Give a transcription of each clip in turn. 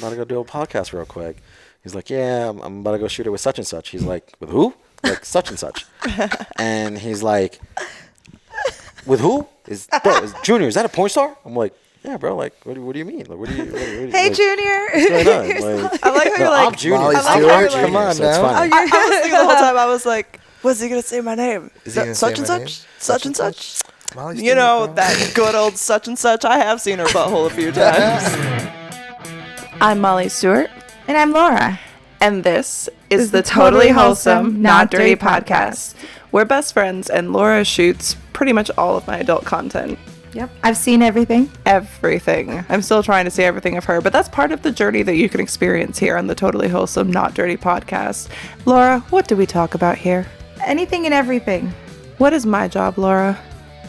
about to go do a podcast real quick. He's like, yeah, I'm about to go shoot it with such and such. He's like, with who? Like, such and such. And he's like, with who? Is Junior, is that a porn star? I'm like, yeah, bro. Like, what do you mean? Like, what do you? Hey, like, Junior. What's going on? Like, I like how you're like, I'm Junior. Molly I'm Stewart, Junior, come on so it's now. funny. I was thinking the whole time, I was like, what's he going to say my name? Is he gonna Such say and my name? such? Such and such? Molly You Stewart, know, bro. that good old such and such. I have seen her butthole a few times. I'm Molly Stewart. And I'm Laura. And this is the Totally Wholesome, Not Dirty podcast. We're best friends, and Laura shoots pretty much all of my adult content. Yep. I've seen everything. Everything. I'm still trying to see everything of her, but that's part of the journey that you can experience here on the Totally Wholesome, Not Dirty podcast. Laura, what do we talk about here? Anything and everything. What is my job, Laura?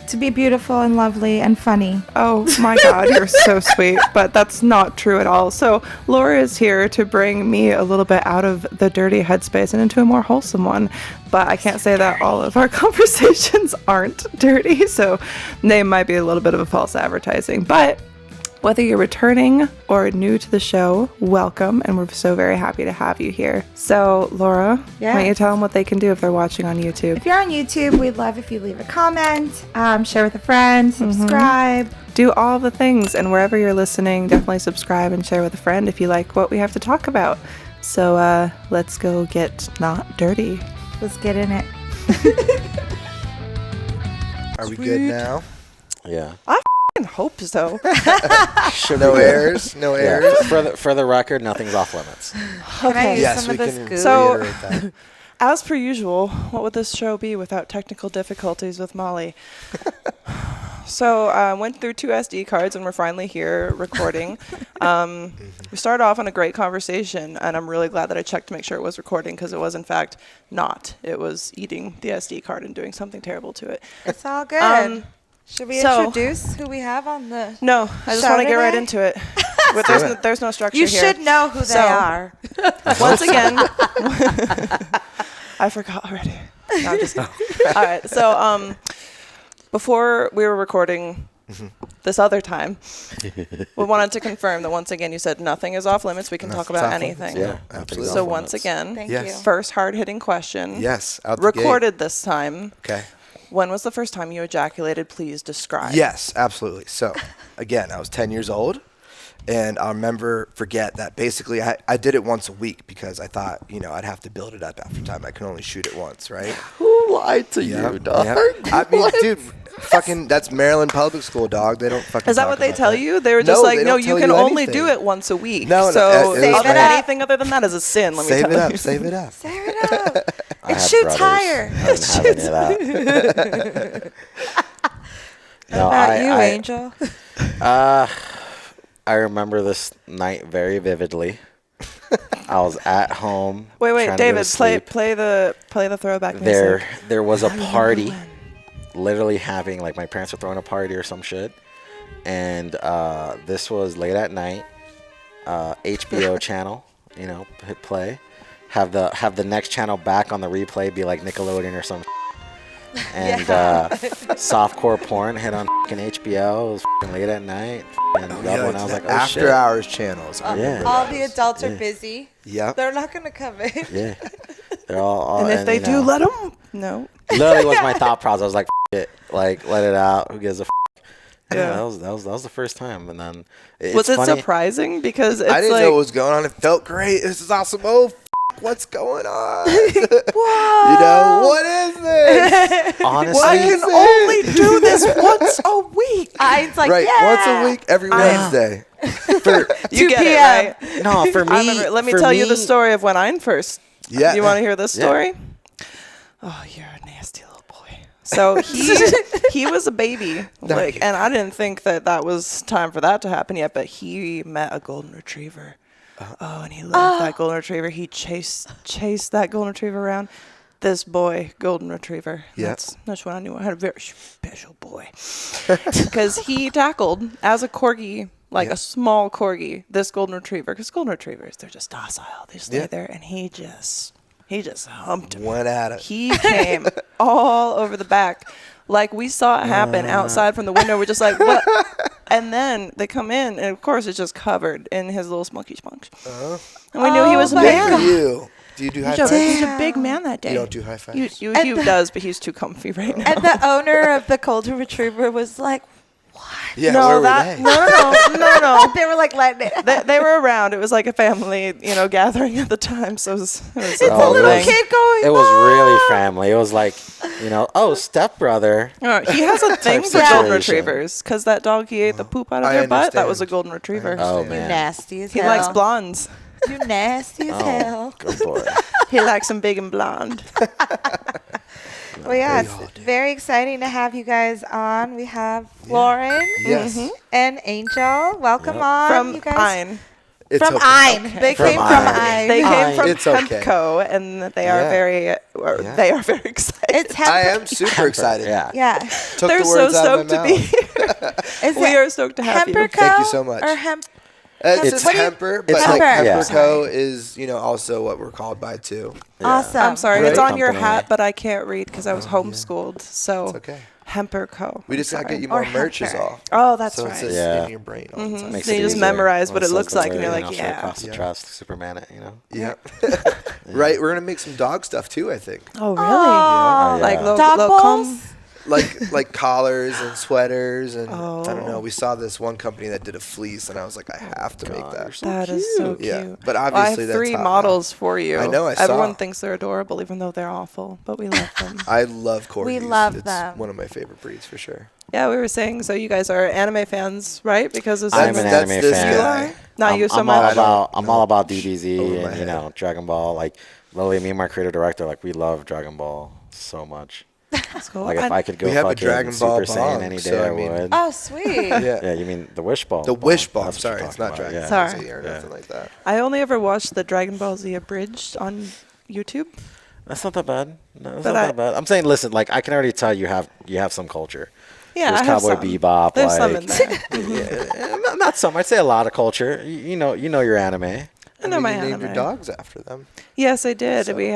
To be beautiful and lovely and funny. Oh my God, you're so sweet, but that's not true at all. So Laura is here to bring me a little bit out of the dirty headspace and into a more wholesome one. But I can't say that all of our conversations aren't dirty, so they might be a little bit of a false advertising. But whether you're returning or new to the show, welcome, and we're so very happy to have you here. So, Laura, why don't you tell them what they can do if they're watching on YouTube? If you're on YouTube, we'd love if you leave a comment, share with a friend, subscribe. Do all the things, and wherever you're listening, definitely subscribe and share with a friend if you like what we have to talk about. So, let's go get not dirty. Let's get in it. Are we good now? Yeah. I hope so. Should No be good. errors? No errors? Yeah. For the record, nothing's off limits. Can I use Yes, some we of this can goo? So- reiterate that. As per usual, what would this show be without technical difficulties with Molly? So went through 2 SD cards and we're finally here recording. We started off on a great conversation, and I'm really glad that I checked to make sure it was recording, because it was in fact not. It was eating the SD card and doing something terrible to it. It's all good. Should we so- introduce who we have on the... No, I just Show want to get right today? into it. There's no structure You here. should know who they So- are. Once again, I forgot already. No, I'm just kidding. All right, so before we were recording this other time, we wanted to confirm that once again you said nothing is off limits. We can talk about anything. Yeah, absolutely. So once again, Thank Yes. you. first hard-hitting question. Yes, out the gate. Recorded this time. Okay. When was the first time you ejaculated? Please describe. Yes, absolutely. So, again, I was 10 years old, and I'll forget that basically I did it once a week because I thought, I'd have to build it up after time. I can only shoot it once, right? Who lied to Yeah, you, dog? yeah. I mean, dude, fucking, that's Maryland public school, dog. They don't fucking Is that talk what they about tell that. you? They were just No, like, they no, don't you tell can you only anything. do it once a week. No, so it was Save it up. anything other than that is a sin. Let me Save tell it you. up, save it up. Save it up. I It had shoots brothers. higher. I didn't have any of that. What about you, Angel? I remember this night very vividly. I was at home. Wait, trying to go to David, sleep. play the throwback music. There was a party, literally having, like, my parents were throwing a party or some shit, and this was late at night. HBO channel, hit play, have the next channel back on the replay be like Nickelodeon or some. And softcore porn hit on fucking HBO. It was fucking late at night. And I was like, oh After shit. hours channels. I Yeah. remember All those. the adults are busy. Yep. They're not going to come in. Yeah. They're all And if they do, let them. No. literally was my thought process. I was like, it. Like, let it out. Who gives a Yeah. That was the first time. And then Was it funny. surprising? Because it's I didn't like, know what was going on. It felt great. This is awesome. Oh, what's going on? What is this? Honestly, I can only do this once a week. It's like, Right, yeah. once a week, every Wednesday. You 2 get p.m. it, right? no, for me. I remember, let me for tell you the me- story of when I first. Yeah. You want to hear this Yeah. story? Oh, you're a nasty little boy. So he was a baby, like, and I didn't think that was time for that to happen yet. But he met a golden retriever. Oh, and he loved that golden retriever. He chased that golden retriever around. This boy, golden retriever. Yeah. That's when I knew I had a very special boy. Because he tackled, as a corgi, like a small corgi, this golden retriever. Because golden retrievers, they're just docile. They just lay there, and he just humped him. Went at it. He came all over the back. Like, we saw it happen outside from the window. We're just like, what? And then they come in, and of course it's just covered in his little smoky sponge. And we knew he was a my big Good God. for you. Do you do high He's a, fives? he's a big man that day. You don't do high fives? He does, but he's too comfy right now. And the owner of the golden retriever was like, Yeah, no, where were that they? no. they were like letting it. They were around. It was like a family, gathering at the time. So it was It's a a whole little thing. kid going. It was really "Ah." family. It was like, stepbrother. He has a thing for situation. golden retrievers because that dog, he ate the poop out of I their butt. That was a understand. golden retriever. Oh, You man. nasty as He hell. likes blondes. You nasty as Oh, hell. good boy. He likes them big and blonde. Well, yeah, They all it's do. very exciting to have you guys on. We have Lauren Yes. and Angel. Welcome Yep. on, From you guys. Ein. It's From okay. Ein. Okay. They From came from Ein. Ein. They came from It's okay. Hemperco, and they are Yeah. they are very excited. It's I Hemper. am super excited. Yeah. Yeah. Took They're the so words out of stoked my to be mouth. here. Is We it are stoked to have you. Hemperco Thank you so much. Or Hemp? It's What do you- Hemper, but It's like Hemper. Yeah. Hemperco is, also what we're called by too. Awesome. I'm sorry, Right. it's on your Company. hat, but I can't read because I was homeschooled. So It's okay. Hemperco. We I'm just gotta sorry. get you more Or merch is Hemper. all. Oh, that's So right. it's just Yeah. in your brain all the time. Makes So you it just easier. memorize what Well, it looks says like, and the you're word, like, straight yeah. across the Yeah. trust, Superman it, Yeah. Right. We're gonna make some dog stuff too, I think. Oh, really? Oh, Yeah. Like Yeah. little, dog little balls? comb- like collars and sweaters and I Oh. don't know. We saw this one company that did a fleece and I was like, I have to make God, that. you're so That is so cute. Yeah, but Well, obviously I have that's 3 hot now. models for you. I know, I saw. Everyone thinks they're adorable, even though they're awful, but we love them. I love corgis. We love it's them. one of my favorite breeds for sure. Yeah, we were saying, so you guys are anime fans, right? Because of I'm some an of- anime this fan. You guy. are? Not you so I'm much. I'm all about Over DBZ my and head. Dragon Ball. Like literally, me and my creative director, like we love Dragon Ball so much. That's cool. Like if And- I could go We have a fucking Dragon Super Ball Saiyan bong, any so day, I I mean- would. Oh, sweet. Yeah, you mean the Wish Ball? The Wish Ball. That's what Sorry, you're it's not talking about, Dragon yeah. Ball Sorry. Z or Yeah. nothing like that. I only ever watched the Dragon Ball Z abridged on YouTube. That's not that bad. No, it's But not I- that bad. I'm saying, listen, like I can already tell you have some culture. Yeah, There's I have Cowboy some. Bebop. There's like, some in there. yeah, not some. I'd say a lot of culture. You know your anime. I know my you named your anime. dogs after them. Yes, I did. So- We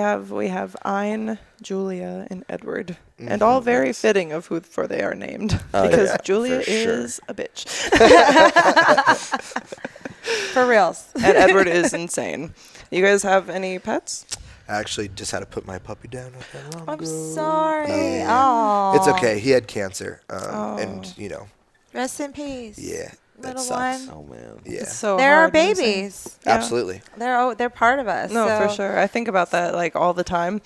have Ein, Julia, and Edward, and all very fitting of who for they are named Oh, because yeah, Julia for sure. is a bitch For reals. and Edward is insane. You guys have any pets? I actually just had to put my puppy down not that long I'm ago. sorry. Yeah. Oh. It's okay. He had cancer, Oh. and Rest in peace. yeah, that Little sucks. one. Oh man. Yeah, It's so They're our hard losing. babies. Yeah. absolutely. They're part of us. No, so- for sure. I think about that like all the time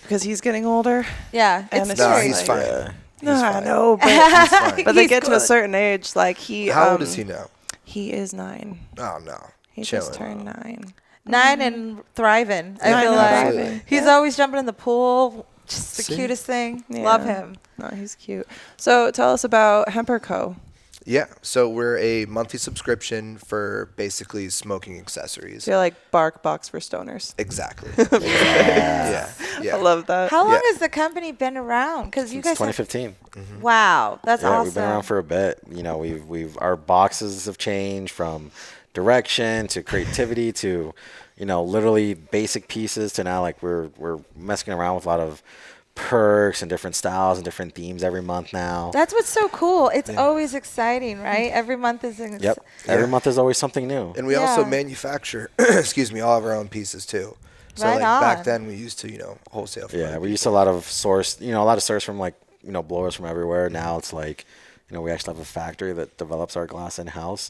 because he's getting older. Yeah. And It's it's No, just he's like- fine. Yeah. No, He's I fine. know, but He's fine. but they He's get to a good. certain age, like he. How old is he now? He is 9. Oh no, He chilling. just turned 9. 9 and thriving. I Nine feel and like thriving. he's Yeah. always jumping in the pool. Just the See? cutest thing. Yeah. Love him. No, he's cute. So tell us about Hemper Co. Yeah, so we're a monthly subscription for basically smoking accessories. So you're like Bark Box for stoners. Exactly. Yeah, yeah. I love that. How long Yeah. has the company been around? Because you Since guys. 2015. Wow, that's Yeah, awesome. we've been around for a bit. We've our boxes have changed from direction to creativity to, literally basic pieces to now like we're messing around with a lot of perks and different styles and different themes every month now. That's what's so cool. It's always exciting, right? Every month is an Yep. Every month there's always something new. And we also Yeah. manufacture, excuse me, all of our own pieces too. So Right like back on. then we used to, wholesale. from Yeah, other we used people. a lot of source from like, blowers from everywhere. Now it's like, we actually have a factory that develops our glass in house.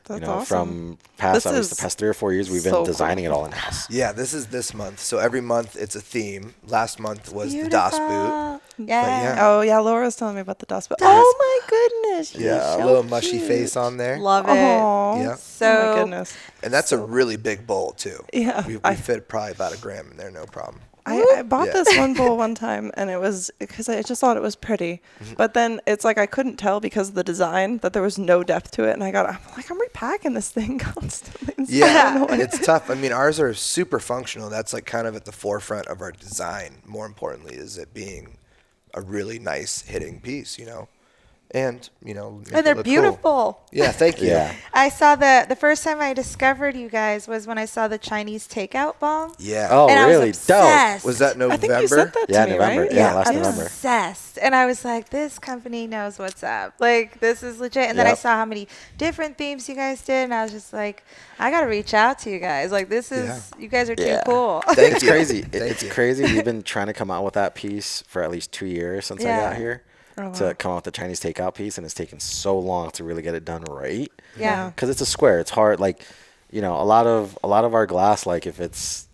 That's awesome. From past This the is past 3 or 4 years we've been so designing cool. it all in house. Yeah, this is this month. So every month it's a theme. Last month was the DOS boot. Beautiful. But Yeah. yeah. Oh yeah, Laura's telling me about the dust. But oh my goodness. Yeah, a little mushy face on there. Love it. Oh, Yeah. So oh my goodness. And that's a really big bowl too. Yeah, We I- fit probably about 1 gram in there, no problem. I bought Yeah. this one bowl one time, and it was because I just thought it was pretty. But then it's like I couldn't tell because of the design that there was no depth to it, and I'm repacking this thing constantly. It's so Yeah, annoying. it's tough. I mean, ours are super functional. That's like kind of at the forefront of our design. More importantly, is it being a really nice hitting piece, and you know, make And it they're look cool. beautiful. Yeah, thank you. Yeah. I saw the first time I discovered you guys was when I saw the Chinese takeout bong. Yeah. Oh, And I really? was Dope. obsessed. Was that November? I think you said that to Yeah, me, November. right? Yeah, last I'm November. obsessed. And I was like, this company knows what's up. Like, this is legit. And then I Yep. saw how many different themes you guys did. And I was just like, I got to reach out to you guys. Like, this is, you guys are too Yeah. cool. Thank It's you. crazy. Thank It's you. crazy. We've been trying to come out with that piece for at least 2 years since I Yeah. got here. Oh, To wow. come out with the Chinese takeout piece, and it's taken so long to really get it done right. Yeah. Because it's a square. It's hard. Like, you know, a lot of our glass, like if it's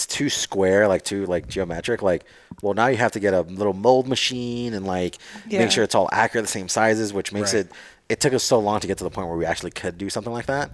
too square, like too like geometric, like, well, now you have to get a little mold machine and like Yeah. make sure it's all accurate, the same sizes, which makes Right. it took us so long to get to the point where we actually could do something like that.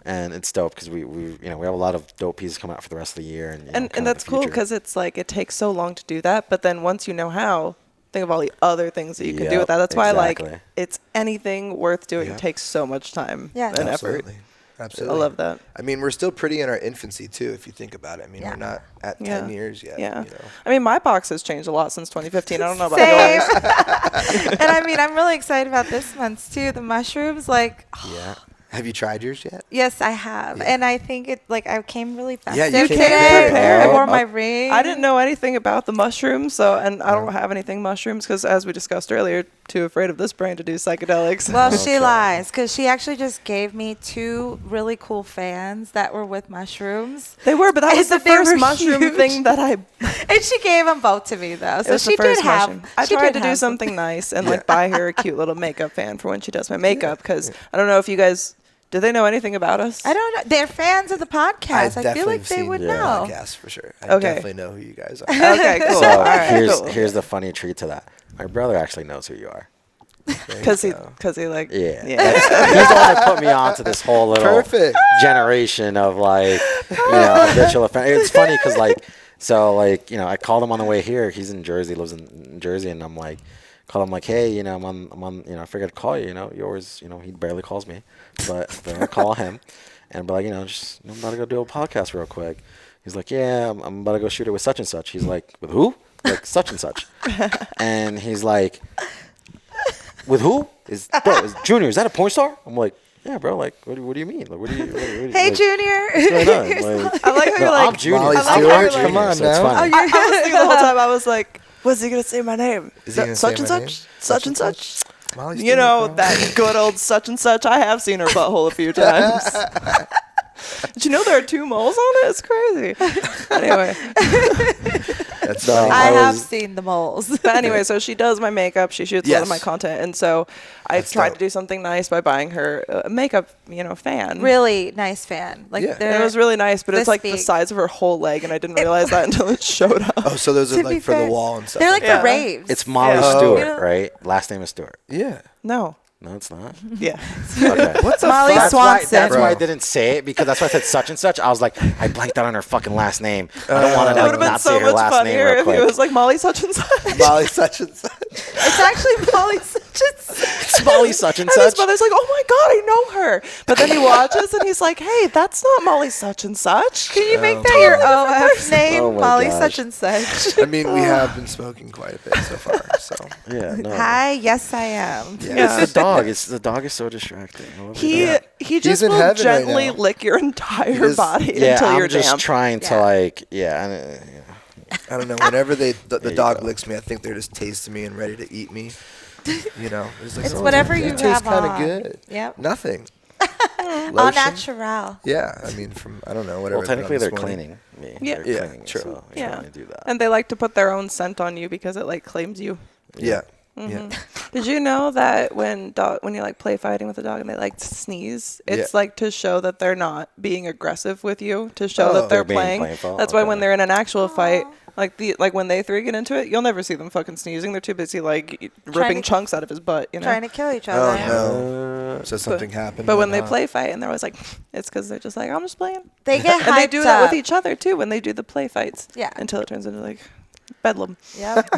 And it's dope because we you know, we have a lot of dope pieces coming out for the rest of the year, and you know, kind of And that's the cool future. because it's like it takes so long to do that, but then once you know how, think of all the other things that you can do with Yep, that. That's why exactly. like it's anything worth doing Yeah. takes so much time Yeah. and effort. Absolutely. Absolutely. I love that. I mean, we're still pretty in our infancy too, if you think about it. I mean, Yeah. we're not at Yeah. 10 years yet. Yeah. You know? I mean, my box has changed a lot since 2015. I don't know about Same. yours. And I mean, I'm really excited about this month's too. The mushrooms, like, Yeah. Have you tried yours yet? yes, I have. Yeah. And I think it, like, I came really festive Yeah, you came today. prepared. I wore Oh, my oh. ring. I didn't know anything about the mushrooms, so and I don't have anything mushrooms because, as we discussed earlier, too afraid of this brain to do psychedelics. Well, she Okay. lies because she actually just gave me 2 really cool fans that were with mushrooms. They were, but that was And the they were first mushroom huge. thing that I. And she gave them both to me, though. It So was she the first did have. mushroom. I she tried did to do have something nice and Yeah. like buy her a cute little makeup fan for when she does my makeup because I don't know if you guys. Do they know anything about us? I don't know. They're fans of the podcast. I feel like they would the know. podcast for sure. I Okay. definitely know who you guys are. Okay, cool. So All right, cool. here's the funny treat to that. My brother actually knows who you are. There you Because he go. like Yeah. He's the one that put me on to this whole little Perfect. generation of like, you know, habitual offender. It's funny because like, so like, you know, I called him on the way here. He's in Jersey, lives in Jersey, and I'm like, call him like, hey, you know, I'm on, you know, I figured to call you, you know, yours, you know, he barely calls me, but I call him and be like, you know, just, I'm about to go do a podcast real quick. He's like, yeah, I'm about to go shoot it with such and such. He's like, with who? Like such and such. And he's like, with who? Is Junior? Is that a porn star? I'm like, yeah, bro. Like, what do you mean? Like, what do you? Hey, like, Junior. what's going on? Like, I like how no, you're like. I'm Junior. Molly I'm Stewart? Junior, Come on so it's now. funny. I was thinking the whole time. I was like, "Was he gonna say my name? Is he gonna Such say and my name? such, such and such." Molly You Stewart, know bro. that good old such and such. I have seen her butthole a few times. Did you know there are 2 moles on it? It's crazy. Anyway, That's No. funny. I I have was- seen the moles. but anyway, so she does my makeup. She shoots a lot of Yes. my content, and so I That's tried dope. to do something nice by buying her a makeup, fan. Really nice fan. Like, Yeah. And they're it was really nice, but it's this like the big. size of her whole leg, and I didn't realize that until it showed up. Oh, so those To are be like for the fair, wall and stuff. They're like Yeah. the raves. It's Molly Yeah. Stewart, You know- right? Last name is Stewart. Yeah. No. No, it's not. Yeah. Okay. What's a Molly That's Swanson. why I Bro. didn't say it, because that's why I said such and such. I was like, I blanked out on her fucking last name. I don't want It to would like have been not so say her much last name funnier real if quick. it was like Molly such and such. Molly such and such. It's actually Molly such and such. It's Molly such and And his such. brother's like, oh my God, I know her. But then he watches and he's like, hey, that's not Molly such and such. Can you make that your OF name? Oh my Molly gosh. such and such. I mean, we have been smoking quite a bit so far. So Yeah, no. Hi, yes I am. yeah. It's the dog. The dog is so distracting. I love He the dog. he just in will heaven right gently now. lick your entire is- body Yeah, until I'm you're just damp. trying to Yeah. like, yeah. I don't know. Whenever the you dog go. licks me, I think they're just tasting me and ready to eat me. You know, It's whatever you tastes have kind of on. good. Yep. Nothing. All Lotion? natural. Yeah, I mean, from I don't know whatever. Well, I put on technically they're this morning. cleaning me. Yeah. They're Yeah, cleaning me, true. So I Yeah. can only do that. And they like to put their own scent on you because it like claims you. Yeah. Mm-hmm. Yeah. Did you know that when you're like play fighting with a dog and they like to sneeze, it's Yeah. like to show that they're not being aggressive with you, to show Oh. that they're They're being playing. playful? That's why when Okay. they're in an actual fight, like when they 3 get into it, you'll never see them fucking sneezing. They're too busy like ripping to- chunks out of his butt, you know. Trying to kill each Oh other. no! So something happened. But when they huh? play fight and they're always like, it's because they're just like, I'm just playing. They get hyped And they do that up. with each other too when they do the play fights. Yeah. Until it turns into like bedlam. Yep.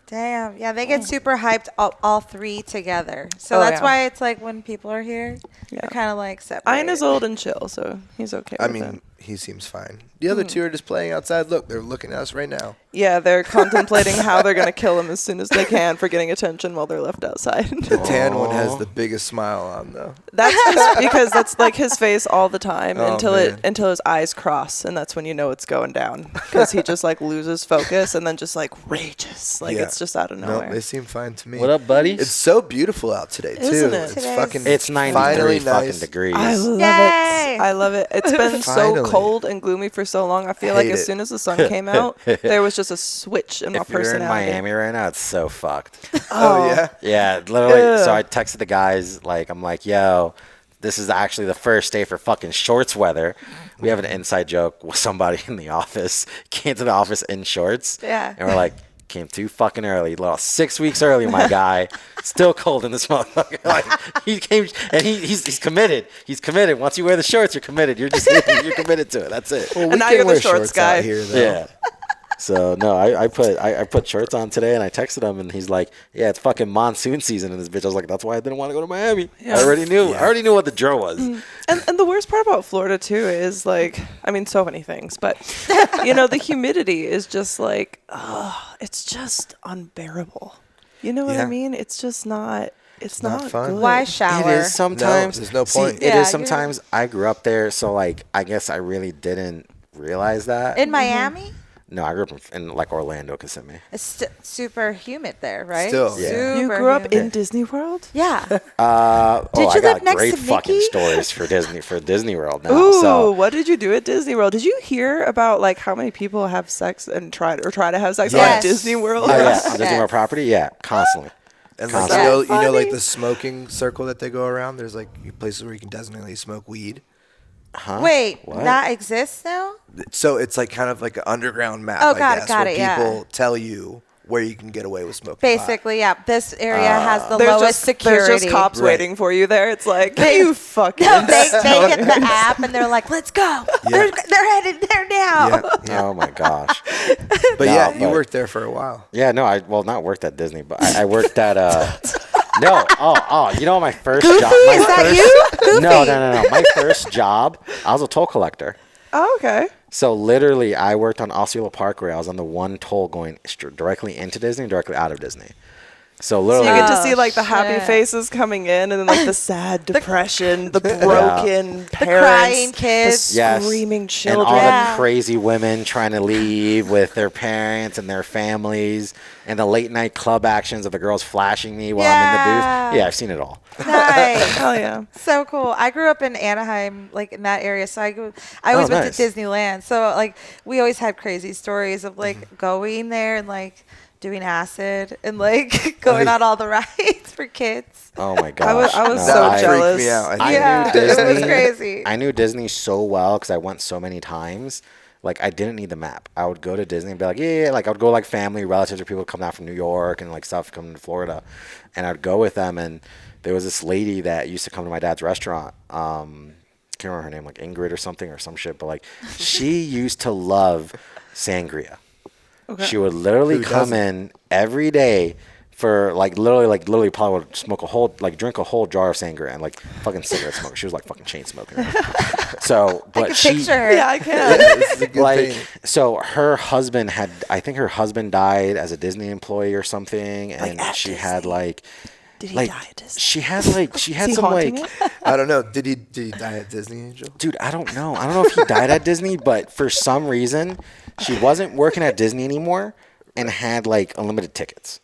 Damn. Yeah, they get super hyped all 3 together. So Oh, that's yeah. why it's like when people are here, Yeah. they're kind of like separate. Ian is old and chill, so he's okay I with mean, it. he seems fine. The other two are just playing outside. Look, they're looking at us right now. Yeah, they're contemplating how they're going to kill him as soon as they can for getting attention while they're left outside. The tan one has the biggest smile on, though. That's just because that's like his face all the time Oh, until his eyes cross, and that's when you know it's going down because he just like loses focus and then just like rages. Like it's just out of No, nowhere. they seem fine to me. What up, buddy? It's so beautiful out today, too. Isn't it? It's Today's- fucking. It's 93 finally fucking nice. degrees. I love Yay! it. I love it. It's been so Finally. cold and gloomy for so long. I feel like Hate as it. soon as the sun came out, there was just a switch in my If you're in personality. Miami right now, it's so fucked. Oh, yeah? Yeah, literally. Ugh. So I texted the guys, like, I'm like, yo, this is actually the first day for fucking shorts weather. We have an inside joke with somebody in the office, came to the office in shorts. Yeah. And we're like, came too fucking early. 6 weeks early, my guy. Still cold in this motherfucker. Like, he came, and he's committed. He's committed. Once you wear the shorts, you're committed. You're you're committed to it. That's it. Well, And now can you're the wear shorts guy. out here, though. Yeah. So no, I put shorts on today, and I texted him, and he's like, "Yeah, it's fucking monsoon season in this bitch." I was like, "That's why I didn't want to go to Miami. I already knew. I already knew what the drill was." And the worst part about Florida too is like, I mean, so many things, but you know, the humidity is just like, it's just unbearable. You know what I Yeah. mean? It's just not. It's not not fun. good. Why shower? It is sometimes. No, there's no point. See, Yeah, it is I agree. sometimes. I grew up there, so like, I guess I really didn't realize that. In Miami? No, I grew up in like Orlando, Kissimmee. It's super humid there, right? Still. Yeah. Super You grew up humid. in Disney World? Yeah. Oh, Did I you got live next great to fucking Mickey? stories for Disney World now. Ooh, So what did you do at Disney World? Did you hear about like how many people have sex and try to have sex Yes. on Disney World? oh, yeah, Yes. on Disney World property, yeah, constantly. And like, Constantly. you know, like the smoking circle that they go around. There's like places where you can designately smoke weed. Huh? Wait, What? that exists now? So it's like kind of like an underground map. Oh, I got it, guess, got where it, yeah. people tell you where you can get away with smoking. pot. Basically, yeah. This area has the There's lowest security. There's just cops Right. waiting for you there. It's like, you fucking. No, they get the app and they're like, "Let's go." Yeah. They're headed there now. Yeah, yeah. Oh my gosh. But No, yeah, you but- worked there for a while. Yeah, no, I not worked at Disney, but I worked at no, you know my first Goofy, job. is that you? Goofy. No. My first job, I was a toll collector. Oh, okay. So literally, I worked on Osceola Parkway. I was on the one toll going directly into Disney, directly out of Disney. So So literally, you get to Oh, see like the happy shit. faces coming in, and then like the sad depression, the broken parents, crying kids. the yes, screaming and children. all Yeah. the crazy women trying to leave with their parents and their families, and the late night club actions of the girls flashing me while I'm in the Yeah. booth. Yeah, I've seen it all. Nice. Hell yeah. So cool. I grew up in Anaheim, like in that area. So I always went nice. to Disneyland. So like we always had crazy stories of like going there and like doing acid and like going on all the rides for kids. Oh my gosh, I was No, so I- jealous. Freaked me out. I Yeah, knew it was Disney. crazy. I knew Disney so well because I went so many times. Like I didn't need the map. I would go to Disney and be like, yeah. Like I would go like family, relatives, or people come out from New York and like stuff coming to Florida, and I'd go with them. And there was this lady that used to come to my dad's restaurant. Can't remember her name, like Ingrid or something or some shit. But like she used to love sangria. She would literally Who come doesn't? in every day for literally probably would smoke drink a whole jar of sangria and like fucking cigarette smoke. She was like fucking chain smoking. So, I but can she picture her. Yeah, I can. This is a good like thing. so her husband I think her husband died as a Disney employee or something, and at she had Disney? like Did he like die at Disney? she had Is he some like haunting it? I don't know. Did he die at Disney, Angel? dude, I don't know if he died at Disney, but for some reason she wasn't working at Disney anymore and had like unlimited tickets.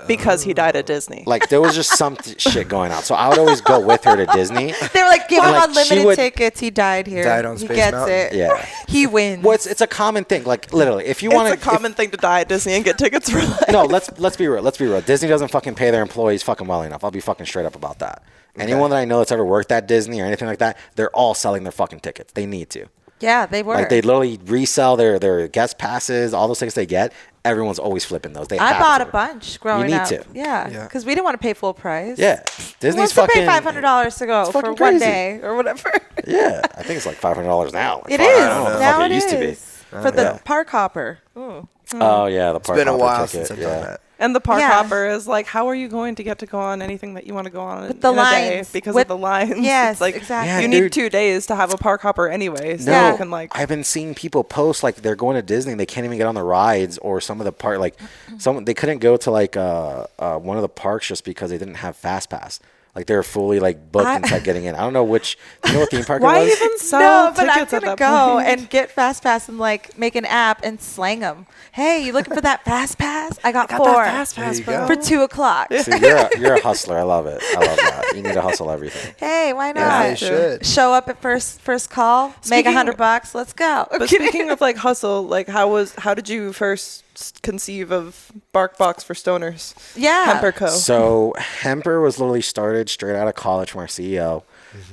Because he died at Disney. Like there was just some shit going on. So I would always go with her to Disney. They were like, give him Like, she unlimited would- tickets. He died here. Died on he Space gets Mountain. it. Yeah. He wins. Well, it's a common thing. Like literally, if you want It's a common thing to die at Disney and get tickets for life. no, let's be real. Let's be real. Disney doesn't fucking pay their employees fucking well enough. I'll be fucking straight up about that. Anyone that I know that's ever worked at Disney or anything like that, they're all selling their fucking tickets. They need to. Yeah, they were. Like they literally resell their guest passes, all those tickets they get. Everyone's always flipping those. They I have bought to. a bunch growing need up. to. Yeah, Yeah. because we didn't want to pay full price. Yeah, Who Disney's wants to fucking pay $500 to go for fucking one crazy. day or whatever? Yeah, I think it's like $500 now. Like, It fuck, is. I don't know what the Now fuck it used to be. is. For the Yeah. park hopper. Ooh. Oh yeah, the It's been a park while hopper since ticket. I've Yeah. done that. And the park Yeah. hopper is like, how are you going to get to go on anything that you want to go on With the in a day lines. because With- of the lines? Yes, It's like, exactly. Yeah, you dude. need 2 days to have a park hopper anyway. So No, you can like, I've been seeing people post like they're going to Disney, they can't even get on the rides or some of the park. Like some they couldn't go to like one of the parks just because they didn't have Fast Pass. Like they were fully like booked and set getting in. I don't know which. Do you know what theme park why it was? even sell No, but I'm tickets at gonna that go point? and get Fast Pass and like make an app and slang them. Hey, you looking for that Fast Pass? I got 4 that Fast There Pass, you bro. go. for 2:00. See, you're a hustler. I love it. I love that. You need to hustle everything. Hey, why As not? they should. Show up at first call, make Speaking- $100. Let's go. But speaking of like hustle, like how did you first conceive of BarkBox for stoners? Yeah. Hemper Co. So Hemper was literally started straight out of college from our CEO.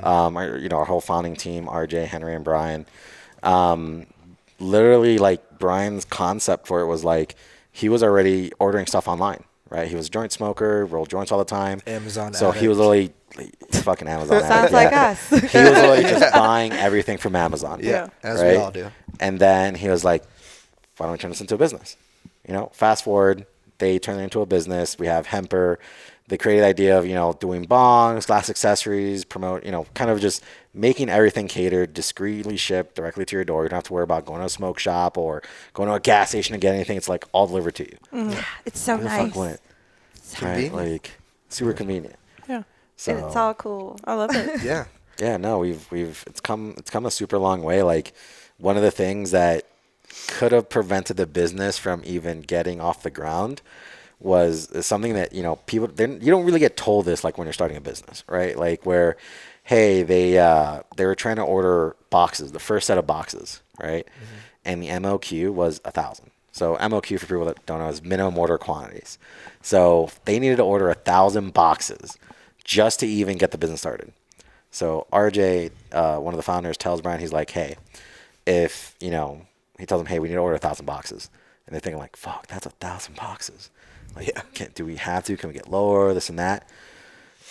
Our whole founding team, RJ, Henry, and Brian. Literally, like Brian's concept for it was like he was already ordering stuff online, right? He was a joint smoker, rolled joints all the time. Amazon So he was addict. literally fucking Amazon. Sounds addict, like yeah. us. He was literally just buying everything from Amazon. Yeah, as right? we all do. And then he was like, why don't we turn this into a business? Fast forward, they turned it into a business. We have Hemper. They created the idea of, doing bongs, glass accessories, promote, kind of just making everything catered, discreetly shipped directly to your door. You don't have to worry about going to a smoke shop or going to a gas station to get anything. It's like all delivered to you. It's so Who the nice. fuck wouldn't? Convenient. Right? Like super convenient. Yeah, So And it's all cool. I love it. Yeah. yeah, no, it's come a super long way. Like one of the things that could have prevented the business from even getting off the ground was something that people you don't really get told this like when you're starting a business, right? Like where, hey, they were trying to order boxes, the first set of boxes, right? And the MOQ was 1,000. So MOQ, for people that don't know, is minimum order quantities. So they needed to order 1,000 boxes just to even get the business started. So RJ, one of the founders, tells Brian, he's like, hey, if he tells them, hey, we need to order 1,000 boxes, and they're thinking like, fuck, that's 1,000 boxes. Like, do we have to? Can we get lower? This and that.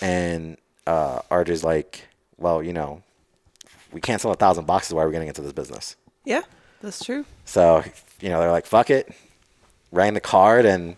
And RJ's like, well, we can't sell 1,000 boxes. Why are we getting into this business? Yeah, that's true. So, they're like, fuck it. Rang the card, and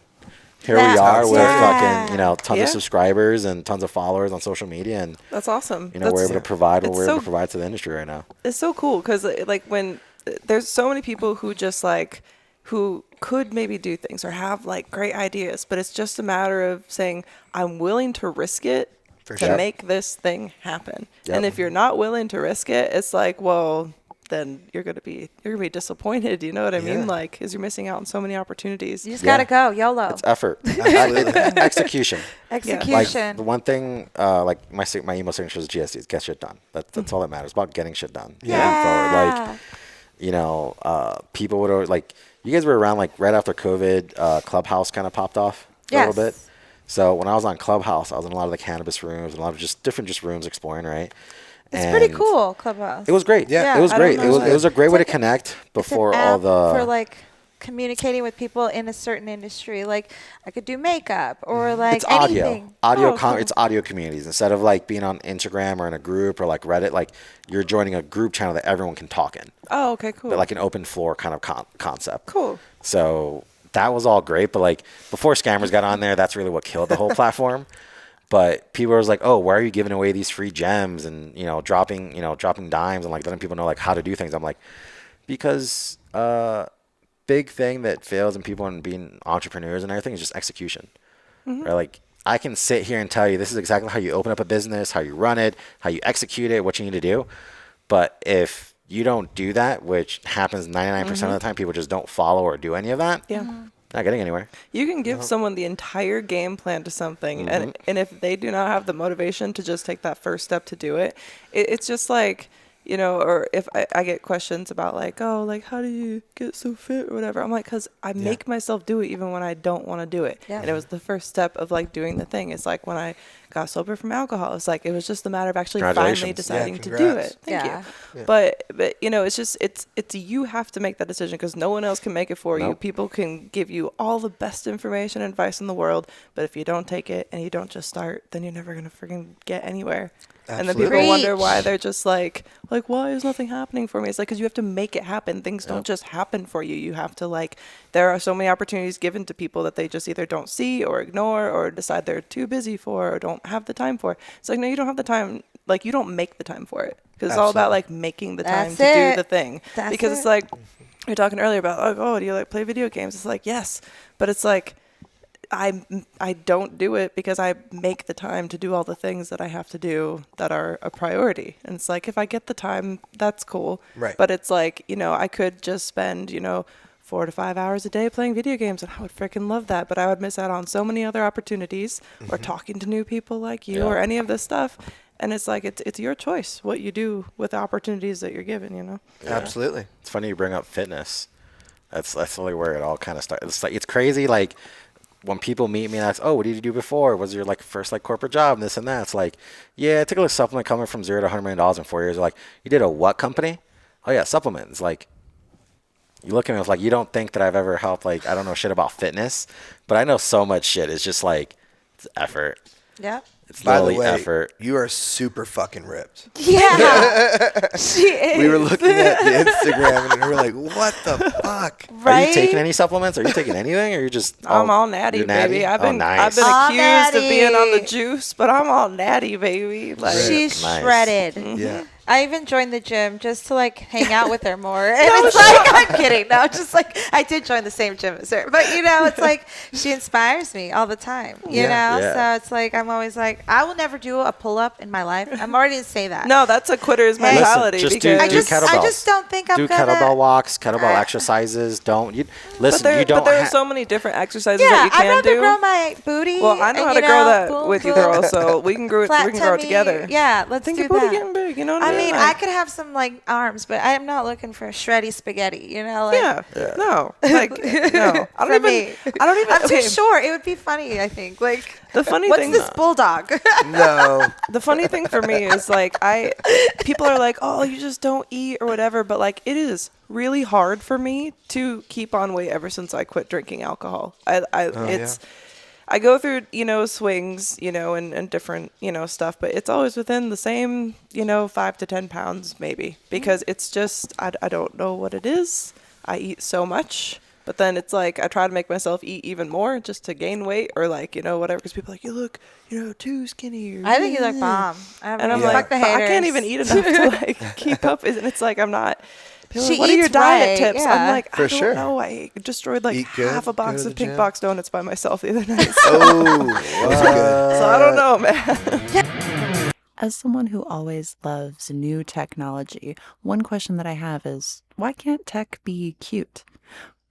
here we That's are with awesome. fucking, tons Yeah. of subscribers and tons of followers on social media. And, That's awesome. we're able to provide what it's we're able so- to provide to the industry right now. It's so cool because like when there's so many people who just like who could maybe do things or have like great ideas, but it's just a matter of saying I'm willing to risk it For to sure. make this thing happen. Yep. And if you're not willing to risk it, it's like, well, then you're gonna be disappointed. You know what I Yeah. mean? Like, because you're missing out on so many opportunities. You just Yeah. gotta go, YOLO. It's effort. Absolutely. Execution. Execution. Like the one thing, like my email signature is GSDs, get shit done. That's all that matters. It's about getting shit done. Yeah. Moving forward. Like, people would always, like, you guys were around like right after COVID, Clubhouse kind of popped off a little bit. Yes. So when I was on Clubhouse, I was in a lot of the cannabis rooms, and a lot of just different rooms exploring, right? It's pretty And cool, Clubhouse. It was great. Yeah. It was I don't great. know. It was a great way to It's like connect It's an before all app the for like communicating with people in a certain industry. Like I could do makeup or like it's audio anything. cool. Cool. It's audio communities instead of like being on Instagram or in a group or like Reddit. Like you're joining a group channel that everyone can talk in, Oh, okay, cool. but like an open floor kind of concept. cool. So that was all great, but like before scammers got on there, that's really what killed the whole platform. But people was like, oh, why are you giving away these free gems and dropping dimes and like letting people know like how to do things? I'm like, because big thing that fails in people and being entrepreneurs and everything is just execution. Right? Like I can sit here and tell you this is exactly how you open up a business, how you run it, how you execute it, what you need to do. But if you don't do that, which happens 99% of the time, people just don't follow or do any of that. Yeah. Not getting anywhere. You can give someone the entire game plan to something, and if they do not have the motivation to just take that first step to do it, it's just like, or if I get questions about like, oh, like how do you get so fit or whatever, I'm like, because I make myself do it even when I don't want to do it. Yeah. And it was the first step of like doing the thing. It's like when I got sober from alcohol, it's like it was just a matter of actually finally Congratulations. deciding Yeah, to do congrats. it. Thank Yeah. you. But it's just it's you have to make that decision because no one else can make it for you. Nope. People can give you all the best information and advice in the world, but if you don't take it and you don't just start, then you're never gonna freaking get anywhere. And then Absolutely. people wonder Preach. why they're just like, why is nothing happening for me? It's like, because you have to make it happen. Things don't just happen for you. You have to like, there are so many opportunities given to people that they just either don't see or ignore or decide they're too busy for or don't have the time for. It's like, no, you don't have the time. Like, you don't make the time for it. Because it's all about like making the time That's to do it. the thing. That's Because it. it's like, we were talking earlier about, like, oh, do you like play video games? It's like, yes. But it's like, I don't do it because I make the time to do all the things that I have to do that are a priority. And it's like, if I get the time, that's cool. Right. But it's like, I could just spend, 4 to 5 hours a day playing video games, and I would freaking love that. But I would miss out on so many other opportunities or talking to new people like you or any of this stuff. And it's like, it's your choice what you do with the opportunities that you're given, Absolutely. It's funny you bring up fitness. That's really where it all kind of starts. It's like, it's crazy. Like when people meet me and ask, oh, what did you do before? Was your like first like corporate job and this and that? It's like, yeah, I took a little supplement coming from $0 to $100 million in 4 years. They're like, you did a what company? Oh yeah, supplement. It's like, you look at me, it's like, you don't think that I've ever helped, like, I don't know shit about fitness, but I know so much shit. It's just like, it's effort. Yeah. It's By the literally way, effort. you are super fucking ripped. Yeah. She is. We were looking at the Instagram and we were like, what the fuck? Right? Are you taking any supplements? Are you taking anything? Or you're just I'm all natty, you're baby. I've been nice. All accused of being on the natty. juice, but I'm all natty, baby. Like, She's Nice. shredded. Yeah. I even joined the gym just to like hang out with her more. And it's like, I'm kidding. No, just like I did join the same gym as her. But it's like she inspires me all the time. You know? Yeah. So it's like I'm always like, I will never do a pull up in my life. I'm already gonna say that. no, that's a quitter's Hey. mentality. Listen, because I just kettlebells. don't think I'm do gonna kettlebell walks, kettlebell exercises. Don't you listen? but you don't. there are so many different exercises yeah, that you I'd can rather do. grow my booty. Well, I know and, how to grow that boom, with you, boom. girl. So we can grow it. Flat We can grow it tummy. together. Yeah, let's Think do your booty that. getting big. You know what I I mean, mean? I could have some like arms, but I'm not looking for shreddy spaghetti. Like, yeah. No. Like no. I for don't even. me. I don't even. I'm okay. too short. It would be funny, I think. Like, The funny what's thing. this bulldog? No. The funny thing for me is like people are like, oh, you just don't eat or whatever, but like it is really hard for me to keep on weight ever since I quit drinking alcohol. I go through, swings, and different, stuff, but it's always within the same, 5 to 10 pounds maybe, because it's just, I don't know what it is. I eat so much, but then it's like, I try to make myself eat even more just to gain weight or like, whatever, because people are like, you look, too skinny. I think you look bomb. And I'm Yeah. like, fuck the but I haters. can't even eat enough to like keep up. And it's like, I'm not. People are She like, what are your eats diet right, tips? yeah. I'm like, For I don't sure. know. I destroyed like Eat good, half a go box to of the Pink gym. Box donuts by myself the other night. Oh, those are good. So I don't know, man. As someone who always loves new technology, one question that I have is, why can't tech be cute?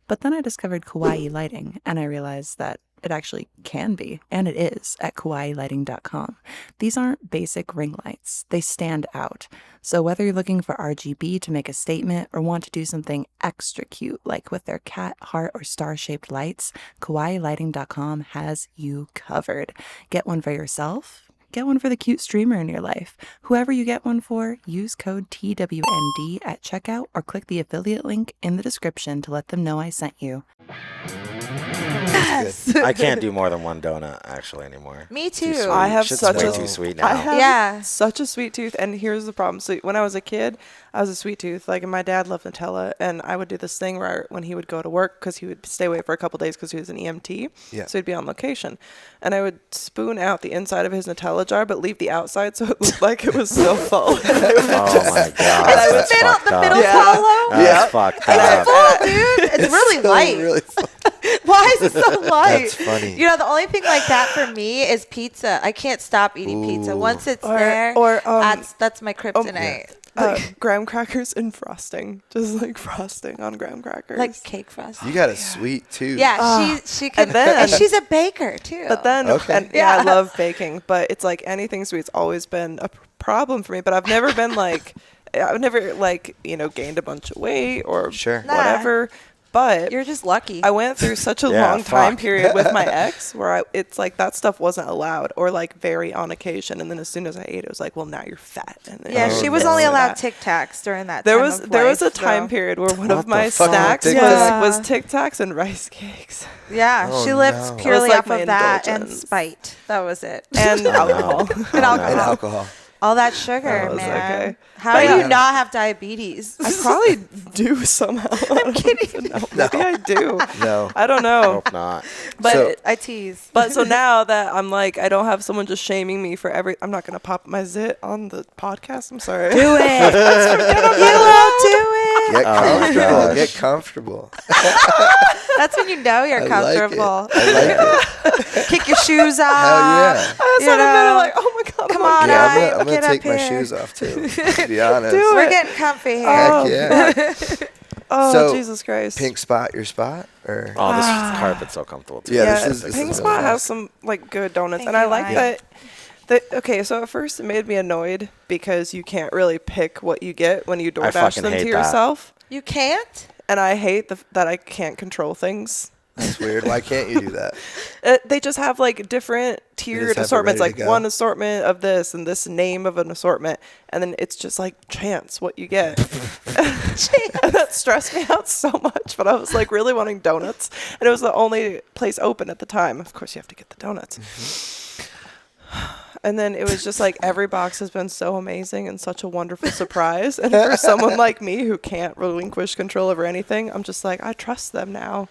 But then I discovered kawaii lighting, and I realized that it actually can be, and it is, at kawaiilighting.com. These aren't basic ring lights. They stand out. So whether you're looking for RGB to make a statement or want to do something extra cute, like with their cat, heart, or star-shaped lights, kawaiilighting.com has you covered. Get one for yourself. Get one for the cute streamer in your life. Whoever you get one for, use code TWND at checkout or click the affiliate link in the description to let them know I sent you. I can't do more than one donut actually anymore. Me Too too. sweet. I have Shit's such way a too sweet now. I have Yeah. such a sweet tooth, and here's the problem. So when I was a kid, I was a sweet tooth. Like, and my dad loved Nutella, and I would do this thing where when he would go to work, because he would stay away for a couple days because he was an EMT, Yeah. so he'd be on location, and I would spoon out the inside of his Nutella jar, but leave the outside so it looked like it was still full. Oh my god, that's fucked the up. middle Yeah. hollow. That's Yeah. fucked It's up. full, dude. It's really So light. really fun. Why is it so light? That's funny. The only thing like that for me is pizza. I can't stop eating pizza. Ooh. Once it's Or- there, or, that's my kryptonite. Graham crackers and frosting, just like frosting on graham crackers. Like cake frosting. You got a sweet tooth. Yeah, she can. And then- And she's a baker too. But then, Okay. and yeah, I love baking, but it's like anything sweet's always been a problem for me. But I've never been like, I've never like, gained a bunch of weight or Sure. Nah. whatever. But you're just lucky. I went through such a Yeah, long time fuck. period with my ex where it's like that stuff wasn't allowed or like very on occasion. And then as soon as I ate it was like, well, now you're fat. And then yeah, you're she was this only and allowed that. Tic Tacs during that There time was of there was a life, time so- period where one What of the my fuck? snacks Tic Tacs? was Tic Tacs and rice cakes Yeah, Oh, she lives no. purely That was, like, off my of that and indulgence. spite. That was it. and alcohol. And alcohol. And alcohol. All that sugar, That was man. okay. How But do yeah. you not have diabetes? I probably do somehow. I'm kidding. Maybe I do. No. I don't know. Hope not. But So- I tease. But so now that I'm like, I don't have someone just shaming me for I'm not going to pop my zit on the podcast. I'm sorry. Do it. You won't do it. Get Oh my comfortable. gosh. Get comfortable. That's when you know you're I like it. comfortable. I like it. Kick your shoes off. Hell yeah. I was You on a minute know. like, oh my God. Come I'm on, Yeah, Alright, I'm gonna get up take my here. shoes off too. To be honest. Do We're it. getting comfy here. Heck yeah. Oh, So, Jesus Christ. Pink spot, your spot, or Oh, this carpet's so comfortable too. Yeah, this is Pink really Spot nice. has some like good donuts, Thank and I you, like Ryan. that. Okay, so at first it made me annoyed because you can't really pick what you get when you DoorDash fucking them to hate that. yourself, You can't? and I hate that I can't control things. That's weird. Why can't you do that? They just have like different tiered have it assortments, ready like to go. one assortment of this and this name of an assortment, and then it's just like chance what you get. And that stressed me out so much, but I was like really wanting donuts, and it was the only place open at the time. Of course, you have to get the donuts. And then it was just like every box has been so amazing and such a wonderful surprise. And for someone like me who can't relinquish control over anything, I'm just like, I trust them now.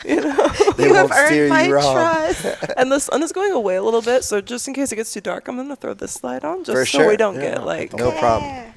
You know? They You won't have steer earned my you wrong. trust. And the sun is going away a little bit, so just in case it gets too dark, I'm going to throw this slide on just For so sure. we don't Yeah, get like... No problem. Yeah.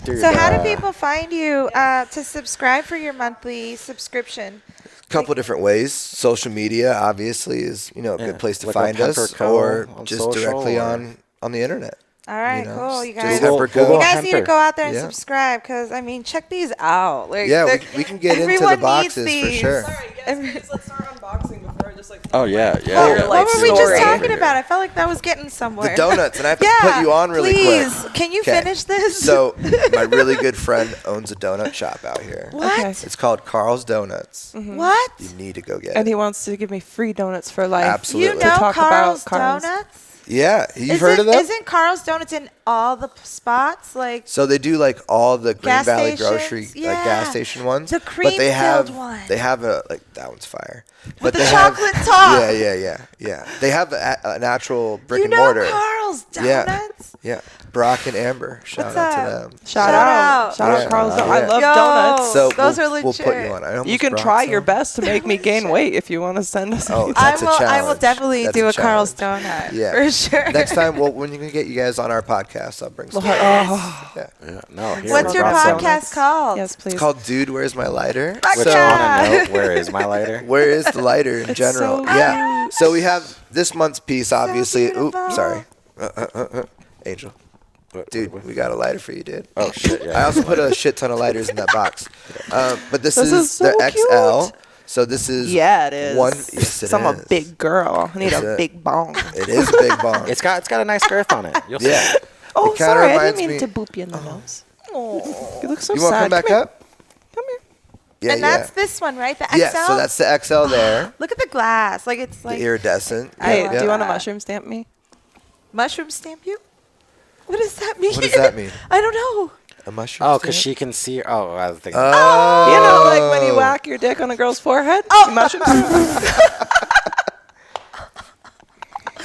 Dude, So how do people find you to subscribe for your monthly subscription? Couple different ways. Social media, obviously, is a Yeah, good place to look find up us, Hemperco or on just social, directly or- on the internet. All right, know, cool. You just guys, Hemperco. you guys need to Hemper. go out there and Yeah. subscribe because I mean, check these out. Like, Yeah, they're- we can get into the everyone needs boxes for these. sure. let's start unboxing before I just like... Oh yeah, What, yeah. yeah. what were we story. just talking about? I felt like that was getting somewhere. The donuts, and I have to Yeah, put you on really please. quick. Can you 'Kay. finish this? So, my really good friend owns a donut shop out here. what? Okay. It's called Carl's Donuts. What? You need to go get And it. he wants to give me free donuts for life. Absolutely. You know talk about Carl's cars. Donuts? Yeah, you've heard of them? Isn't Carl's Donuts in all the spots? Like So they do like all the Green Gas Valley stations? grocery like Yeah. gas station ones. The but they have cream-filled one. they have a like that one's fire. with But the they have- chocolate top. Yeah. They have an actual brick You and know mortar. Carl's Yeah. Donuts? Yeah, Brock and Amber. Shout What's out up? to them. Shout Shout out. out. Shout out Yeah. Carl's Yeah. Donuts. I love Yo. donuts. So Those are we'll put you legit. on. I almost You can brought try some. your best to make me gain weight if you want to send us. Oh, anything. that's a I will challenge. definitely That's do a a Carl's challenge. Donut. Yeah. For sure. Next time, when you can get you guys on our podcast, I'll bring some. Oh, Yeah. Yeah, no, here What's we're your going. podcast called? yes, please. It's called Dude, Where's My Lighter? Which So- on a note, where is my lighter? Where is the lighter in It's general? so Yeah. So we have this month's piece, obviously. Oop, beautiful. sorry. Angel. Dude, we got a lighter for you, dude. Oh shit! Yeah. I also put a shit ton of lighters in that box. But this This is is so the XL. cute. So this is Yeah, it is. one. Yes, it I'm a is. big girl. I need It's a a- big bong. It is a big bong. It's got a nice girth on it. You'll see. Yeah. Oh, It kinda sorry. I reminds didn't mean me- to boop you in the nose. Oh, you look so You sad. want to come back here. up? Come here. Yeah, And that's this one, right? The XL? Yeah, so that's the XL there. Look at the glass. Like it's The like iridescent. Hey, love do you want to that. mushroom stamp me? mushroom stamp you? What does that mean? What does that mean? I don't know. A mushroom. Oh, because stamp? she can see. Oh, I was thinking. You know, like when you whack your dick on a girl's forehead? Oh. You mushroom stamp?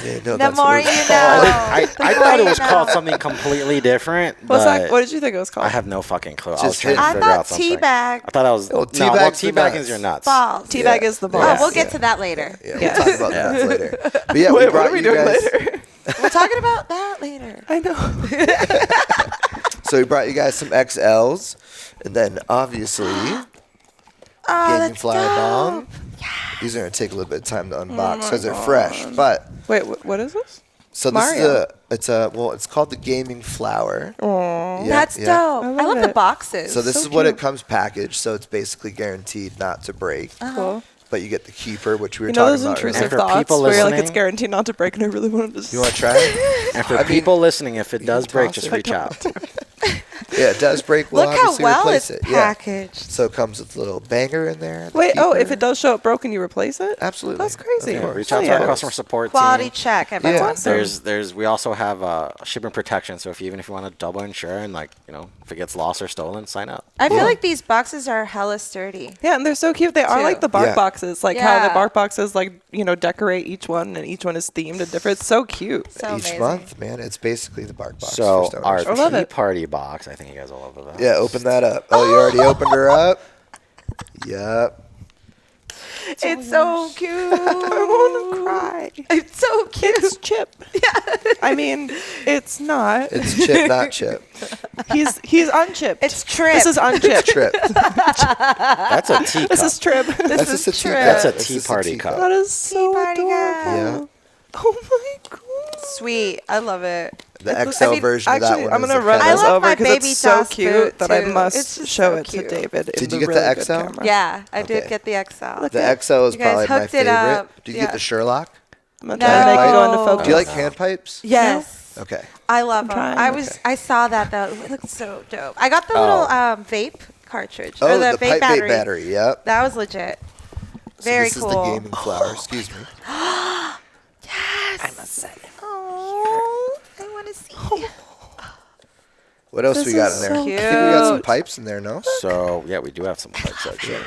Yeah, no, The that's more what you it's know. called. I The thought more it you was called know. something completely different. What's but that? What did you think it was called? I have no fucking clue. I was Just trying to I figure out thought something. teabag. I thought I was. Oh, no, well, teabag's the teabagging is nuts. your nuts. Balls. Teabag Yeah. is the Oh, boss. we'll get Yeah. to that later. Yeah, Yes. we'll talk about Yeah. that later. But yeah, we Wait, brought what are we you doing guys. later? We're talking about that later. I know. So we brought you guys some XLs, and then obviously Oh, Gaming that's Fly dope. Bong. These are gonna take a little bit of time to unbox my because they're fresh. But Wait, what is this? so this Mario. it's called the Gaming Flower. Oh, Yeah, That's yeah. dope. I I love love the it. boxes. So this So is what it cute. comes packaged. So it's basically guaranteed not to break. cool. But you get the keeper, which we were You know talking those about intrusive And for earlier. thoughts people where you're like, it's listening- guaranteed not to break, and I really wanted to. You want to try it? And for I mean, people listening, if it you does can break, toss just it. reach out. Yeah, it does break, we'll Look how obviously well replace it's it. Yeah. packaged. So it comes with a little banger in there. the Wait, if keeper. it does show up broken, you replace it? Absolutely. That's crazy. Yeah, course. reach Oh, out to yeah. our customer support Quality team. check, everyone. We also have shipping protection. So even if you want to double insure and if it gets lost or stolen, sign up. I feel like these boxes are hella sturdy. Yeah, and they're so cute. They are like the bark Yeah. boxes, like how the Yeah. bark boxes, decorate each one, and each one is themed and different. It's so cute. So Each amazing. month, man, it's basically the bark box. So for our stoners. love tea it. party box, I think you guys will love that. Yeah, open that up. Oh, you already opened her up? Yep. It's so cute. I want to cry. It's so cute. It's Chip. Yeah. I mean, it's not. It's Chip, not Chip. He's unchipped. It's Trip. This is unchipped. Trip. That's a tea This cup. is Trip. That's just a tea Trip. cup. That's a That's tea just party teacup. cup. That is so party adorable. guy. Yeah. Oh my god. Sweet. I love it. The XL version of that Actually, one I'm is gonna the run kettle. this I love over my because baby it's so DOS cute boot, that I too. It's must just show so it cute. to David. Did in you the get the really good XL? camera. Yeah, I did Okay. get the XL. The XL is You guys probably my hooked it favorite. up. Did you Yeah. get the Sherlock? I'm gonna try to make it go into No. focus. Do you like hand pipes? Yes. Okay. I love them. trying. I saw that though. It looked so dope. I got the little vape cartridge Oh, or the, the vape pipe vape battery. Yep. That was legit. So Very this cool. is the gaming flower. Excuse me. Yes. I must say. Oh, I want to see. What else This we got is in there? so I think we got some cute. pipes in there, no? So yeah, we do have some pipes actually.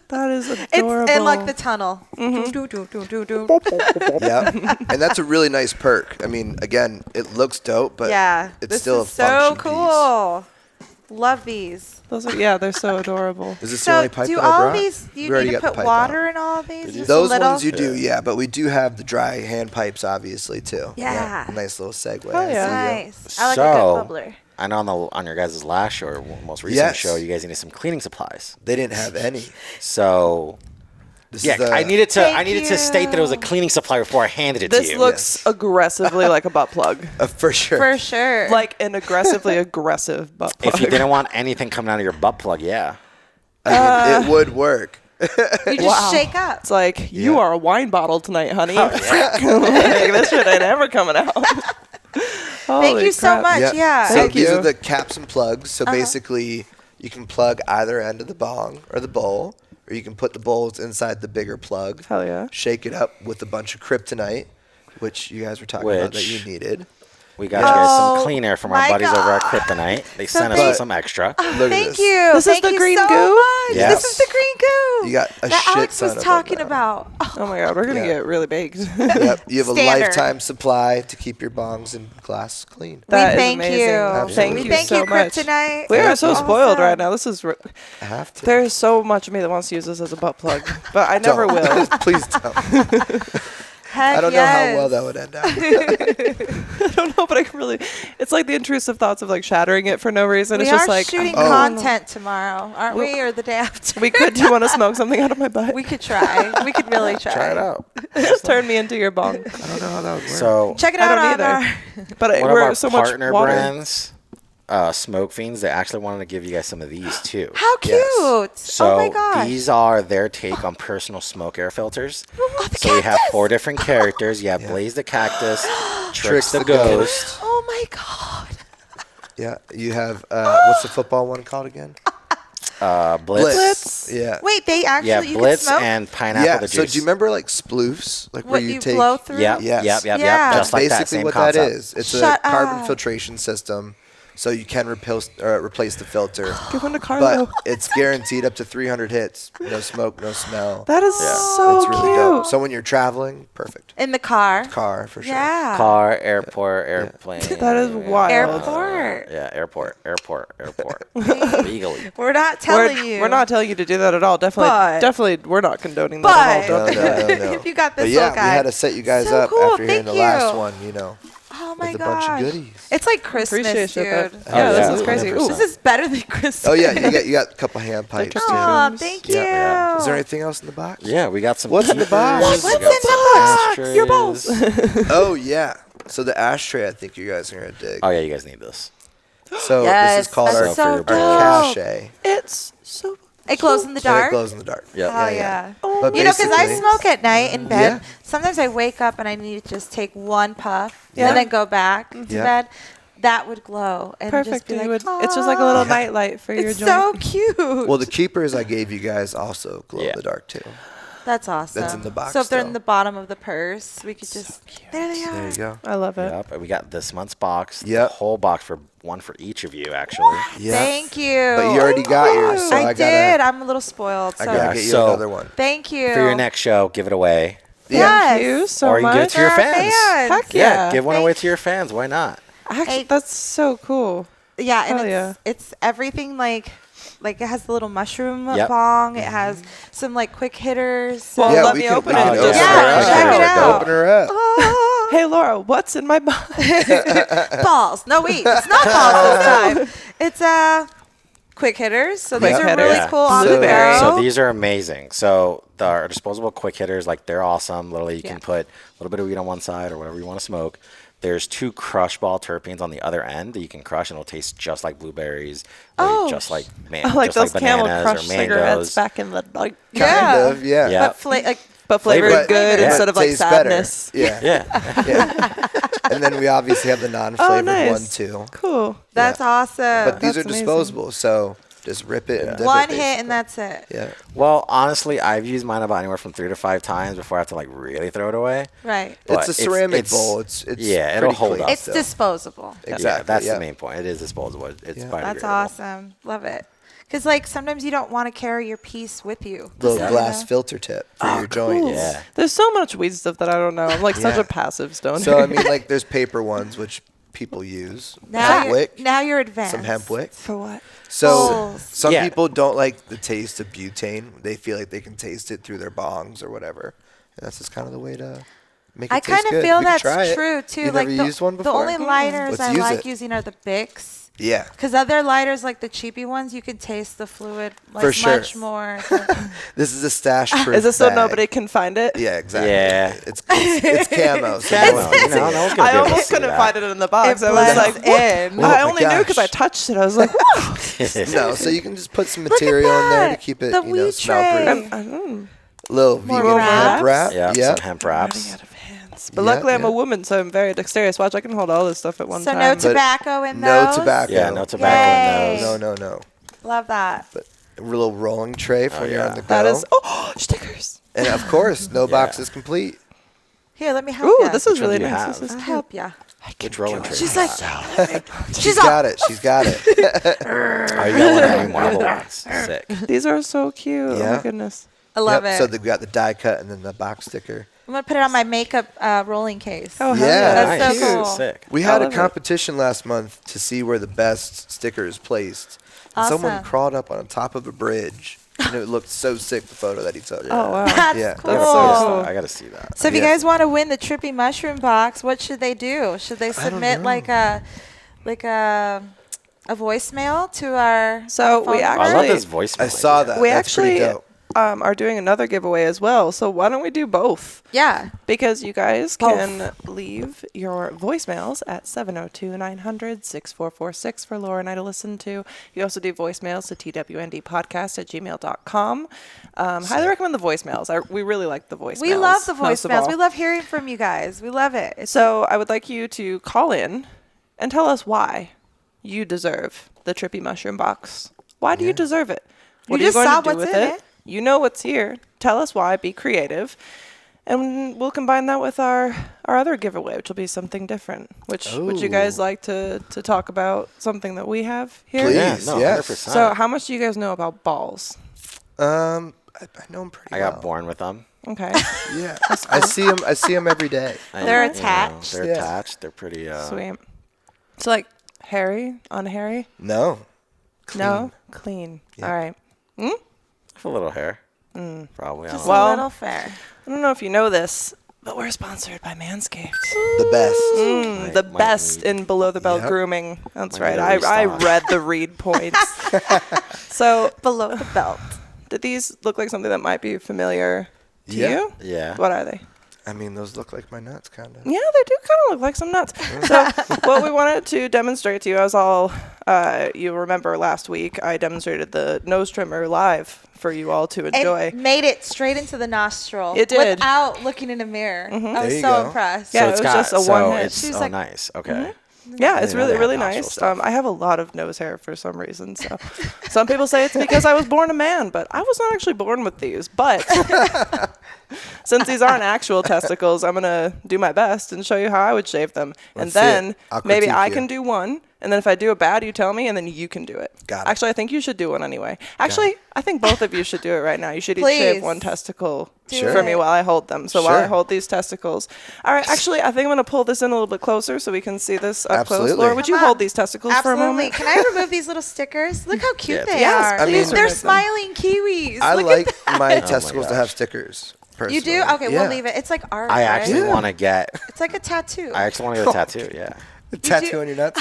That is It's adorable. in like the tunnel. Mm-hmm. Do, do, do, do, do, do. Yeah. And that's a really nice perk. I mean, again, it looks dope, but Yeah. it's This still is a so function piece. cool. Love these. Those are, they're so adorable. Is this the So only pipe do that I all brought? these? Do We you already need to got the put pipe water out. in all of these? Just a Those little? ones you do, yeah, but we do have the dry hand pipes, obviously, too. Yeah. Nice little segue. Oh, yeah. Nice. I like a So- good bubbler. I know on your guys' last show or most recent Yes. show, you guys needed some cleaning supplies. They didn't have any. So This yeah, is the, I needed to Thank state that it was a you. cleaning supply before I handed it This to you. looks aggressively like a butt plug. for sure. For sure. Like an aggressively aggressive butt plug. If you didn't want anything coming out of your butt plug, yeah. I mean, it would work. you just Wow. shake up. It's like, you Yeah. are a wine bottle tonight, honey. Like, this shit ain't ever coming out. Thank Holy you so crap. much. Yeah. So Thank these you. are the caps and plugs. So basically, you can plug either end of the bong or the bowl, or you can put the bowls inside the bigger plug. Hell yeah. Shake it up with a bunch of kryptonite, which you guys were talking about that Which- you needed. We got you guys Oh, some clean air from our my buddies over at God. Kryptonite. They So sent us they- some extra. Look at Thank this. you. This is Thank the you green so goo? much. Yes. This is the green goo. You got a that shit Alex ton was of talking them. about. Oh my god, we're gonna Yeah. get really baked. Yep. You have a Standard. lifetime supply to keep your bongs and glass clean. That we is thank amazing. you. Thank we you thank so you, much. Kryptonite. We are That's so spoiled awesome. right now. This is. I have to. There's so much of me that wants to use this as a butt plug, but I never Don't. will. Please don't. Heck I don't know how well that would end up. I don't know, but I can really. It's like the intrusive thoughts of like shattering it for no reason. We It's are just like shooting oh. content tomorrow, aren't we? Or the day after? We could. Do you want to smoke something out of my butt? We could try. We could really try. Try it out. Turn me into your bong. I don't know how that would work. So Check it I out don't on either. our. But one of we're our so much partner water. brands, Smoke Fiends, they actually wanted to give you guys some of these too. How cute! So oh my gosh! these are their take on personal smoke air filters. Oh, the So we have cactus! 4 different characters. You have Blaze the Cactus, Tricks the Ghost. Oh my god! Yeah, you have what's the football one called again? Blitz. Blitz. Yeah. Wait, they actually Yeah, you Blitz can smoke? and Pineapple Yeah. the So Juice. do you remember like sploofs, like what where you you take? blow through? Yep, Yes. yep. Yeah. Just That's like that, basically same what concept. that is. It's Shut a carbon up. filtration system, so you can replace the filter. Give one to Carlo. But it's guaranteed up to 300 hits. No smoke, no smell. That is so It's really cute. dope. So when you're traveling, perfect. In the car. Car for sure. Yeah. Car, airport, airplane. That is wild. Airport. Yeah, airport. Legally. We're not telling you. We're not telling you to do that at all. But- Definitely, we're not condoning that at all. But- Don't do No. If you got this But yeah, little guy. we had to set you guys So up cool, after hearing thank the last you. one, Oh my with a gosh. bunch of goodies. It's like Christmas, Appreciate dude. that. Yeah, Oh, this yeah, is crazy. 100%. Ooh. This is better than Christmas. Oh yeah, you got a couple hand pipes too. Oh, thank you. Yeah. Is there anything else in the box? Yeah, we got some. What's in the box? keepers, What's we got in the some box? Your balls. ashtrays. Oh yeah. So the ashtray, I think you guys are gonna dig. Oh yeah, you guys need this. So Yes, this is called that's our- so our dope. cache. It's so. It glows in the And dark. it glows in the dark. Yep. Oh yeah. But You know, because I basically- smoke at night in bed. Yeah. Sometimes I wake up and I need to just take one puff Yeah. and then go back to Yeah. bed. that would glow and Perfect. just be like, It's just like a little night light for your it's joint. so cute. Well, the keepers I gave you guys also glow in the dark too. That's awesome. That's in the box So if they're still. in the bottom of the purse, we could just there they are. There you go. I love it. Yep. And we got this month's box. Yep. The whole box for one for each of you, actually. Yeah. Thank you. But you already got yours, so I did. I'm a little spoiled. So I gotta get you So- another one. thank you. For your next show, give it away. Yes. Thank you so Or you can give it much. to your For our fans. fans. Heck yeah. Give one Thank away to your fans. Why not? Actually, Hey. that's so cool. Yeah, and Hell it's everything like it has the little mushroom Yep. bong. It has some like quick hitters. Well, Yeah, let we me can- open we it. can Yeah, open check it out. Open her up. Oh, Hey, Laura, what's in my box? balls. No, wait, it's not balls this time. It's quick hitters. So these Quick are really hitters. cool on the Blueberry. go. So these are amazing. So our disposable quick hitters, like they're awesome. Literally, you can put a little bit of weed on one side or whatever you want to smoke. There's 2 crush ball terpenes on the other end that you can crush, and it'll taste just like blueberries, just like like just those like Camel bananas Crush or cigarettes mangoes. back in the like. Yeah. Kind of, yeah. Yeah. But But flavored Flavored. good Yeah. instead of like Tastes better. sadness. Yeah. Yeah. Yeah. And then we obviously have the non-flavored nice. one too. Cool. that's awesome. But these That's are amazing. disposable, so just rip it and dip One it, hit and that's it. Yeah. Well, honestly, I've used mine about anywhere from 3 to 5 times before I have to like really throw it away. Right. But It's a ceramic bowl. It's yeah, it'll pretty hold clean up. It's still. disposable. Exactly. Yeah, that's yeah. the main point. It is disposable. It's biodegradable. That's awesome. Love it. Because like sometimes you don't want to carry your piece with you. Little glass filter tip for your joint. Cool. Yeah. There's so much weed stuff that I don't know. I'm like such Yeah. a passive stoner. So I mean, like, there's paper ones which people use. Now hemp you're, wick, now you're advanced. some hemp wick. for what? So Bowls. some Yeah. people don't like the taste of butane. They feel like they can taste it through their bongs or whatever. And that's just kind of the way to make it I taste kind of good. feel We can that's try it. true too. You've like never used one the before? only lighters Let's I use like it. using are the Bics. Yeah. Because other lighters, like the cheapy ones, you can taste the fluid like For sure. much more. This is a stash proof. Is it so bag. nobody can find it? Yeah, exactly. Yeah. It's camo. So Camo, no one's you know, gonna no one's see gonna I be able to almost see couldn't that. find it in the box. It I was like, blends in. I my only knew because I gosh. touched it. I was like, it. No, so you can just put some material in there to that. keep it, The you know, weed smell proof. tray. Little More vegan wraps. hemp wrap. Yeah, Yep. some hemp running wraps. out of hands. But Yeah, luckily, I'm yeah. a woman, so I'm very dexterous. Watch, I can hold all this stuff at one So time. no But tobacco in No those? tobacco. Yeah, no tobacco in Yay. those. No. Love that. But a little rolling tray for when you're on the go. That is, stickers. And of course, no box is complete. Here, let me help Ooh, you. this is Which one really do you nice. have? This is I'll cute. help ya. Which rolling tray? She's do you like, have? She's got it. She's got it. Oh, you got one of the new marble ones. Sick. These are so cute. Oh Yeah. my goodness. I love Yep, it. So they've got the die cut and then the box sticker. I'm going to put it on my makeup rolling case. Oh, hell Yeah. That's so Nice. cool. Sick. We I had a love it. competition last month to see where the best sticker is placed. And someone Awesome. crawled up on the top of a bridge, and it looked so sick, the photo that he took. Oh, wow. That's Yeah. cool. That's so cool. I gotta see that. So if you Yeah. guys want to win the Trippy Mushroom Box, what should they do? Should they submit like a voicemail to our So phone we number? I love Actually, this voicemail. I saw idea. that. We That's pretty actually dope. are doing another giveaway as well. So why don't we do both? Yeah. Because you guys Both. can leave your voicemails at 702-900-6446 for Laura and I to listen to. You also do voicemails to twndpodcast@gmail.com. Highly recommend the voicemails. We really like the voicemails. We love the most of voicemails. all. We love hearing from you guys. We love it. So I would like you to call in and tell us why you deserve the Trippy Mushroom Box. Why do you deserve it? What You are you just going saw to do what's with in it? it. You know what's here. Tell us why. Be creative. And we'll combine that with our other giveaway, which will be something different. Would you guys like to talk about something that we have here? Please, Yeah, no, yes. 100%. So how much do you guys know about balls? I know him pretty I well. got born with them. Okay. Yeah, I see him every day. They're You know, attached. they're Yeah. attached. They're pretty. Sweet. So like hairy, unhairy? No. No? Clean. Yeah. All right. A little hair. Probably. I don't Just know. Well- a little fair. I don't know if you know this, but we're sponsored by Manscaped. The best. The Might best need- in below the belt Yep. grooming. That's Might right. need to I restock. read the read points. So Below the belt. did these look like something that might be familiar to Yeah. you? Yeah. What are they? I mean, those look like my nuts, kind of. Yeah, they do kind of look like some nuts. So what we wanted to demonstrate to you, as you remember last week, I demonstrated the nose trimmer live for you all to enjoy. It made it straight into the nostril. It did. Without looking in a mirror. I There was you so go. impressed. Yeah, So it it's was got, just a so one hit. it's- She was oh, like- nice. Okay. Yeah, it's Yeah, really, they have really natural nice. stuff. I have a lot of nose hair for some reason. So some people say it's because I was born a man, but I was not actually born with these. But since these aren't actual testicles, I'm going to do my best and show you how I would shave them. Let's and see it. then I'll maybe critique I you. can do one. And then if I do it bad, you tell me, and then you can do it. Got it. Actually, I think you should do one anyway. Actually, I think both of you should do it right now. You should each Please. shave one testicle Sure. for me while I hold them. So while I Sure. hold these testicles. All right, actually, I think I'm going to pull this in a little bit closer so we can see this up close. Absolutely. Laura, would you Come on. hold these testicles for a Absolutely. moment? Can I remove these little stickers? Look how cute they Yes, are. I mean- They're remove them. smiling kiwis. I Look like at that. my testicles to gosh. have stickers. Personally. You do? Okay, Yeah. we'll leave it. It's like art. I actually right? want to get. It's like a tattoo I actually want to get a tattoo. Yeah. A tattoo on your nuts.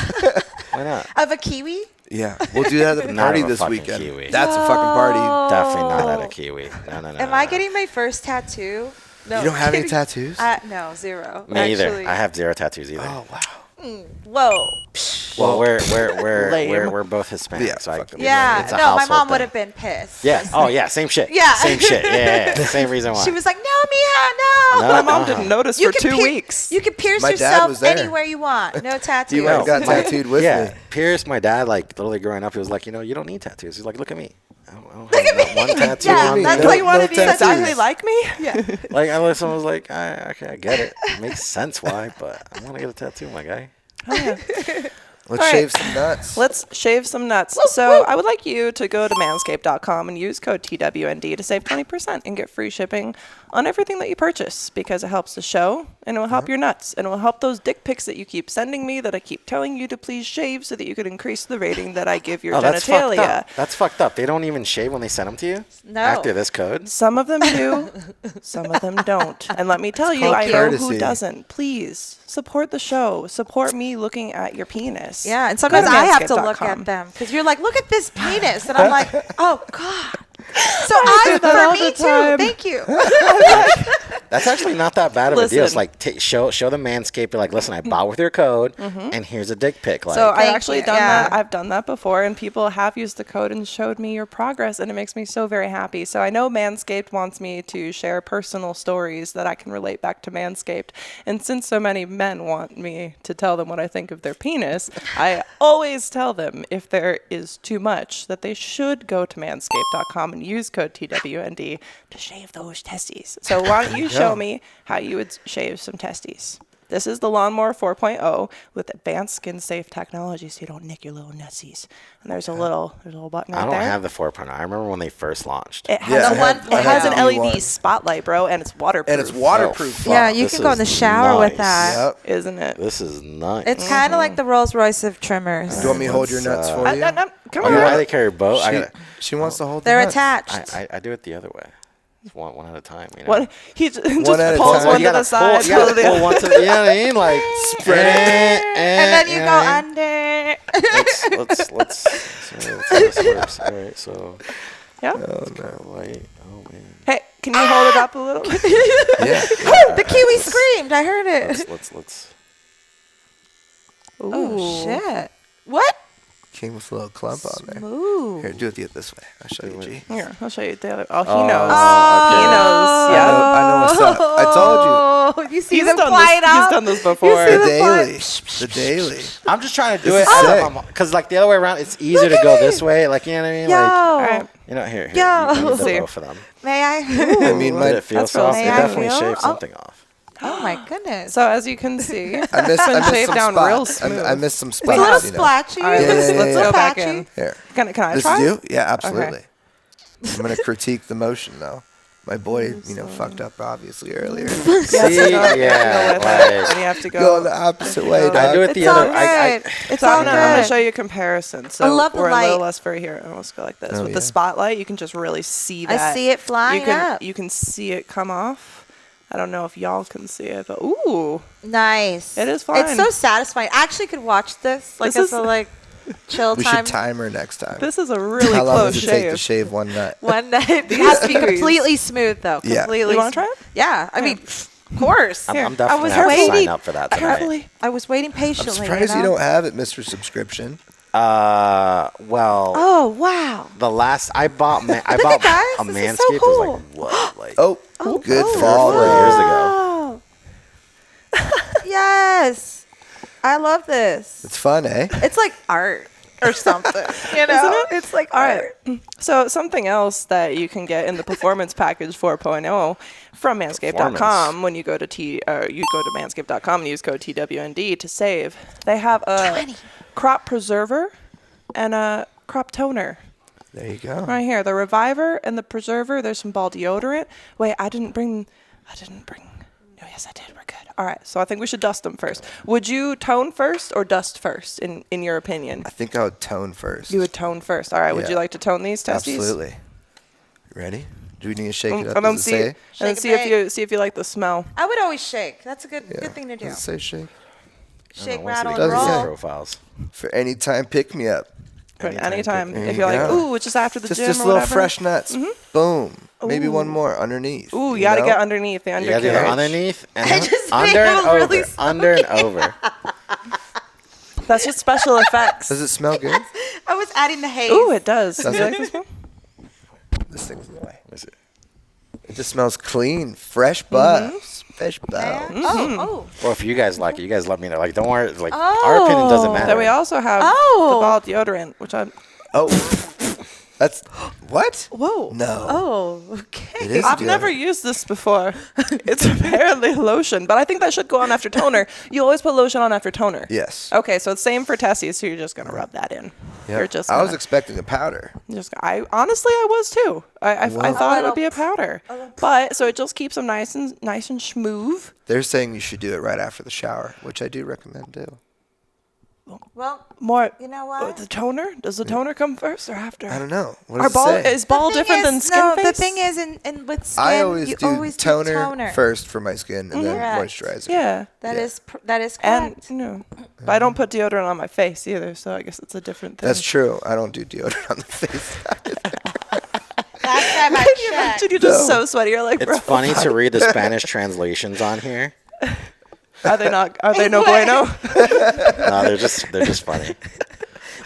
Why not? of a kiwi. Yeah, we'll do that at the Not party of a this fucking weekend. kiwi. That's a fucking party. Definitely not at a kiwi. No, no, no. Am no, I no. getting my first tattoo? No. You don't have any kidding. tattoos? No, zero. Me either. actually. I have 0 tattoos either. Oh wow. Whoa. Well, we're Lame. both Hispanic, Yeah, so I, fuck 'em. Yeah. it's a No, my household mom thing. would have been pissed. Yeah. Oh yeah. Same shit. Yeah. Same shit. Yeah. Same reason why. She was like, "No, Mija, no." No. My mom Uh-huh. didn't notice You for can 2 pier- weeks. You can pierce My dad yourself was there. anywhere you want. No tattoos. You went and got My- tattooed with yeah, me. Pierce, my dad, like literally growing up, he was like, you don't need tattoos. He's like, look at me. I don't have not one tattoo Yeah, on me. that's No- what you want no to be. tattoos. Exactly like me? Yeah. Like, I someone was like, okay, I get it. It makes sense why, but I want to get a tattoo, my guy. Oh, yeah. Let's All right. shave some nuts. Let's shave some nuts. So I would like you to go to manscaped.com and use code TWND to save 20% and get free shipping on everything that you purchase because it helps the show and it will help your nuts and it will help those dick pics that you keep sending me that I keep telling you to please shave so that you could increase the rating that I give your Oh, that's fucked genitalia. up. That's fucked up. They don't even shave when they send them to you? No. After this code? Some of them do, some of them don't. And let me tell you, called I know courtesy. who doesn't. Please support the show. Support me looking at your penis. Yeah, and sometimes I have to look manscaped.com. at them because you're like, look at this penis, and I'm like, oh god. So I all for me the time. too. Thank you. That's actually not that bad of a deal. It's Listen. like show the Manscaped. You're like, listen, I bought with your code, and here's a dick pic. Like, So I've Thank actually you. done Yeah. that. I've done that before, and people have used the code and showed me your progress, and it makes me so very happy. So I know Manscaped wants me to share personal stories that I can relate back to Manscaped. And since so many men want me to tell them what I think of their penis, I always tell them if there is too much that they should go to manscaped.com and use code TWND to shave those testes. So why don't you show me how you would shave some testes? This is the Lawnmower 4.0 with advanced skin-safe technology, so you don't nick your little nutsies. And there's a little button right I don't there. have the 4.0. I remember when they first launched. It has, Yeah, a I had- it I has had an the LED one. spotlight, bro, and it's waterproof. And it's waterproof. Oh, Yeah, fuck, you this can go in the is shower with nice. that. Yep. Isn't it? This is nice. It's kind of like the Rolls Royce of trimmers. Do you want me to hold your nuts for you? Come Oh, on. you know how they carry a boat? She wants to hold the They're nuts. attached. I do it the other way. It's one at a time. You know? What? He just at a pulls time. one You to gotta the side. You gotta pull the pull other. one to the. You know what I mean? Like spread it, and then you go and under. let's see how this works. All right, so Yeah. wait. Oh man. Hey, can you hold it up a little? Yeah. The kiwi screamed. I heard it. Let's. Oh shit! What? Came with a little clump on there. Ooh. Here, do it this way. I'll show you, G. Here, I'll show you the other. Oh, he Oh, knows. okay. He knows. Yeah. I know what's up. I told Oh, you see He's them done flying this. out. He's done this before. see you. The the daily. fly- The daily. I'm just trying to do This it is sick. because like the other way around, it's easier to at go me. this way. Like you know what I mean? Yo, Like All right. here. Yo. You See. do both of them. may I? I mean, Did my, it feel that's real soft? It May I definitely feel? shaved Oh. something off. Oh my goodness. So as you can see, I missed been some shaved down spots. real smooth. I missed some it's spots. a little you know. splatchy. All right, Yeah, let's, yeah, let's yeah. go back Patchy. in. Here. Can I This try? is you? Yeah, absolutely. I'm going to critique the motion, though. My boy, fucked up, obviously, earlier. See, Yeah, yeah, with it, like, and you have to Go go. the opposite way, dog. I do it It's the all other. good. It's So all I'm gonna good. show you a comparison. So I love the we're a light. little less furry here. Let's go like this. Oh, With yeah. the spotlight, you can just really see I that. see it flying you can, up. You can see it come off. I don't know if y'all can see it, but ooh, Nice. It is fun. It's so satisfying. I actually could watch this like This as is- a like chill We time. should time her next time. this is a really How long close does it take to shave. shave one nut? One night. It has to be completely smooth though. Yeah. Completely. You wanna try it? Yeah. I mean, of course. I'm Here, definitely I was have to sign waiting. up for that tonight. Carefully. I was waiting I'm patiently. surprised you know? don't have it, Mr. Subscription. Well, Oh wow. the last I bought, Look I at bought guys, a this Manscaped is so was cool. like what, like Good oh, fall. 4 years ago. Oh. Yes. I love this. It's fun, eh? It's like art or something. You know, it's like All art. right. So something else that you can get in the Performance Package 4.0 from Manscaped.com when you go to Manscaped.com and use code TWND to save. They have a crop preserver and a crop toner. There you go. Right here, the Reviver and the Preserver. There's some ball deodorant. Wait, I didn't bring. No, yes, I did. We're good. All right, so I think we should dust them first. Would you tone first or dust first, in your opinion? I think I would tone first. You would tone first. All right, would you like to tone these testes? Absolutely. Ready? Do we need to shake it up? And then Does it say? see if you like the smell. I would always shake. That's a good thing to do. Does it say shake? Shake, Once rattle, they and get these roll. profiles. For any time, pick me up. Anytime. There If you you're like, go. ooh, it's just after the Just gym or little whatever. fresh nuts. Boom. Maybe one more underneath. Ooh, you gotta know? get underneath the You gotta do the undercarriage. underneath and I then just under made and a over. really Under and over. That's just special effects. Does it smell good? I was adding the haze. Ooh, it does. Does You it? like this one? This thing's in the way. Is it? It just smells clean, fresh buzz, fresh buzz. Oh. Well, if you guys like it, you guys let me know. Like, don't worry. Like, our opinion doesn't matter. Then we also have the ball deodorant, which I'm. Oh, that's what? Whoa. No, Oh, okay. it is. I've deodorant. never used this before. It's apparently lotion, but I think that should go on after toner. You always put lotion on after toner. Yes. Okay, so it's same for testes. So you're just gonna rub that in. Yeah. You're just. I was gonna- expecting a powder. I honestly I was too. I thought it would be a powder, but so it just keeps them nice and smooth. They're saying you should do it right after the shower, which I do recommend do. Well, More. you know what? The toner? Does the toner come first or after? I don't know. What Our does ball it say? is ball different than skin no, face. the thing is, in with skin, I always you do always toner, do toner first for my skin and then Correct. moisturizer. Yeah. That Yeah. is that is And correct. but I don't put deodorant on my face either, so I guess it's a different thing. That's true. I don't do deodorant on the face. Last time I checked. Imagine you're just so sweaty. You're like, bro, It's funny to read the Spanish translations on here. are they not? Are they no bueno? No, they're just funny.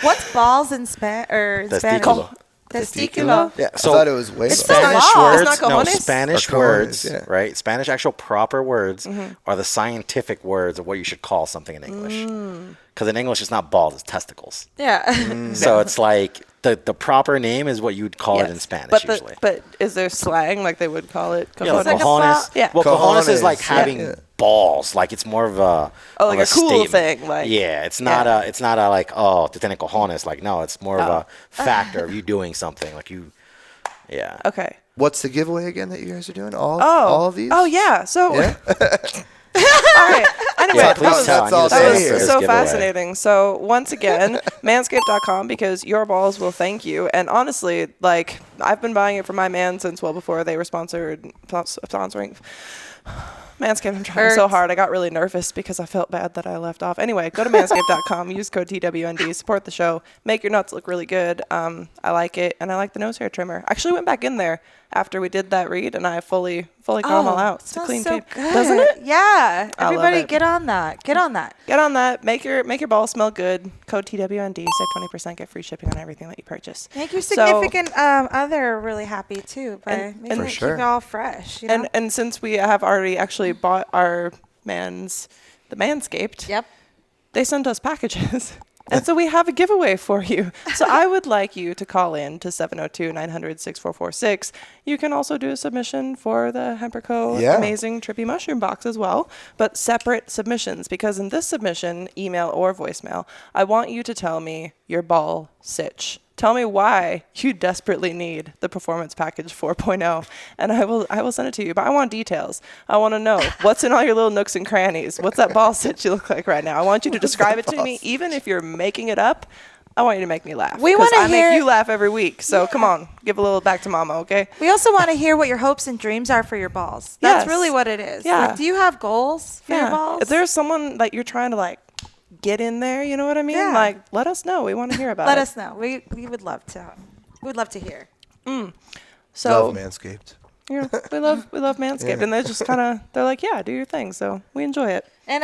What's balls in Spanish? Testiculo. Testiculo. Yeah. I So thought it was way It's more. not Spanish balls, words, not no, cojones? Spanish Or cojones, words, yeah. right? Spanish actual proper words are the scientific words of what you should call something in English. Because in English, it's not balls, it's testicles. Yeah. So it's like the proper name is what you'd call it in Spanish but usually. but is there slang like they would call it? Yeah, like like a cojones. Yeah. Well, cojones is Cojones, like yeah. having Yeah. balls. Like it's more of a like of a cool statement. thing, like- yeah, it's not a like te tiene cojones. Like no, it's more of a factor of you doing something. Like you, yeah. Okay. What's the giveaway again that you guys are doing? Oh, all of these? Oh yeah. So Yeah? all right. Anyway, Yeah, that please was, tell. I that's need all to that sign day up was for this so giveaway. fascinating. So once again, manscaped.com, because your balls will thank you. And honestly, like I've been buying it for my man since well before they were sponsoring Manscaped. I'm trying so hard. I got really nervous because I felt bad that I left off. Anyway, go to manscaped.com, use code TWND, support the show, make your nuts look really good. I like it, and I like the nose hair trimmer. I actually went back in there after we did that read, and I fully got them all out. It's a smells clean so tape, good. doesn't it? Yeah. I love Everybody it. get on that. Get on that. Get on that. Make your balls smell good. Code TWND. Save 20%. Get free shipping on everything that you purchase. Make your So- significant other really happy too by And- making For it sure. keep it all fresh. You know? And since we have already actually bought our the Manscaped, Yep. they sent us packages. And so we have a giveaway for you. So I would like you to call in to 702-900-6446. You can also do a submission for the Hemperco Yeah. amazing trippy mushroom box as well, but separate submissions, because in this submission, email or voicemail, I want you to tell me your ball sitch. Tell me why you desperately need the Performance Package 4.0, and I will send it to you. But I want details. I want to know what's in all your little nooks and crannies. What's that ball sit you look like right now? I want you to describe it to me, even if you're making it up. I want you to make me laugh. We 'cause wanna I hear- make you laugh every week. So come on, give a little back to mama, okay? We also want to hear what your hopes and dreams are for your balls. That's Yes. really what it is. Yeah. Like, do you have goals for your balls? If there's someone that you're trying to like get in there, you know what I mean? Yeah. Like, let us know. We want to hear about Let it. us know. We would love to. We'd love to hear. So Love Manscaped. you know, we love Manscaped, and they're just kind of they're like, yeah, do your thing. So we enjoy it. And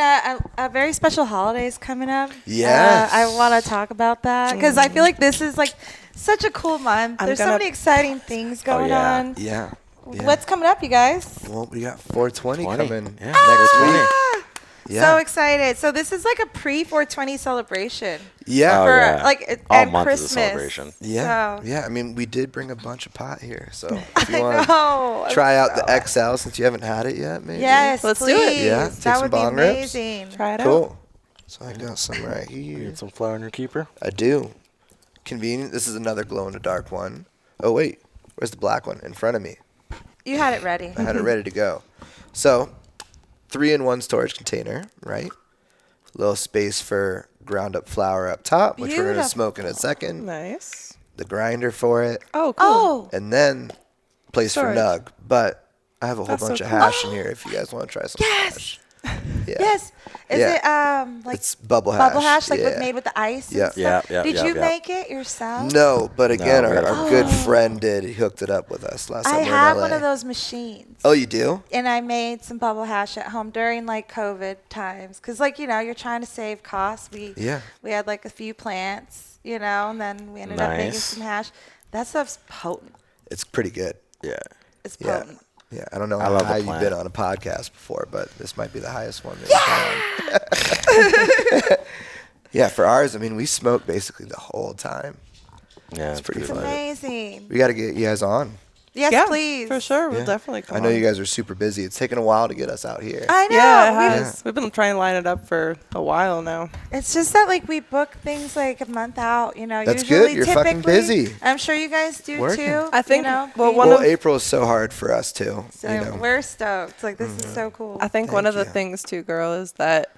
a very special holiday is coming up. Yes. I want to talk about that because I feel like this is like such a cool month. I'm There's so gonna- many exciting things going yeah. on. Yeah. Yeah. What's coming up, you guys? Well, we got 420 20. coming Yeah, next next week. So excited. So this is like a pre-420 celebration. Yeah. Oh, For yeah. like All and month is a Christmas. celebration. Yeah. So. Yeah. I mean, we did bring a bunch of pot here. So if you I want to know. try out the XL since you haven't had it yet, maybe. Yes, Let's do please. it. Yeah, take That some would be bong rips. amazing. Try it out. Cool. So I got some right You here. get some flour in your keeper? I do. Convenient. This is another glow in the dark one. Oh, wait. Where's the black one? In front of me. You had it ready. I had it ready to go. So, 3-in-1 storage container, right? Little space for ground up flour up top, which we're going to Beautiful. smoke in a second. Nice. The grinder for it. Oh, cool. Oh, And then place Storage. for nug. But I have a whole That's so bunch of cool. hash in here if you guys want to try some Yes. hash. Yeah. yes. Is Yeah. it like It's bubble hash. bubble hash, like yeah. with made with the ice? Yeah. And stuff? Yeah, Did yeah, you yeah. make it yourself? No, but again, No, we our gotta- good friend did. He hooked it up with us last time I we were have in LA. one of those machines. Oh, you do? And I made some bubble hash at home during like COVID times, because like you're trying to save costs. Yeah. We had like a few plants, and then we ended up making Nice. some hash. That stuff's potent. It's pretty good. Yeah. It's Yeah. potent. Yeah, I don't know I love how the you've plant. been on a podcast before, but this might be the highest one that you've been on. Yeah, for ours, I mean, we smoke basically the whole time. Yeah, it's pretty pretty It's fun. amazing. We got to get you guys on. Yes, Yeah, please. for sure. We'll Yeah. definitely come I know on. you guys are super busy. It's taken a while to get us out here. I know. Yeah, it we- has. We've been trying to line it up for a while now. It's just that like we book things like a month out. That's Usually, good. You're fucking typically- busy. I'm sure you guys do Working. too. I think- well, we- one Well, of- April is so hard for us too. so you know. we're stoked. Like this is so cool. I think one Thank of the you. things too, girl, is that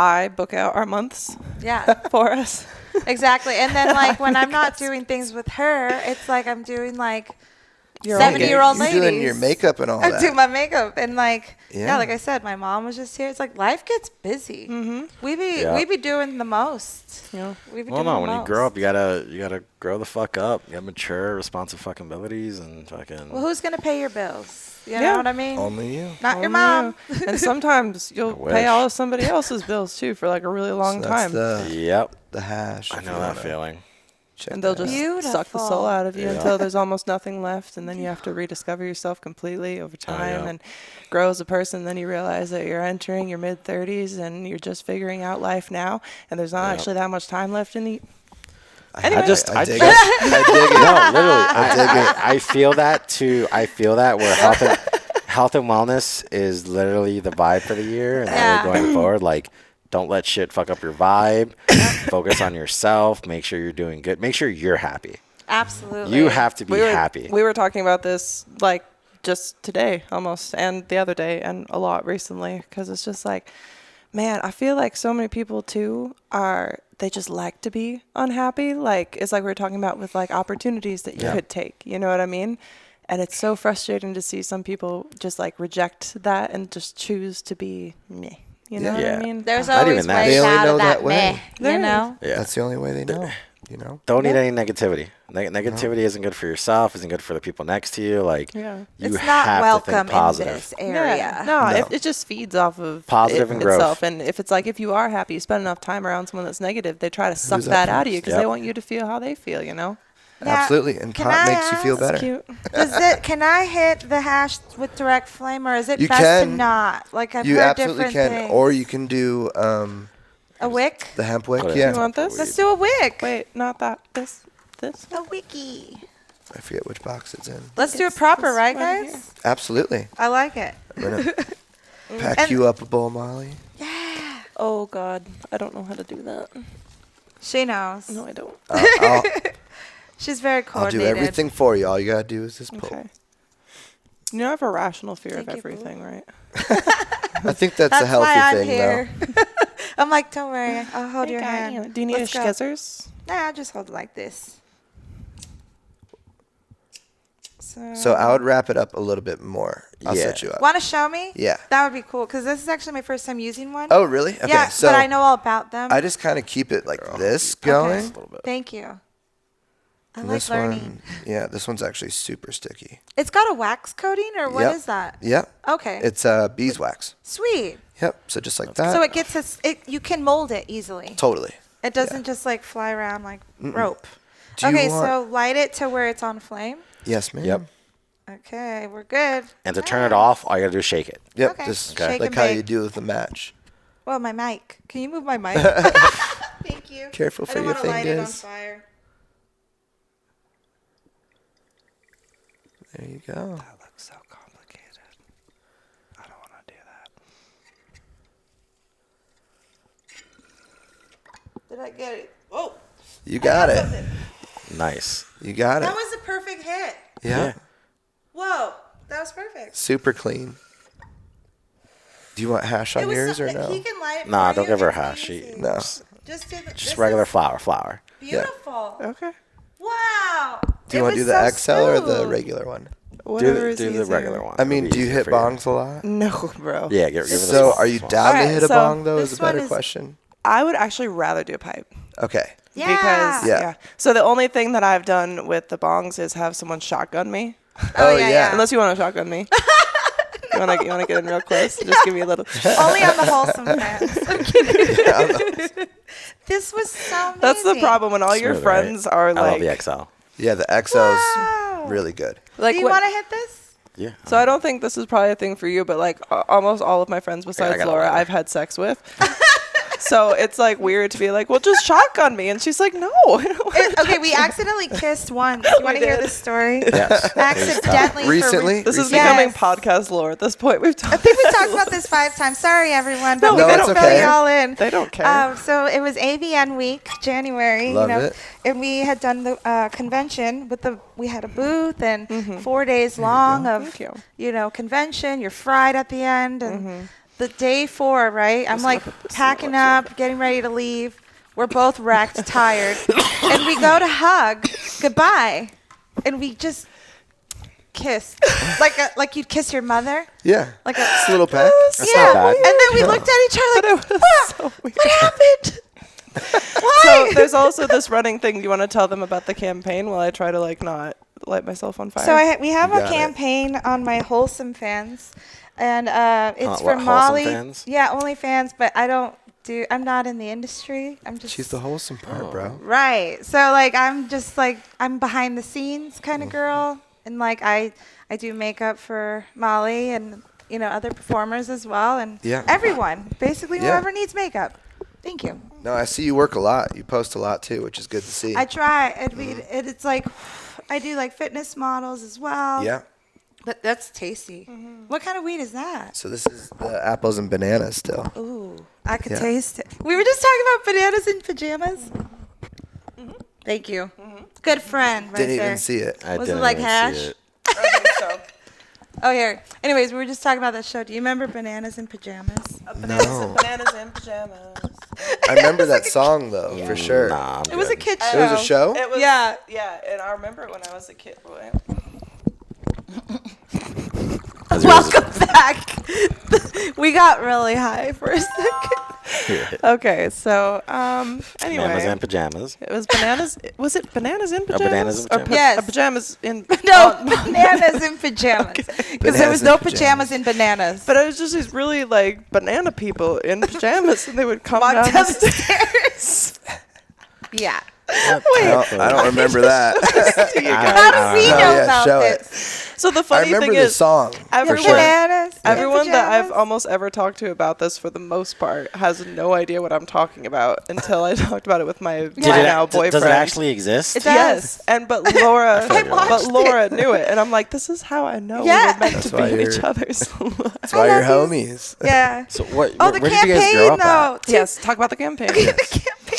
I book out our months Yeah, for us. exactly. And then like when I'm not doing things with her, it's like I'm doing like Your own 70-year-old You're ladies. doing your makeup and all I that. do my makeup and like Yeah. like I said, my mom was just here. It's like life gets busy. Mm-hmm. We Yeah. be doing the most. Yeah. We be Well, doing no, the when you most. grow up, you gotta grow the fuck up. You gotta mature, responsive fucking abilities, and fucking. Well, who's gonna pay your bills? You Yeah. know what I mean? Only you. Not your Only mom. you. And sometimes you'll wish. pay all of somebody else's bills too for like a really long So that's time. Yep, the hash. I if know you that wanna feeling. check And they'll that just out. suck the soul Beautiful. out of you Yeah. until there's almost nothing left, and then you have to rediscover yourself completely over time yeah. and grow as a person. Then you realize that you're entering your mid 30s and you're just figuring out life now, and there's not Yeah. actually that much time left in the. I dig just- it. I I dig just- it. I dig it. No, literally, I feel that too. I feel that where health and wellness is literally the vibe for the year, and Yeah. really going forward, like, don't let shit fuck up your vibe. Focus on yourself. Make sure you're doing good. Make sure you're happy. Absolutely. You have to be happy. We were talking about this like just today almost, and the other day, and a lot recently, because it's just like, man, I feel like so many people too they just like to be unhappy. Like it's like we were talking about with like opportunities that you Yeah. could take. You know what I mean? And it's so frustrating to see some people just like reject that and just choose to be meh. You know what Yeah. I mean? There's Not always even that. ways They only out know of that that way. meh, There you is. know? Yeah. That's the only way they know. You know. Don't need any negativity. Negativity isn't good for yourself. Isn't good for the people next to you. Like, Yeah. you It's have not to welcome think in positive. this area. Yeah. No, No. It just feeds off of Positive it and growth. itself. And if it's like if you are happy, you spend enough time around someone that's negative, they try to suck Who's up that out of you first? because Yep. they want you to feel how they feel. You know? Now, Absolutely. And can pot I makes you feel ask- better. Cute. Can I hit the hash with direct flame, or is it You best to can. not? Like I've You heard absolutely different can. things. Or you can do a wick. the hemp wick. Oh, Yeah. You want this? Let's do a wick. Wait, not that. This. A wiki. I forget which box it's in. Let's do it It's proper, this right, one guys? Absolutely. I like it. I'm gonna pack And- you up a bowl, Molly. Oh God, I don't know how to do that. She knows. No, I don't. I'll She's very do coordinated. everything for you. All you gotta do is just pull. Okay. You know, I have a rational fear Thank of you, boo. everything, right? I think that's, That's a healthy why I'm thing, here. I'm like, don't worry. I'll hold your Okay, hand. Do you need Let's a go. skizzers? Nah, I'll just hold it like this. So I would wrap it up a little bit more. I'll Yeah. set you up. Want to show me? Yeah. That would be cool, because this is actually my first time using one. Oh, really? Okay. yeah, so but I know all about them. I just kind of keep it like this going. Okay. A little bit. Thank you. I And like this learning. one, yeah, this one's actually super sticky. It's got a wax coating, or what is Yep. that? Yep. Okay. It's beeswax. Sweet. Yep. So just like that. So it gets us. You can mold it easily. Totally. It doesn't just like fly around like rope. Do you Okay, want- so light it to where it's on flame. Yes, ma'am. Yep. Okay, we're good. And to turn it off, all you gotta do is shake it. Yep. Okay. Just Shake like and how you bake. do with the match. Well, my mic. Can you move my mic? Thank you. Careful I for don't your want to light it on fingers. fire. There you go. That looks so complicated. I don't want to do that. Did I get it? Oh, You got it. Nice. You got that it. was a perfect hit. Yeah. Whoa, that was perfect. Super clean. Do you want hash on yours or no? He can light it Nah, for don't you. give her It's hash. She, easy. No. Just do the. just regular flour. Beautiful. Okay. Wow. Do you want to do the XL or the regular one? Whatever is Do the easier. regular one. I mean, It'll be do you easier hit for you. bongs a lot? No, bro. Yeah, give it a So are you small. down to Alright, hit a so bong though is this a better one is- question. I would actually rather do a pipe. Okay. Yeah. Because Yeah. So the only thing that I've done with the bongs is have someone shotgun me. Oh, yeah. Unless you want to shotgun me. you want to get in real close? Just give me a little. Only on the Wholesome fans. I'm kidding. This was so amazing. That's the problem when all your Smooth, right? friends are I like. love the XL. Yeah, the XL's Wow. really good. Like Do you what- want to hit this? Yeah. So I don't think this is probably a thing for you, but like almost all of my friends besides got a Laura, lighter. I've had sex with. So it's like weird to be like, well, just shotgun me, and she's like, no. Okay, we accidentally kissed once. You want to hear did. this story? Yes. Accidentally. for Recently? This is Yes. becoming podcast lore at this point. We've I talked. think we talked about this 5 times. Sorry, everyone. But No, we're they going to don't fill care. you all in. They don't care. So it was AVN week, January. Love you know, it. And we had done the convention with we had a booth and 4 days long of, Thank you. convention. You're fried at the end. And the day 4, right? I'm like packing up, getting ready to leave. We're both wrecked, tired. And we go to hug goodbye. And we just kissed. like you'd kiss your mother. Yeah. Like Just a little peck. That's not bad. And then we looked at each other like, what happened? Why? So there's also this running thing. Do you want to tell them about the campaign while I try to like not light myself on fire? So we have You a got it. campaign on my Wholesome fans, and it's for What, Wholesome Molly. fans? Yeah, only fans, but I'm not in the industry. I'm just She's the wholesome part, bro. right. So like I'm just like I'm behind the scenes kind of girl, and like I do makeup for Molly and other performers as well, and Yeah. everyone basically Yeah. whoever needs makeup. Thank you. No, I see you work a lot. You post a lot too, which is good to see. I try. It's like I do like fitness models as well. Yeah. But that's tasty. What kind of weed is that? So this is the apples and bananas still. Ooh, I could Yeah. taste it. We were just talking about bananas in pajamas. Thank you. Good friend right Didn't there. even see it. I Was it didn't like even see hash? it. I think so. Oh, here. Anyways, we were just talking about that show. Do you remember Bananas in Pajamas? No. Bananas in pajamas. I remember that song though, for sure. Nah, I'm It was a good. kid show. It was a show? It was, Yeah. Yeah, and I remember it when I was a kid. Welcome back. We got really high for a second. Okay, so anyway, Bananas and pajamas. it was bananas. Was it bananas in pajamas? Bananas in Or pajamas. Yes. pajamas in. No, Bananas in Pajamas. Because there was Bananas no in pajamas in Bananas. But it was just these really like banana people in pajamas, and they would come Walk down down the the stairs. stairs. Yeah. I don't remember that. How do we know. know Yeah, about show it. this? So the I funny remember thing the is, song for everyone- sure. Bananas in everyone that I've pajamas. almost ever talked to about this, for the most part, has no idea what I'm talking about until I talked about it with my Did now it, boyfriend. does it actually exist? It Yes, does. but Laura, I watched Laura knew it, and I'm like, this is how I know Yeah. we were meant That's to why be you're- each other's. That's why you're love you. homies. Yeah. So what? Oh, where the did you guys grow campaign, up though. Yes, talk about the campaign. The campaign.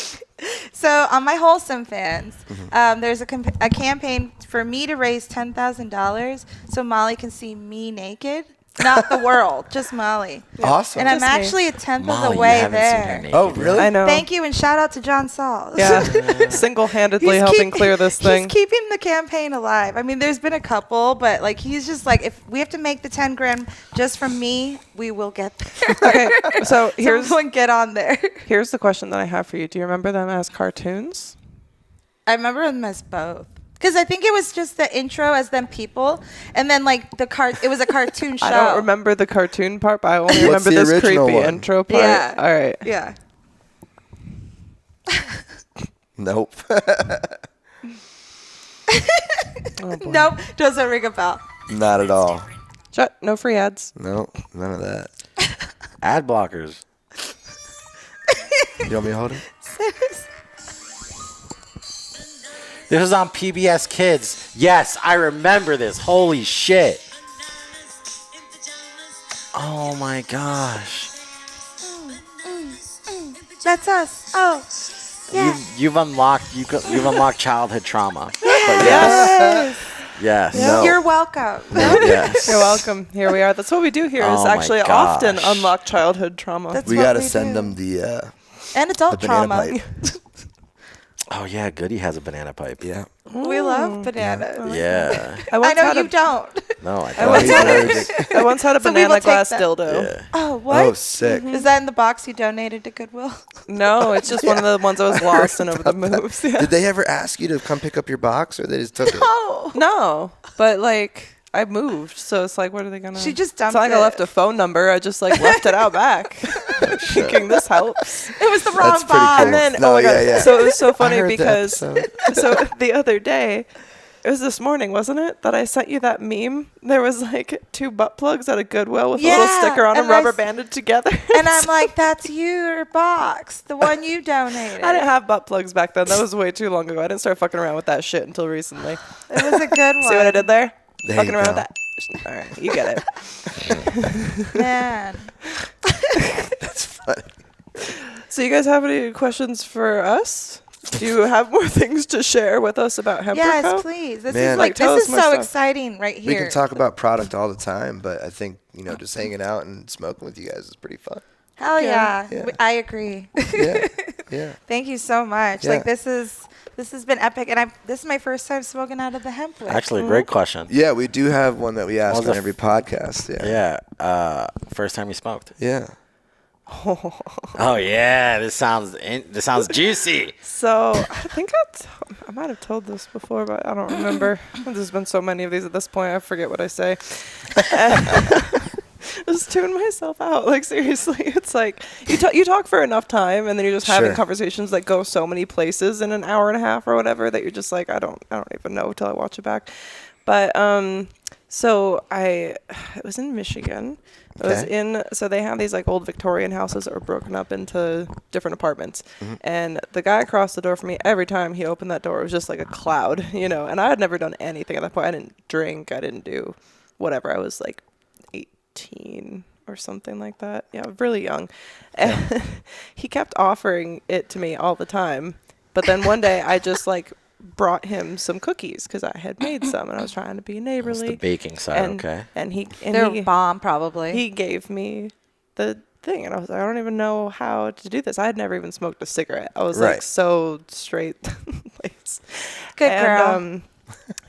So on my Wholesome fans, there's a campaign for me to raise $10,000 so Molly can see me naked, not the world, just Molly. Awesome. And I'm Just me. actually a tenth Molly, of the you way haven't seen her there. naked Oh, yet. really? I know. Thank you, and shout out to John Sauls. Yeah, single-handedly helping clear this thing. He's keeping the campaign alive. I mean, there's been a couple, but like he's just like, if we have to make the 10 grand just from me, we will get there. Okay, so here's Someone get on there. here's the question that I have for you. Do you remember them as cartoons? I remember them as both. Because I think it was just the intro as them people, and then like it was a cartoon show. I don't remember the cartoon part, but I only What's remember the this original creepy one? intro part. Yeah. All right. Yeah. Nope. Oh, boy. Nope, doesn't ring a bell. Not at all. Shut. No free ads. Nope. None of that. Ad blockers. You want me to hold it? This was on PBS Kids. Yes, I remember this. Holy shit. Oh my gosh. That's us. Oh, yeah. You've unlocked childhood trauma. But yes. Yes. No. You're welcome. Yes. You're welcome. Here we are. That's what we do here. Is Oh my actually often gosh. unlock childhood trauma. That's We what gotta we send do. them the And adult banana trauma. pipe. Oh yeah, Goody has a banana pipe. Yeah. We love bananas. Yeah. I I once know had you a, don't. No, I I once don't. had I once had a So we will banana take glass that. dildo. Yeah. Oh, what? Oh, sick. Is that in the box you donated to Goodwill? No, it's just one of the ones that was lost and over the moves. Yeah. Did they ever ask you to come pick up your box, or they just took it? Oh. No, but like I moved, so it's like, what are they gonna? She just It's dumped not like it. I left a phone number. I just like left it out back, thinking this helps. It was the wrong That's pretty box. cool. And then, No, oh my god! yeah, yeah. So it was so I funny heard the because episode. so the other day, it was this morning, wasn't it? That I sent you that meme. There was like 2 butt plugs at a Goodwill with a little Yeah, sticker on them, and rubber I s- banded together. And I'm like, that's your box, the one you donated. I didn't have butt plugs back then. That was way too long ago. I didn't start fucking around with that shit until recently. It was a good one. See what I did there? There Fucking you around with go. that. All right, you get it. Man. That's funny. So you guys have any questions for us? Do you have more things to share with us about Hemper Yes, Co? please. This Man. is Like, like tell this us is more so stuff. exciting right We here. can talk about product all the time, but I think, just hanging out and smoking with you guys is pretty fun. Hell yeah. Yeah. I agree. Yeah. Yeah. Thank you so much. Yeah. Like this has been epic, and this is my first time smoking out of the hemp wick. Actually, great question. Yeah, we do have one that we ask was on the every podcast. Yeah. Yeah. First time you smoked. Yeah. Oh yeah, this sounds juicy. So I think I might have told this before, but I don't remember. There's been so many of these at this point. I forget what I say. Just tune myself out. Like seriously, it's like you talk for enough time, and then you're just having Sure. conversations that go so many places in an hour and a half or whatever that you're just like, I don't even know till I watch it back. But so it was in Michigan. It was Okay. so they have these like old Victorian houses that were broken up into different apartments. And the guy across the door from me, every time he opened that door, it was just like a cloud, And I had never done anything at that point. I didn't drink. I didn't do whatever. I was like 18 or something like that. Yeah, really young. And he kept offering it to me all the time. But then one day I just like brought him some cookies because I had made some and I was trying to be It's neighborly. the baking side, and, okay. And They're he bomb, probably. he gave me the thing and I was like, I don't even know how to do this. I had never even smoked a cigarette. I was like Right. so straight laced. Good girl. And,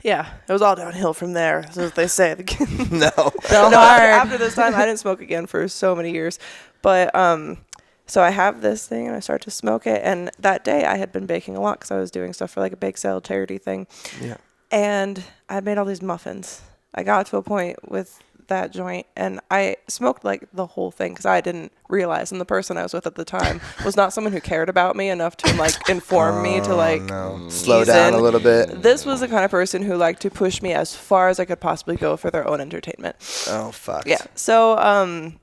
yeah, it was all downhill from there, as they say. No. No, after this time, I didn't smoke again for so many years. But so I have this thing and I start to smoke it. And that day I had been baking a lot because I was doing stuff for like a bake sale charity thing. Yeah. And I made all these muffins. I got to a point with that joint and I smoked like the whole thing because I didn't realize, and the person I was with at the time was not someone who cared about me enough to like inform me to like Slow ease down in. a little bit. This was the kind of person who liked to push me as far as I could possibly go for their own entertainment. Oh, fuck. Yeah. So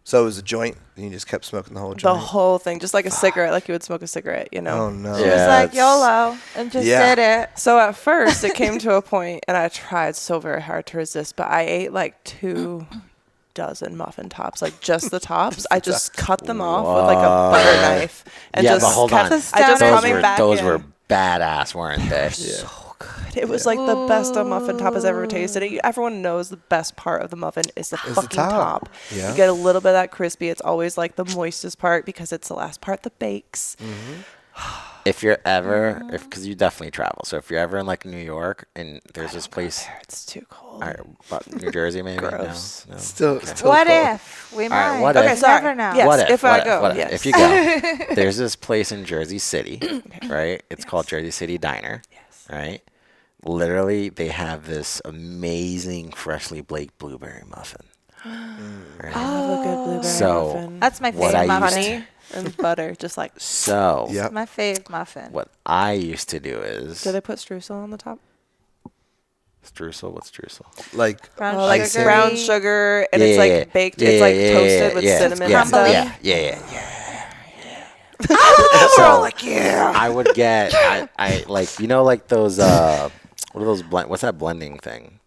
So it was a joint, and you just kept smoking the whole the joint? whole thing, just like a cigarette, like you would smoke a cigarette, Oh, no. She was Yeah, like it's- YOLO and just Yeah. did it. So at first it came to a point, and I tried so very hard to resist, but I ate like 2 dozen muffin tops, like just the tops. I just cut them off with like a butter knife and Yeah, just but hold kept, on. It's I just stunning. coming back Those in. were badass, weren't they? So good. It was like the best a muffin top has ever tasted. Everyone knows the best part of the muffin is the fucking top. Yeah. You get a little bit of that crispy. It's always like the moistest part because it's the last part that bakes. If you're ever, because you definitely travel, so if you're ever in like New York and there's this place, There, it's too cold. all right, but New Jersey maybe, Gross. No. Still What cold. if we All right, might? what Okay, if? sorry. Never know. Yes, What if I go, what yes. if you go, there's this place in Jersey City, right? It's called Jersey City Diner, right? Literally, they have this amazing freshly baked blueberry muffin. Right? I love a good blueberry So- muffin. That's my What favorite I used muffin. to- Honey and butter, just like. So, Yep. My fave muffin. what I used to do is Do they put streusel on the top? streusel. What's streusel? Like, Brown Like sugar. brown sugar, and Yeah, it's yeah, like yeah. baked. Yeah, it's like yeah, toasted yeah, with yeah, cinnamon yeah, and stuff. yeah. So all like, yeah. I would get, I like, you know, like those, what are those, what's that blending thing?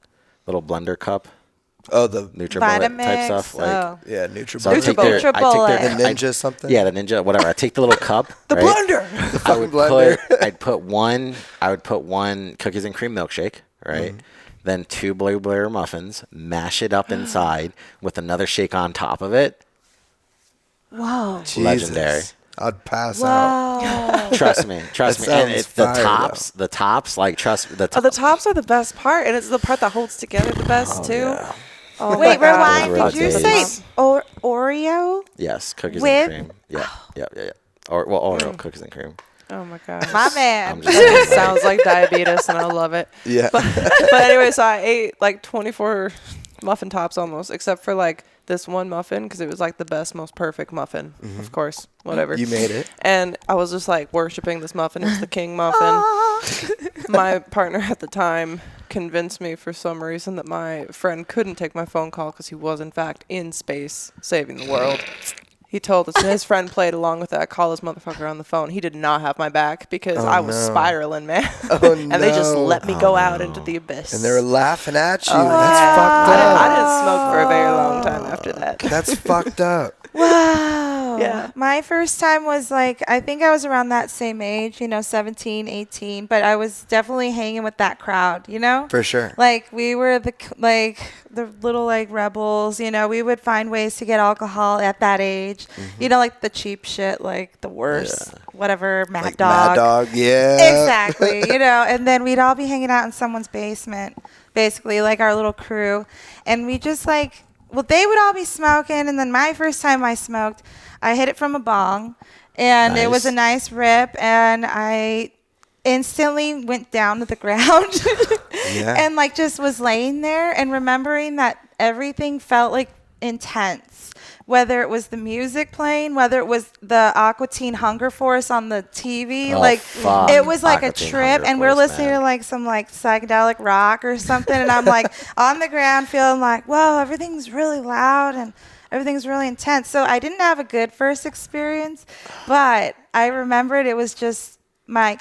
Little blender cup? Oh, the NutriBullet type stuff. Like, yeah, so I NutriBullet. take their, The Ninja something. Yeah, the Ninja, whatever. I take the little cup. The right? blender. The fucking blender. I would put one cookies and cream milkshake, right? Then 2 blueberry muffins, mash it up inside with another shake on top of it. Whoa. Jesus. Legendary. I'd pass out. Trust me. And sounds it's the fire, tops. The tops, like, trust me. The tops are the best part, and it's the part that holds together the best too. Yeah. Oh Wait, my God. rewind. Those Did you were say days. Oreo? Yes, cookies With- and cream. Yeah. Or, well, Oreo cookies and cream. Oh my God. My man. I'm just saying, like, Sounds like diabetes, and I love it. Yeah. But anyway, so I ate like 24 muffin tops almost, except for like this one muffin because it was like the best, most perfect muffin. Of course, whatever. You made it. And I was just like worshiping this muffin. It was the king muffin. My partner at the time convinced me for some reason that my friend couldn't take my phone call because he was in fact in space saving the world. He told us, and his friend played along with it. I called this motherfucker on the phone. He did not have my back because I was spiraling, man. Oh, and they just let me go out into the abyss. And they were laughing at you. Oh, That's yeah. fucked up. I didn't smoke for a very long time after that. That's fucked up. Wow. Yeah. My first time was like, I think I was around that same age, 17, 18, but I was definitely hanging with that crowd, For sure. Like we were the little like rebels, we would find ways to get alcohol at that age. Like the cheap shit, like the worst, whatever, Mad Like Dog. Mad Dog, yeah. Exactly, and then we'd all be hanging out in someone's basement, basically, like our little crew. And we just like, well, they would all be smoking. And then my first time I smoked, I hit it from a bong. And it was a nice rip. And I instantly went down to the ground. Yeah. And like just was laying there and remembering that everything felt like intense. Whether it was the music playing, whether it was the Aqua Teen Hunger Force on the TV, fuck. it was like Aqua a Teen trip, Hunger and we're Force, listening man. to like some like psychedelic rock or something, and I'm like on the ground feeling like, whoa, everything's really loud and everything's really intense. So I didn't have a good first experience, but I remembered it was just my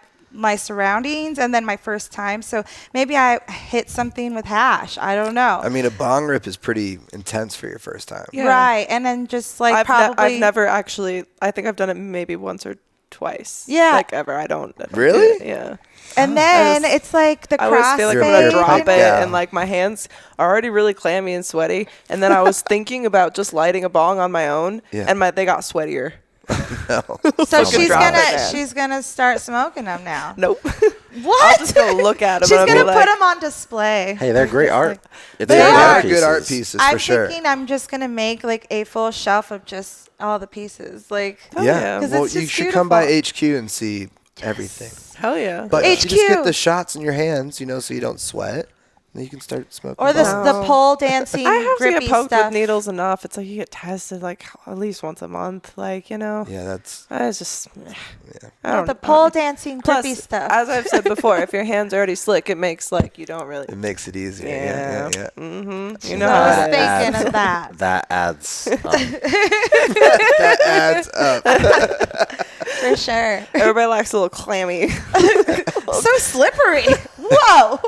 surroundings and then my first time. So maybe I hit something with hash. I don't know. I mean, a bong rip is pretty intense for your first time. Yeah. Right. And then just like I've never actually, I think I've done it maybe once or twice. Yeah. Like ever. I don't Really? do it. Yeah. And then was- it's like the I always feel like I'm crossfade. gonna drop it, Yeah. and like my hands are already really clammy and sweaty. And then I was thinking about just lighting a bong on my own, Yeah. and they got sweatier. No. So Fucking drop it, man. she's gonna start smoking them now. Nope. What? I'll just go look at them. She's and gonna I'll be put like, them on display. Hey, they're great art. It's They great are. art Good art pieces. pieces I'm for sure. thinking I'm just gonna make like a full shelf of just all the pieces. Like, Oh, Yeah. yeah. 'Cause Well, it's you just should come by beautiful. HQ and see everything. Hell yeah. But you HQ. just get the shots in your hands, so you don't sweat. Then you can start smoking. or the bongs. the pole dancing I have to grippy get poked stuff. with needles enough. It's like you get tested like at least once a month. Like, Yeah, that's. it's just, I Or don't the know. pole dancing Plus, grippy stuff. as I've said before, if your hand's already slick, it makes like you don't really. It makes it easier. Yeah. Mm-hmm. You I know was how it is. thinking of that. That adds. That adds up. For sure. Everybody likes a little clammy. So slippery. Whoa.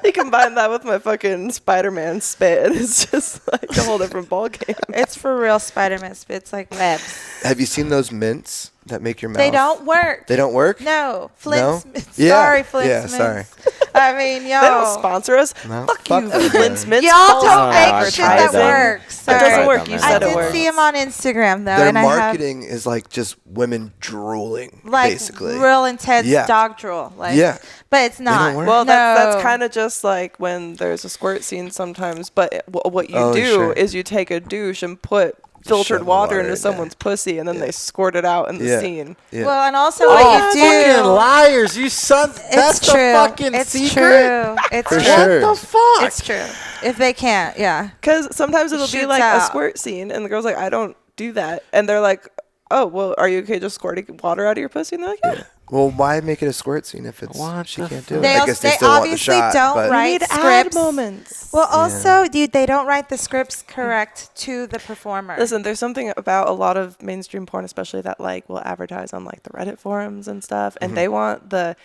You combine that with my fucking Spider-Man spit, and it's just like a whole different ballgame. It's for real Spider-Man spits like webs. Have you seen those mints that make your mouth? They don't work. They don't work? No. Flint No? Smith. Yeah. Sorry, Flint Yeah, Smith. sorry. I mean, yo. They don't sponsor us. No? Fuck Fuck you, them. Flint Smith. Y'all don't I make shit tried that them. works. It doesn't Sorry. work. You I said I it did works. see him on Instagram though, Their and I have marketing is like just women drooling, like basically. real intense Yeah. dog drool. Like, Yeah. but it's not. don't work? Well, no. that's kind of just like when there's a squirt scene sometimes. But what you Oh, do sure. is you take a douche and put filtered shove water water into in someone's pussy, and then they squirt it out in the Yeah. scene. Yeah. Well, and also Oh, what you do. fucking liars! You son. That's It's the true. fucking It's secret. true. It's For true. sure. What the fuck? It's true. If they can't, yeah. Because sometimes it'll be Shoots like a out. squirt scene, and the girl's like, I don't do that. And they're like, oh, well, are you okay just squirting water out of your pussy? And they're like, yeah. Well, why make it a squirt scene if she can't do it? I guess they still want the obviously shot. don't but write ad scripts. moments. Well, also, dude, they don't write the scripts correct to the performer. Listen, there's something about a lot of mainstream porn, especially that like will advertise on like the Reddit forums and stuff, and they want that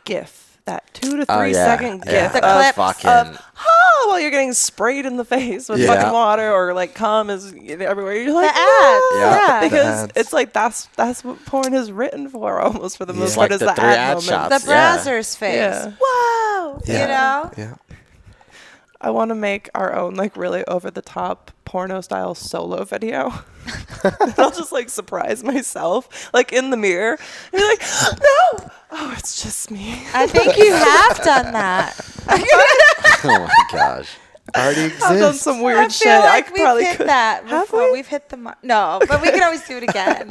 GIF. That 2 to 3 second GIF The of, clips while you're getting sprayed in the face with Yeah. fucking water or like cum is everywhere. You're like, the ads. Yeah. Yeah. because ads. it's like that's what porn is written for almost for the most It's part like is the the 3 ad ad moment. shots. The browser's face. Yeah. Whoa. Yeah. You know? Yeah. I want to make our own like really over the top porno style solo video. I'll just like surprise myself like in the mirror and be like, no, oh, it's just me. I think you have done that. Oh my gosh. Already exists. I've done some weird I shit. feel like I we've probably hit could. that Have before. we? We've hit the no, but we can always do it again.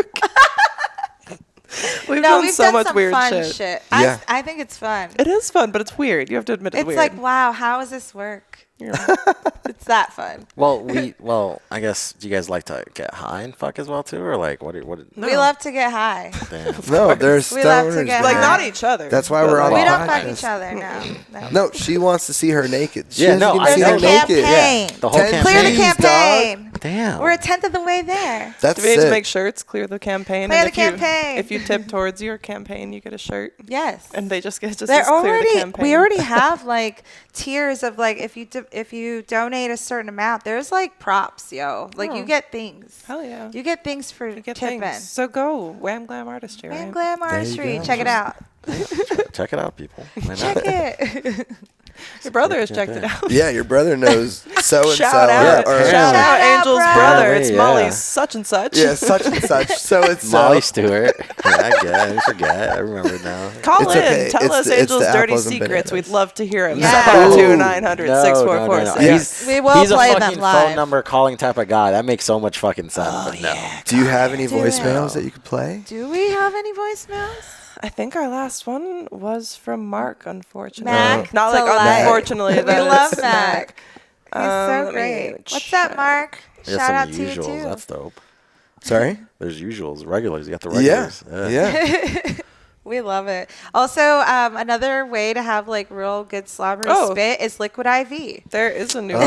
We've No, done we've so done much some weird fun shit. shit. Yeah. I think it's fun. It is fun, but it's weird. You have to admit it's It's weird. like, wow, how does this work? It's that fun. Well, I guess, do you guys like to get high and fuck as well too, or like what? No. We love to get high. Damn. No, there's We love to stoners. get like high. not each other. That's why but, we're on We the don't fuck podcast. each other. No. No, she wants to see her naked. She Yeah, doesn't no, even I see know. her There's a naked. campaign. The whole 10 campaign. Clear the G's, campaign. Damn. We're a tenth of the way there. That's Do we need to sick. make shirts clear the campaign? Clear and the campaign. If you tip towards your campaign, you get a shirt. Yes. And they just get They're says clear the already. campaign. We already have like tiers of like if you donate a certain amount, there's like props, yo. Like you get things. Hell yeah. You get things for You get tipping. things. So go Wham Glam Artistry. Man, Right? Glam There you Artistry. go. Check it out. Check it out, people. Why not? Check it. Your brother has checked it out. Yeah, your brother knows so and so. Shout out, Yeah, shout apparently. out, Shout out, Angel's bro. brother. It's Yeah. Molly's such and such. Yeah, such and such. So and so. Molly Stewart. I get it. I forget. I remember now. Call It's in. okay. Tell It's us the- it's Angel's the dirty apples and secrets. bananas. We'd love to hear them. Yeah. 702-900-6446. No. Yes. We will He's play a them fucking live. phone number calling type of guy. That makes so much fucking sense. but no. Do you have any Do voicemails it. that you could play? Do we have any voicemails? I think our last one was from Mark, unfortunately. Mac Not like delight. unfortunately. We that love it's Mac. He's so let me great. What's up, check. Mark? There's Shout some out to you usuals. too. That's dope. Sorry? There's usuals, regulars. You got the Yeah. regulars. Yeah. We love it. Also, another way to have like real good slobbery Oh. spit is liquid IV. There is a new Oh,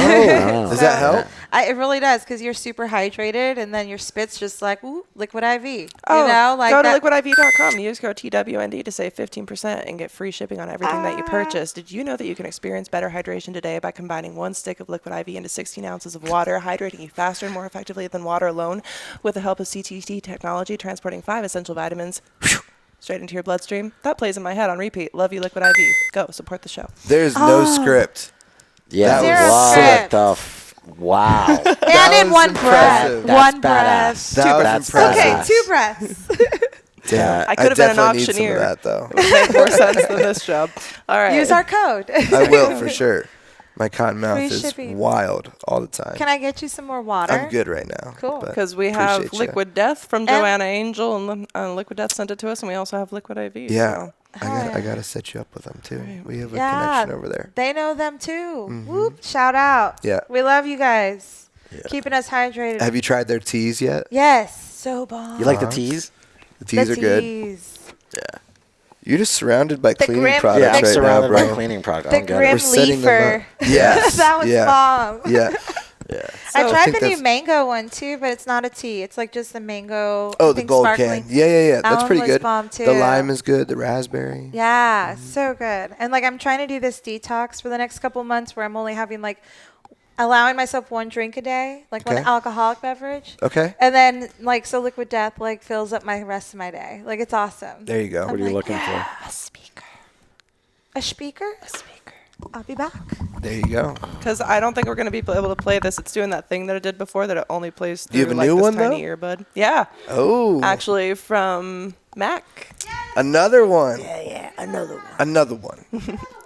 one. does that help? It really does because you're super hydrated and then your spit's just like ooh, liquid IV. Oh, you know, like go to that. liquidiv.com. Use code TWND to save 15% and get free shipping on everything that you purchase. Did you know that you can experience better hydration today by combining 1 stick of liquid IV into 16 ounces of water, hydrating you faster and more effectively than water alone with the help of CTT technology, transporting 5 essential vitamins straight into your bloodstream? That plays in my head on repeat. Love you, Liquid IV. Go, support the show. There's no script. Yeah. That was What sick. the wow. And in was one impressive. breath. One That's breath. badass. That was That's impressive. Okay, badass. 2 breaths. Damn. I could have been an definitely need some of auctioneer. that, though. It would make more sense than this job. All right. Use our code. I will, for sure. My cotton mouth Free is shipping. wild all the time. Can I get you some more water? I'm good right now. Cool. but Because we have appreciate ya. Liquid Death from Joanna Angel, and Liquid Death sent it to us, and we also have Liquid IV. Yeah. So. I gotta set you up with them too. We have a Yeah. connection over there. They know them too. Whoop! Shout out. Yeah. We love you guys. Yeah. Keeping us hydrated. Have you tried their teas yet? Yes. So bomb. You like the teas? The teas are good. teas. Yeah. You're just surrounded by The cleaning grim- products Yeah, I'm right now, surrounded by bro. cleaning products. The I don't get grim it. We're setting them leafer. up. Yes. That was yeah. bomb. Yeah. Yeah. I So- tried think the new that's- mango one too, but it's not a tea. It's like just the mango. Oh, I the think gold sparkling. can. Yeah. That That's one pretty was good. bomb, too. The lime is good. The raspberry. Yeah, so good. And like I'm trying to do this detox for the next couple months where I'm only having like allowing myself 1 drink a day, like Okay. one alcoholic beverage. Okay. And then like so Liquid Death like fills up my rest of my day. Like it's awesom. There you go. What are you like, looking for? A speaker. A speaker? A speaker. I'll be back. There you go. Because I don't think we're going to be able to play this. It's doing that thing that it did before that it only plays Do you through have a like new this one, tiny earbud. Yeah. Oh. Actually, from Mac. Another one. Yeah, another one. Another one.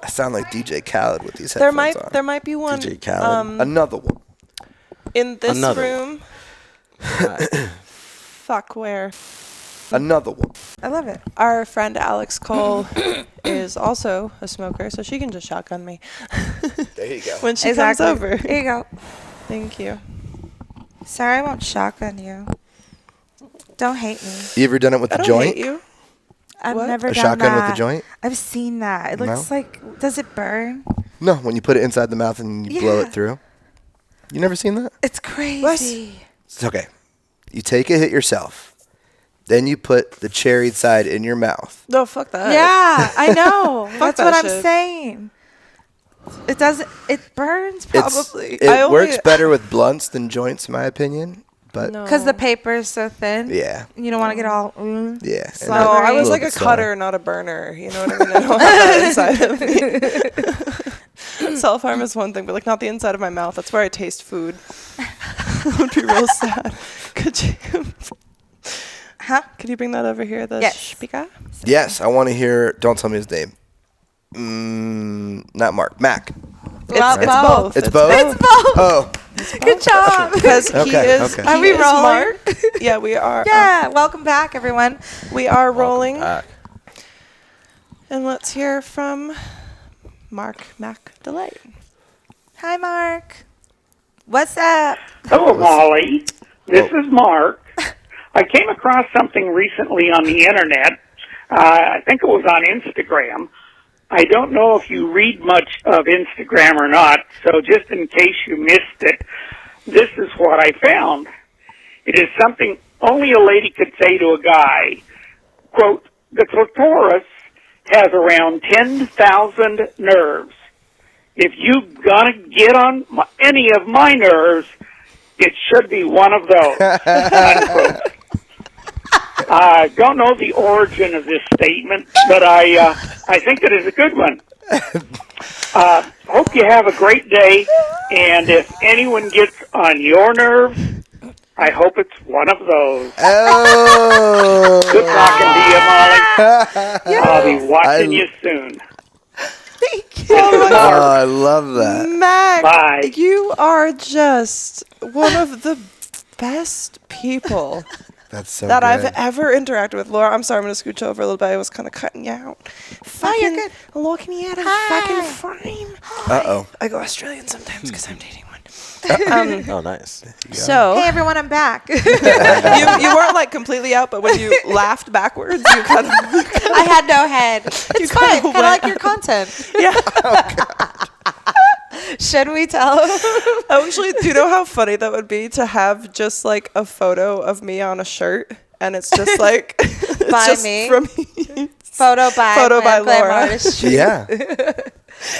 I sound like DJ Khaled with these headphones on. There might be one DJ Khaled. Another one. in this Another room. Fuck where. Another one. I love it. Our friend Alex Cole is also a smoker, so she can just shotgun me There you go. when she Exactly. comes over. Here you go. Thank you. Sorry I won't shotgun you. Don't hate me. You ever done it with I the don't joint? hate you. I've What? never A done shotgun with that. the joint? I've seen that. It looks No? like, does it burn? No, when you put it inside the mouth and you blow Yeah. it through. You never seen that? It's crazy. It's okay. You take a hit yourself. Then you put the cherried side in your mouth. No, fuck that. Yeah, I know. That's that what I'm shit. saying. It doesn't. It burns probably It works better with blunts than joints, in my opinion. But No. because the paper is so thin. yeah, You don't want to get all. yeah. So- No, I was A like a little bit cutter, not a burner. You know what I mean? I don't have that inside of me. Self-harm is one thing, but like not the inside of my mouth. That's where I taste food. That would be real sad. Could you? Huh? Could you bring that over here? The Yes. speaker? Yes, I want to hear. Don't tell me his name. Not Mark. Mac. Well, It's both. both. It's both. It's both. Oh, Good job. Because he Okay, is. okay. Are he we is rolling? Mark. Yeah, we are. Yeah. Welcome back, everyone. We are rolling. Back. And let's hear from Mark Mac Delight. Hi, Mark. What's up? Hello, Molly. This is Mark. I came across something recently on the internet. I think it was on Instagram. I don't know if you read much of Instagram or not, so just in case you missed it, this is what I found. It is something only a lady could say to a guy. Quote, the clitoris has around 10,000 nerves. If you gonna get on any of my nerves, it should be one of those. Unquote. I don't know the origin of this statement, but I think it is a good one. Hope you have a great day, and if anyone gets on your nerves, I hope it's one of those. oh. Good talking to you, Molly. I'll be watching you soon. Thank you. Oh, I love that. Mac, Bye. you are just one of the best people That's so that I've good. ever interacted with. Laura, I'm sorry, I'm going to scooch over a little bit. I was kind of cutting you out. Fucking good. looking at a Hi. fucking frame. Uh-oh. I go Australian sometimes because I'm dating one. Oh, nice. So Hey, everyone. I'm back. you weren't like completely out, but when you laughed backwards, you kind of I had no head. It's fine. Kind of like your content. yeah. Should we tell? Actually, do you know how funny that would be to have just like a photo of me on a shirt, and it's just like it's By just me? from me. Photo by Laura. Artist. Yeah.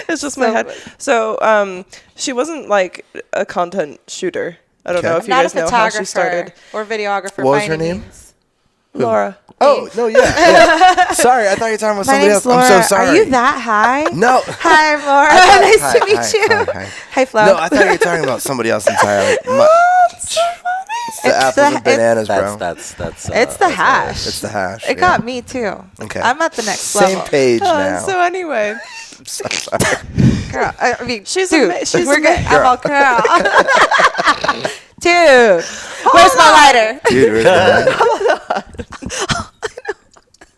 It's just my head. So, she wasn't like a content shooter. I don't know if you Not a guys know how she photographer started. or videographer. What was by her any name? means. Laura. Oh, no, yeah. Sorry, I thought you were talking about My somebody name's else. Laura. I'm so sorry. Are you that high? No. Hi, Laura. Hi, Nice to meet you. Hi. Hi, Flo. No, I thought you were talking about somebody else entirely. It's the It's apples the- and bananas, That's bro. It's that's the that's hash. It's the hash. It yeah. got me too. Okay. I'm at the next Same level. page now. So anyway, So sorry. Girl, I mean, She's dude, she's we're good. ama- I'm all girl. Dude, where's my lighter? Dude, where's the light?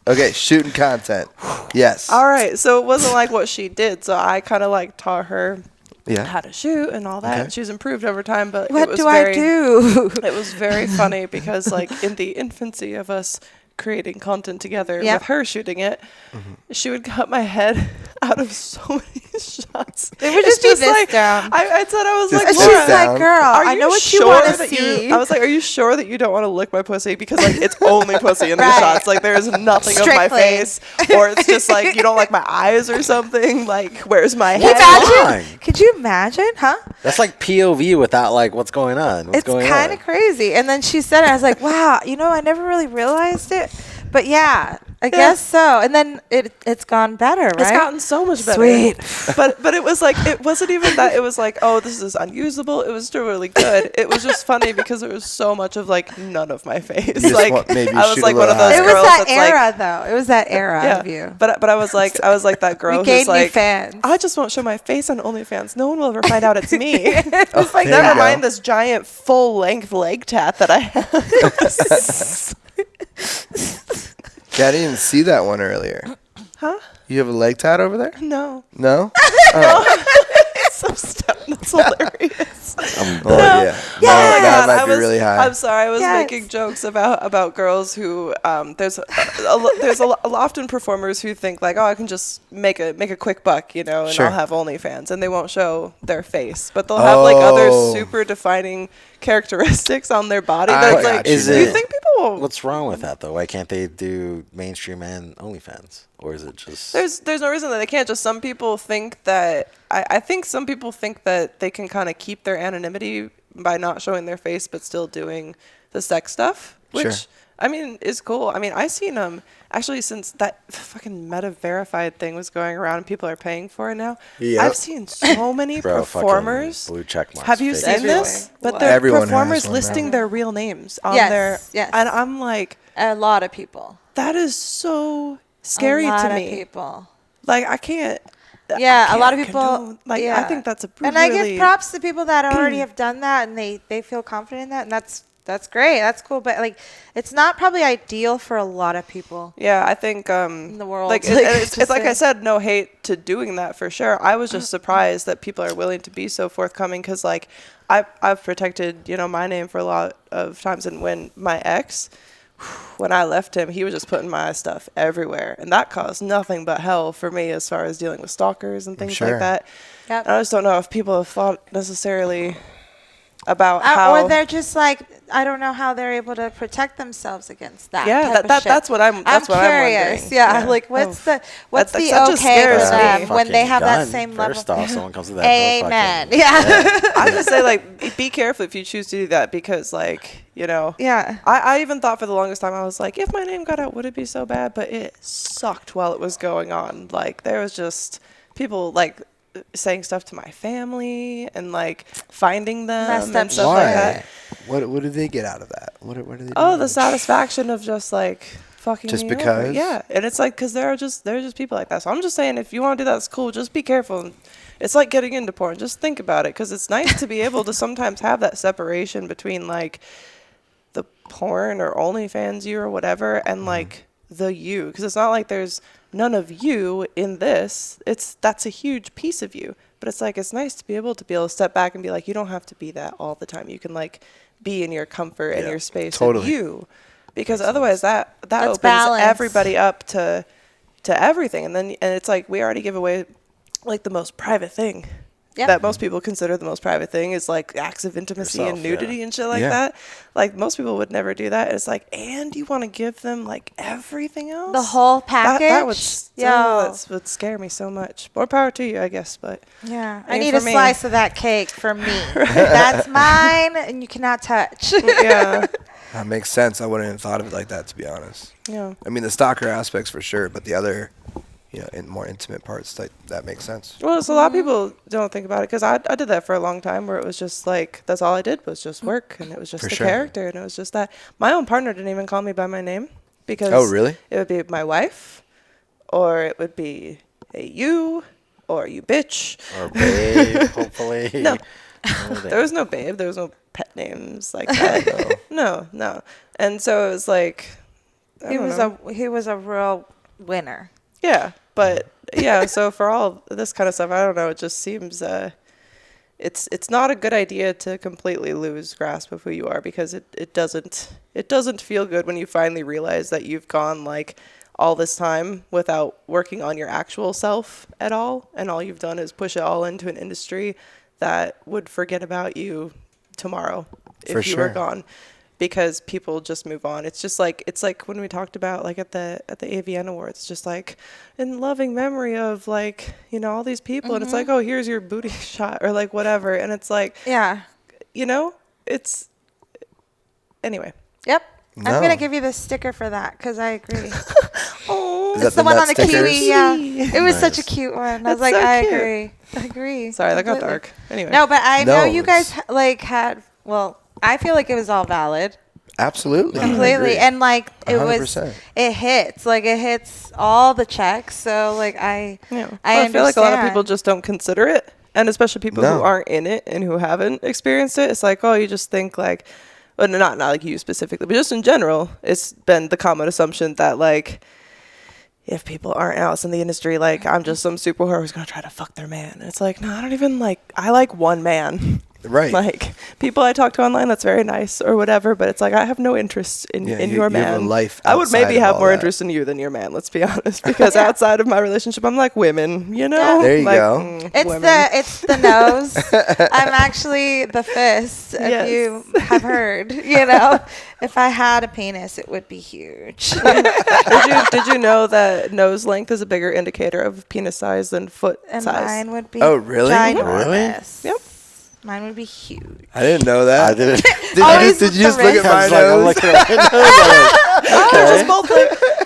Okay, shooting content. Yes. all right. So it wasn't like what she did. So I kind of like taught her Yeah. how to shoot and all that. Okay. And she's improved over time. But it What was do very, I do? It was very funny because like in the infancy of us creating content together Yep. with her shooting it, she would cut my head out of so many shots. It would just be this like down. I said I was Just like, And this she's Laura, down. like, girl, are I know what you sure want to that see. I was like, are you sure that you don't want to lick my pussy? Because like it's only pussy in the Right. shots. Like there is nothing of my Strictly. face, or it's just like you don't like my eyes or something. Like where's my Can you head? imagine? fine. Could you imagine? Huh? That's like POV without like what's going on. What's It's going kind on? of crazy. And then she said it. I was like, wow, I never really realized it. But yeah, I guess so. And then it's gone better, right? It's gotten so much better. Sweet. But it was like, it wasn't even that. It was like, oh, this is unusable. It was still really good. It was just funny because there was so much of like none of my face. just Like want maybe I was shoot like a one of little those It higher. was girls that that's like, era, though. It was that era of you. But I was like that girl We who's gained new like, fans. I just won't show my face on OnlyFans. No one will ever find out it's me. It's like There you Never go. mind this giant full length leg tat that I have. Yeah, I didn't even see that one earlier. Huh? You have a leg tat over there? No. No? So step. No. It's hilarious. Oh yeah. Yeah. That might be really high. I'm sorry. I was Yes. making jokes about girls who there's often performers who think like, oh, I can just make a quick buck, and Sure. I'll have OnlyFans, and they won't show their face, but they'll have like other super defining characteristics on their body. I That's like, got you. Is do you it- think people will? What's wrong with that though? Why can't they do mainstream and OnlyFans? Or is it just There's no reason that they can't. Just some people think that I think some people think that they can kind of keep their anonymity by not showing their face but still doing the sex stuff, which Sure. I mean is cool. I mean, I seen actually since that fucking Meta verified thing was going around and people are paying for it now. Yep. I've seen so many Bro, fucking performers. blue check marks? Have you fake seen as this? fuck. But they're Everyone has performers one now. listing their real names on Yes, their yes. and I'm like, A lot of people. that is so scary a lot to of me. people. Like I can't. Yeah, I a lot of can't people. condone- like yeah. I think that's a And I really- give props to people that already have done that and they feel confident in that, and that's great. That's cool. But like, it's not probably ideal for a lot of people. Yeah, I think In the world, like like, it's like I just said, no hate to doing that for sure. I was just surprised that people are willing to be so forthcoming because like I've protected my name for a lot of times, and when my ex. When I left him, he was just putting my stuff everywhere, and that caused nothing but hell for me as far as dealing with stalkers and things Sure. like that. Yep. And I just don't know if people have thought necessarily about how or they're just like, I don't know how they're able to protect themselves against that. Yeah, type of that- shit. that's what I'm curious. wondering. Yeah, Yeah. like what's the That's okay such a for scary them thing. when they Fucking have that gun. same First level? off, someone comes to that. Amen. Fucking, Yeah. I just say like be careful if you choose to do that because like Yeah. I even thought for the longest time I was like if my name got out would it be so bad, but it sucked while it was going on. Like there was just people like saying stuff to my family and like finding them Messed and up stuff Why? like that. What did they get out of that? What do they do? Oh, the satisfaction of just like fucking Just me over. because? Yeah, and it's like because there are just people like that. So I'm just saying if you want to do that, it's cool. Just be careful. It's like getting into porn. Just think about it because it's nice to be able to sometimes have that separation between like the porn or OnlyFans you or whatever and like the you, because it's not like there's none of you in this. That's a huge piece of you, but it's like it's nice to be able to step back and be like you don't have to be that all the time. You can like be in your comfort and your space totally. of you, because otherwise that opens balance. everybody up to everything, and it's like we already give away like the most private thing. Yep. That most people consider the most private thing is like acts of intimacy Yourself, and nudity yeah. and shit like Yeah. that. Like most people would never do that. It's like, and you want to give them like everything else? The whole package. That would still, Yeah. that would scare me so much. More power to you, I guess. But Yeah, I mean, need for a me- slice of that cake for me. That's mine, and you cannot touch. yeah, That makes sense. I wouldn't have thought of it like that, to be honest. yeah. I mean, the stalker aspects for sure, but the other, in more intimate parts, that makes sense. Well, so a lot of people don't think about it because I did that for a long time where it was just like that's all I did was just work and it was just For the sure. character and it was just that. My own partner didn't even call me by my name because Oh, really? it would be my wife or it would be hey you or you bitch. Or babe, hopefully. No. Oh, There was no babe. There was no pet names like that. No. And so it was like I he don't was know. he was a real winner. Yeah, but yeah, so for all this kind of stuff, I don't know, it just seems it's not a good idea to completely lose grasp of who you are because it doesn't feel good when you finally realize that you've gone like all this time without working on your actual self at all, and all you've done is push it all into an industry that would forget about you tomorrow if For you were sure. gone. Because people just move on. It's like when we talked about like at the AVN Awards, just like in loving memory of like, all these people. And it's like, oh, here's your booty shot or like whatever. And it's like, Yeah. it's anyway. Yep. No. I'm gonna give you the sticker for that because I agree. Oh, Is that It's the one nut on the stickers? kiwi. Yeah, it was such a Nice. cute one. I was That's like, so I cute. agree. I agree. sorry, that got Completely. dark. Anyway. No, but I know No, you guys it's- like had. Well, I feel like it was all valid. Absolutely. I agree. Completely, and like it was, 100%. it hits all the checks. So like I I feel like a lot of people understand. just don't consider it, and especially people No. who aren't in it and who haven't experienced it. It's like, oh, you just think like, well, not like you specifically, but just in general, it's been the common assumption that like, if people aren't else in the industry, like I'm just some super whore who's gonna try to fuck their man. And it's like, no, I don't even I like one man. Right. Like people I talk to online, that's very nice or whatever, but it's like I have no interest in your you man. have a life I would maybe outside of have all more that. interest in you than your man, let's be honest. Because outside of my relationship, I'm like women, you know? There you Like, go. It's the nose. I'm actually the fist. If Yes. you have heard, if I had a penis, it would be huge. Did you know that nose length is a bigger indicator of penis size than foot And size? mine would be Oh, really? ginormous. Yep. Mine would be huge. I didn't know that. I didn't. Did you just look at my I'm nose? looking at my nose.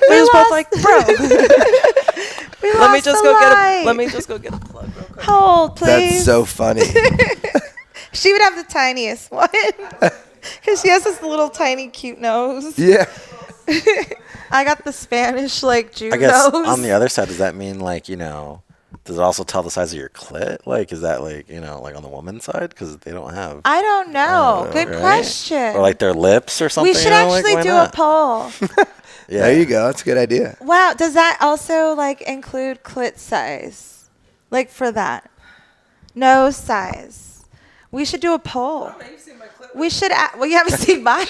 We're just both like, bro. We Let me lost just the go light. get a plug real quick. Hold, please. That's so funny. She would have the tiniest one. Because she has this little tiny cute nose. Yeah. I got the Spanish Jew I guess nose. on the other side, does that mean does it also tell the size of your clit? Is that on the woman's side? Because they don't have. I don't know. Good right? question. Or their lips or something. We should actually do a poll. Yeah. There you go. That's a good idea. Wow. Does that also include clit size? For that. Nose size. We should do a poll. We should. Well, you haven't seen mine.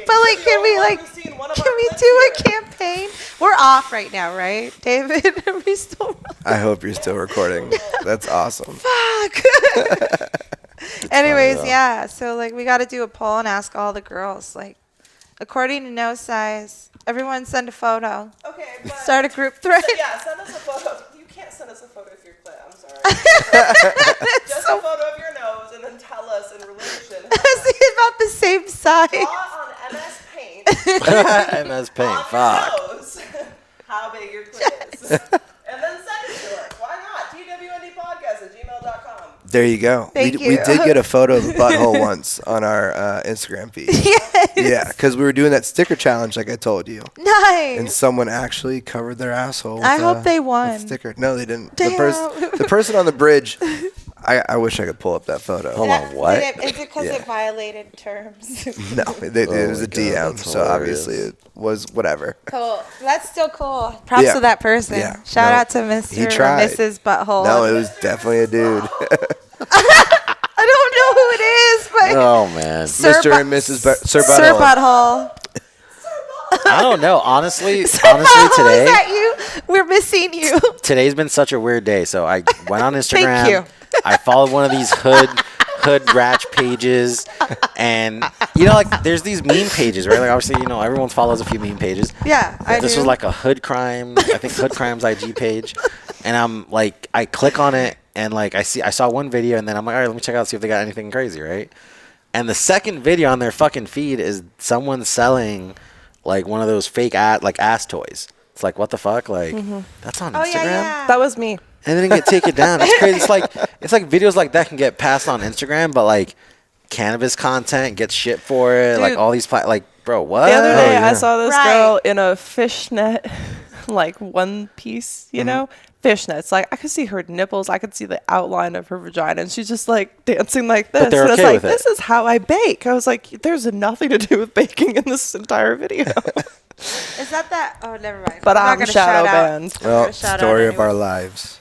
But can we do a campaign? We're off right now, right, David? Are we still? I hope you're still recording. That's awesome. Fuck. Anyways, yeah. So we got to do a poll and ask all the girls, according to nose size. Everyone send a photo. Okay, but Start a group thread. yeah, send us a photo. You can't send us a photo of your clit. I'm sorry. Just a photo of your nose and then tell us in relation. It's about the same size. Draw on MS Paint. MS Paint. on Fuck. your nose how big your clit is. And then send it to us. Why not? twndpodcast@gmail.com. There you go. Thank We you. did get a photo of the butthole once on our Instagram feed. Yes. Yeah, because we were doing that sticker challenge like I told you. Nice. And someone actually covered their asshole with I hope they with won. sticker. No, they didn't. Damn. The person on the bridge, I wish I could pull up that photo. Hold on, what? Is it because Yeah. it violated terms? No, it was my a God, DM, that's so obviously hilarious. it was whatever. Cool. That's still cool. Props Yeah. to that person. Yeah. Shout No, out to Mr. he or tried. Mrs. Butthole. No, it was definitely a dude. I don't know who it is, but Oh man. Sir Mr. and Mrs. Sir Sir Butthole. Butthole. I don't know. Honestly, Butthole, today. is that you? We're missing you. Today's been such a weird day. So I went on Instagram. you. I followed one of these hood ratch pages, and there's these meme pages, right? Obviously, everyone follows a few meme pages. Yeah, I This do. was a hood crime. I think hood crime's IG page, and I'm I click on it, and I saw one video, and then I'm like, all right, let me check out see if they got anything crazy, right? And the second video on their fucking feed is someone selling one of those fake ass toys. It's what the fuck? That's on Instagram. Oh yeah, yeah. That was me. And then it get taken down. It's crazy. It's like videos like that can get passed on Instagram, but cannabis content gets shit for it. Dude. All these bro, what? The other day, Oh, yeah. I saw this Right. girl in a fishnet, one piece, you know? Fishnets. I could see her nipples. I could see the outline of her vagina. And she's just, dancing like this. they're And okay it's with it. this is how I bake. I was like, there's nothing to do with baking in this entire video. Is that? Oh, never mind. But I'm not I'm gonna shadow shout out. banned. Well, Gonna shout out story of our anyways. lives.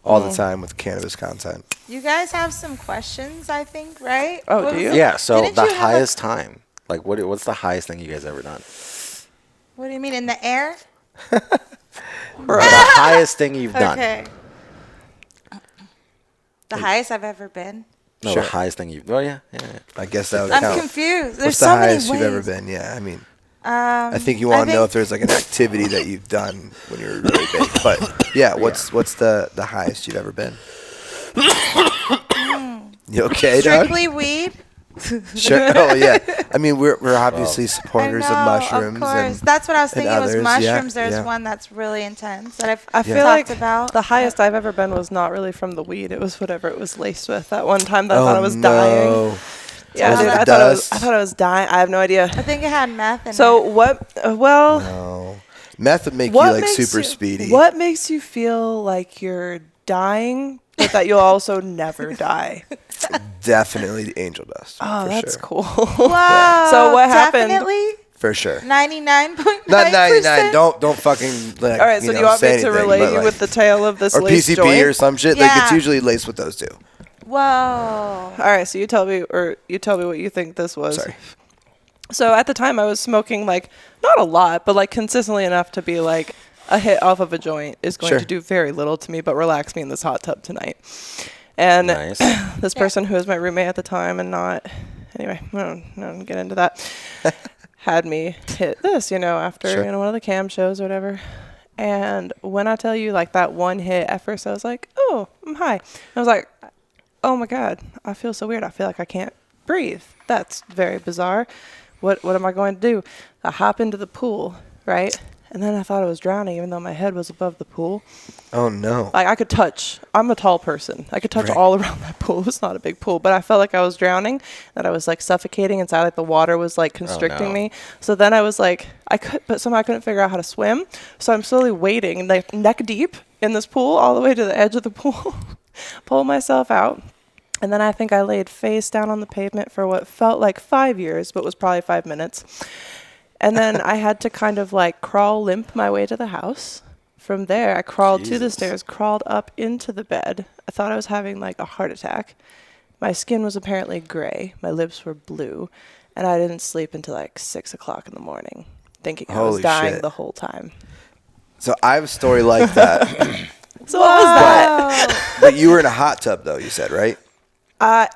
All the time with cannabis content. You guys have some questions, I think, right? Oh, What do was you? it? Yeah, so Didn't the you have a- highest time. What's the highest thing you guys ever done? What do you mean, in the air? The highest thing you've done. Okay. The highest I've ever been. No, Sure. the highest thing you've. Oh yeah. I guess that would I'm count. confused. There's What's the so many highest ways. you've ever been? Yeah, I mean, I I think you want to know if there's an activity that you've done when you were really big. But yeah, what's the highest you've ever been? You okay, Doug? strictly weed. Sure. Oh yeah. I mean, we're obviously supporters I know, of mushrooms. Of course. And That's what I was and thinking was others, yeah, mushrooms. There's yeah. one that's really intense that I've I feel talked like about. the highest I've ever been was not really from the weed. It was whatever it was laced with. That one time that I thought I was dying. no. Yeah, Was dude, it I dust? thought I was dying. I have no idea. I think it had meth in So it. what? Well, No. Meth would make what you makes super you, speedy. What makes you feel like you're dying, but that you'll also never die? Definitely angel dust. Oh, for that's sure. cool. Whoa, So what happened? Definitely. For sure. 99.9%. Not 99. Don't fucking like. All right, so do you want me to relate you with the tale of this or lace PCP joint? or some shit? Like it's Yeah. usually laced with those two. Whoa. All right, so you tell me what you think this was. Sorry. So at the time I was smoking like not a lot, but like consistently enough to be like a hit off of a joint is going Sure. to do very little to me, but relax me in this hot tub tonight. And Nice. this person who was my roommate at the time and not anyway, I don't get into that. Had me hit this, after Sure. one of the cam shows or whatever. And when I tell you like that one hit, at first I was like, oh, I'm high. And I was like, oh my God, I feel so weird. I feel like I can't breathe. That's very bizarre. What am I going to do? I hop into the pool, right? And then I thought I was drowning even though my head was above the pool. Oh no. Like I could touch, I'm a tall person. I could touch Right. all around that pool. It's not a big pool, but I felt like I was drowning, that I was like suffocating inside, like the water was like constricting no. me. So then I was like, but somehow I couldn't figure out how to swim. So I'm slowly wading like neck deep in this pool all the way to the edge of the pool, pull myself out. And then I think I laid face down on the pavement for what felt like 5 years, but was probably 5 minutes. And then I had to kind of like crawl limp my way to the house. From there, I crawled to the Jesus. stairs, crawled up into the bed. I thought I was having like a heart attack. My skin was apparently gray. My lips were blue. And I didn't sleep until like 6 o'clock in the morning, thinking I was Holy dying shit. the whole time. So I have a story like that. So what was that? But you were in a hot tub though, you said, right?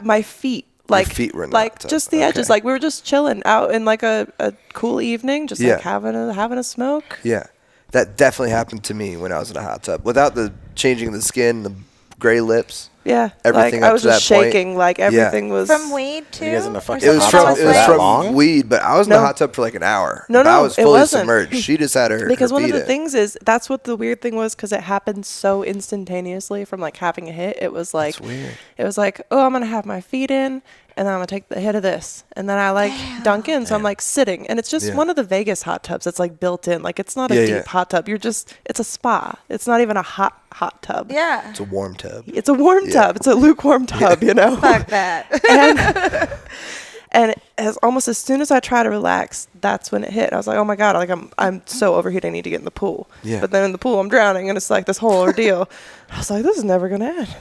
My feet. Like, feet were in the like hot tub. just the edges. Okay. Like we were just chilling out in like a cool evening, just Yeah. like having a smoke. Yeah. That definitely happened to me when I was in a hot tub. Without the changing the skin, the gray lips. Yeah, Everything like up I was to just that point. shaking. Like everything was From weed too? You guys in the Or fucking It was something hot from tub it was that from long? weed, but I was in the No. hot tub for like an hour. No, But I no, was it fully wasn't. submerged. She just had her because her one of feet the in. things is that's what the weird thing was, because it happened so instantaneously from like having a hit. It was like That's weird. it was like, oh, I'm gonna have my feet in, and then I'm gonna take the hit of this, and then I like dunk in, so I'm like sitting, and it's just Yeah. one of the Vegas hot tubs. It's like built in, like it's not a Yeah, deep yeah. hot tub. It's a spa. It's not even a hot tub. Yeah. It's a warm tub. It's a warm Yeah. tub. It's a lukewarm tub, Fuck that. And almost as soon as I try to relax, that's when it hit. I was like, oh my God, like I'm so overheated, I need to get in the pool. Yeah. But then in the pool, I'm drowning, and it's like this whole ordeal. I was like, this is never going to end.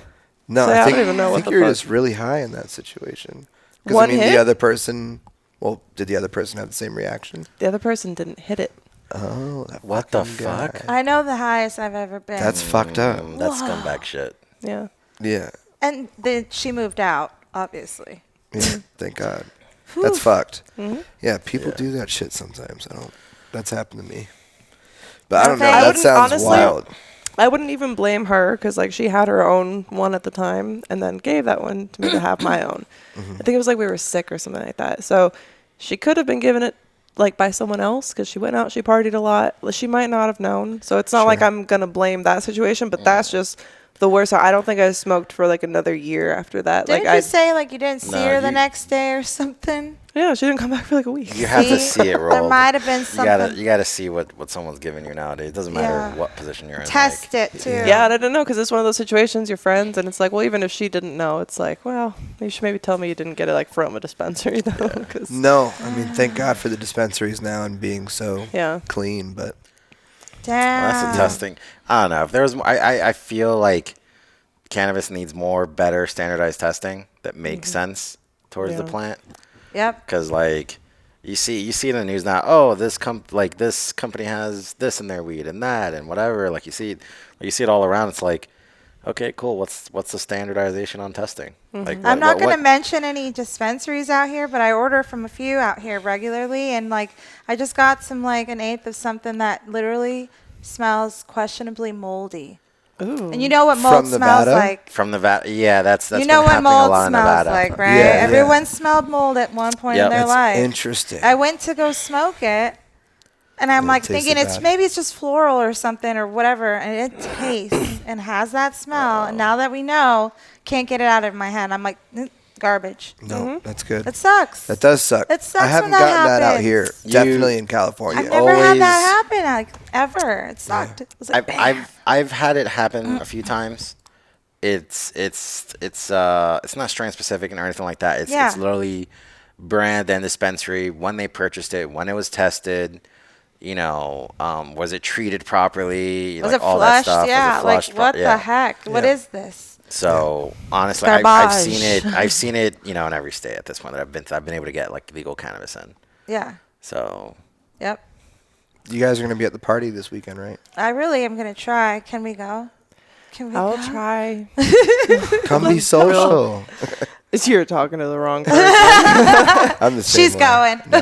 No, So I I think, don't even know I what think the you're fuck. just really high in that situation. Because One I mean, hit? the other person. Well, did the other person have the same reaction? The other person didn't hit it. Oh, that What the fucking guy. fuck? I know the highest I've ever been. That's fucked up. That's scumbag shit. Yeah. Yeah. And then she moved out, obviously. Yeah. Thank God. That's fucked. Mm-hmm. Yeah, people do that shit sometimes. That's happened to me. But I don't know. I That wouldn't- sounds honestly- wild. I wouldn't even blame her, because like she had her own one at the time and then gave that one to me to have my own. Mm-hmm. I think it was like we were sick or something like that. So she could have been given it like by someone else, because she went out, she partied a lot. She might not have known. So it's not like Sure. I'm going to blame that situation, but that's just the worst. I don't think I smoked for like another year after that. Didn't like you say like you didn't see No, her the you- next day or something? yeah, she didn't come back for like a week. You have to See? see it roll. There might have been You something. gotta see what someone's giving you nowadays. It doesn't matter Yeah. what position you're in. Test it too. Yeah, and I don't know, because it's one of those situations, you're friends, and it's like, well, even if she didn't know, it's like, well, you should maybe tell me you didn't get it like from a dispensary, though. 'Cause- No, I mean, thank God for the dispensaries now and being so Yeah. clean. But Damn. Well, that's a testing. I don't know. If there was, I feel like cannabis needs more better standardized testing that makes sense towards the Yeah. plant. Yep. Because like you see in the news now, oh, this company has this in their weed and that and whatever. Like you see it all around. It's like, okay, cool. What's the standardization on testing? Like I'm not going to what- mention any dispensaries out here, but I order from a few out here regularly. And like, I just got some like an eighth of something that literally smells questionably moldy. Ooh. And you know what mold From smells Nevada? like? from Nevada. Yeah, that's You been know what happening a mold lot in smells Nevada. like, right? Yeah, yeah. Everyone smelled mold at one point Yep. in their that's life. interesting. I went to go smoke it, and I'm And it like tasted thinking bad. maybe it's just floral or something or whatever, and it tastes and has that smell. And now that we know, can't get it out of my head. I'm like, garbage. No, that's good. It sucks. That does suck. It sucks I haven't when that gotten that out happens. here. You- Definitely in California. I've never had that always- happen like ever. It sucked. It was like, I've had it happen a few times. It's not strain specific or anything like that. It's Yeah. literally brand and dispensary, when they purchased it, when it was tested, was it treated properly? Was like it all flushed? that stuff. Yeah. Was it flushed? What the heck? What is this? So honestly, Garbage. I've seen it, in every state at this point that I've been able to get like legal cannabis in. Yeah. So. Yep. You guys are going to be at the party this weekend, right? I really am going to try. Can we go? I'll try. Come be social. You're talking to the wrong person. I'm the same She's way. going. No.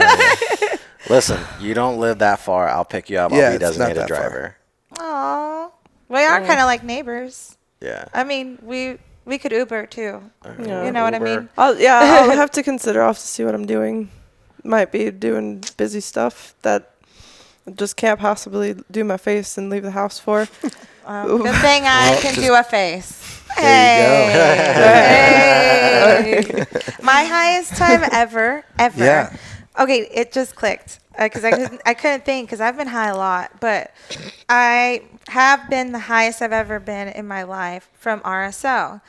Listen, you don't live that far. I'll pick you up. Yeah, I'll be it's not designated that driver. Aw. We are kind of like neighbors. Yeah. I mean, we could Uber too. Yeah. You know what I Uber. mean? I'll have to consider. I'll have to see what I'm doing. Might be doing busy stuff that I just can't possibly do my face and leave the house for. Good thing I can do a face. There Hey. My highest time ever. Yeah. Okay, it just clicked because I couldn't think because I've been high a lot, but I have been the highest I've ever been in my life from RSO.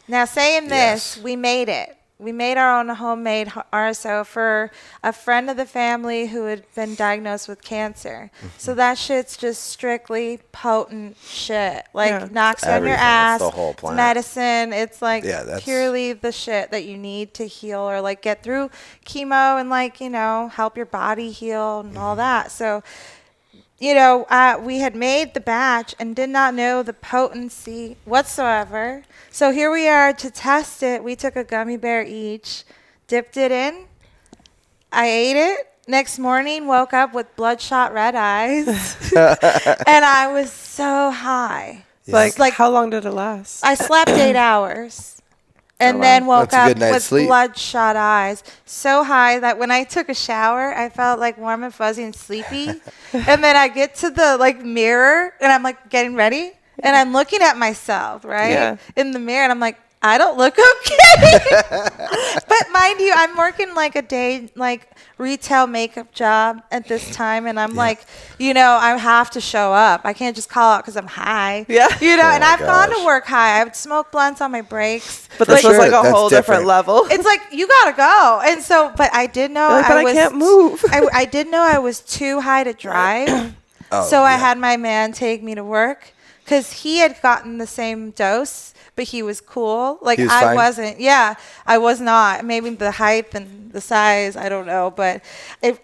Now, saying this, we made it. We made our own homemade RSO for a friend of the family who had been diagnosed with cancer. So that shit's just strictly potent shit. Like, knocks you on your Everything. ass. It's the whole It's plant. medicine. It's like that's purely the shit that you need to heal or like get through chemo and like, help your body heal and all that. So, we had made the batch and did not know the potency whatsoever. So here we are to test it. We took a gummy bear each, dipped it in. I ate it. Next morning, woke up with bloodshot red eyes. And I was so high. Yeah. Like, how long did it last? I slept 8 hours. And then woke That's a up good night's with sleep. bloodshot eyes. So high that when I took a shower, I felt like warm and fuzzy and sleepy. And then I get to the mirror and I'm like getting ready. And I'm looking at myself, right? In the mirror. And I'm like, I don't look okay. But mind you, I'm working like a day, retail makeup job at this time. And I'm I have to show up. I can't just call out because I'm high. Yeah. And I've gone to work high. I would smoke blunts on my breaks. But For this was sure, like a that's whole different different. level. It's like, you got to go. And so, but I did know But I can't move. I did know I was too high to drive. So I had my man take me to work because he had gotten the same dose, but he was cool. Like, He was I fine? wasn't. Yeah, I was not. Maybe the height and the size, I don't know. But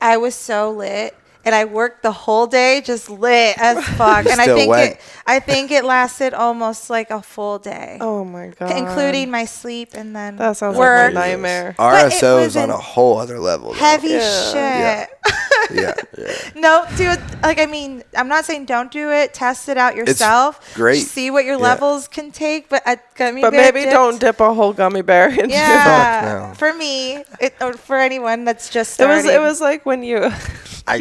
I was so lit. And I worked the whole day just lit as fuck. And still went. I think it lasted almost like a full day. Oh my god. Including my sleep and then That sounds work. like a nightmare. But it RSO was is on an a whole other level. Though. Heavy Yeah. shit. Yeah. No, dude. I'm not saying don't do it. Test it out yourself. great. See what your Yeah. levels can take. But But maybe don't dip a whole gummy bear into Yeah, Fuck no. for me, or for anyone that's just starting. It was like when you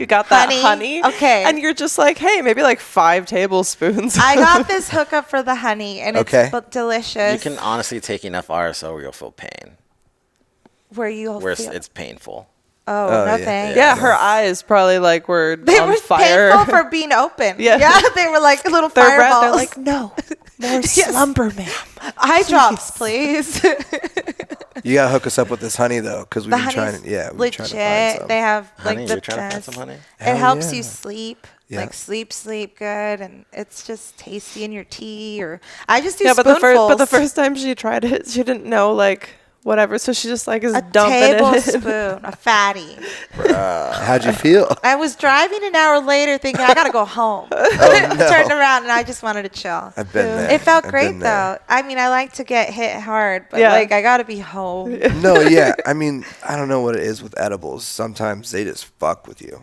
got that honey. Okay. And you're just like, hey, maybe like 5 tablespoons. I got this hookup for the honey, and Okay. it's delicious. You can honestly take enough RSO where you'll feel pain. Where you'll Where feel. it's painful. Oh, Oh, no yeah. thanks. Yeah, her eyes probably like were They on were fire. painful for being open. Yeah. They were like little They're red. fireballs. They're like, no, more slumber, ma'am. Eye drops, please. You gotta hook us up with this honey though, because we've The been honey's trying to. Yeah, we've been legit. trying to find some. They have Honey, like you're the trying to find best. some honey? It Hell helps yeah. you sleep. Yeah. Like sleep good, and it's just tasty in your tea. Or I just do Yeah, spoonfuls. but the first time she tried it, she didn't know like whatever, so she just like is a dumping it in. tablespoon, a fatty. How'd you feel? I was driving an hour later, thinking I gotta go home. Oh, no. Turned around and I just wanted to chill. I've been there. It felt I've great been there. though. I mean, I like to get hit hard, but Yeah. like I gotta be home. No, yeah. I mean, I don't know what it is with edibles. Sometimes they just fuck with you.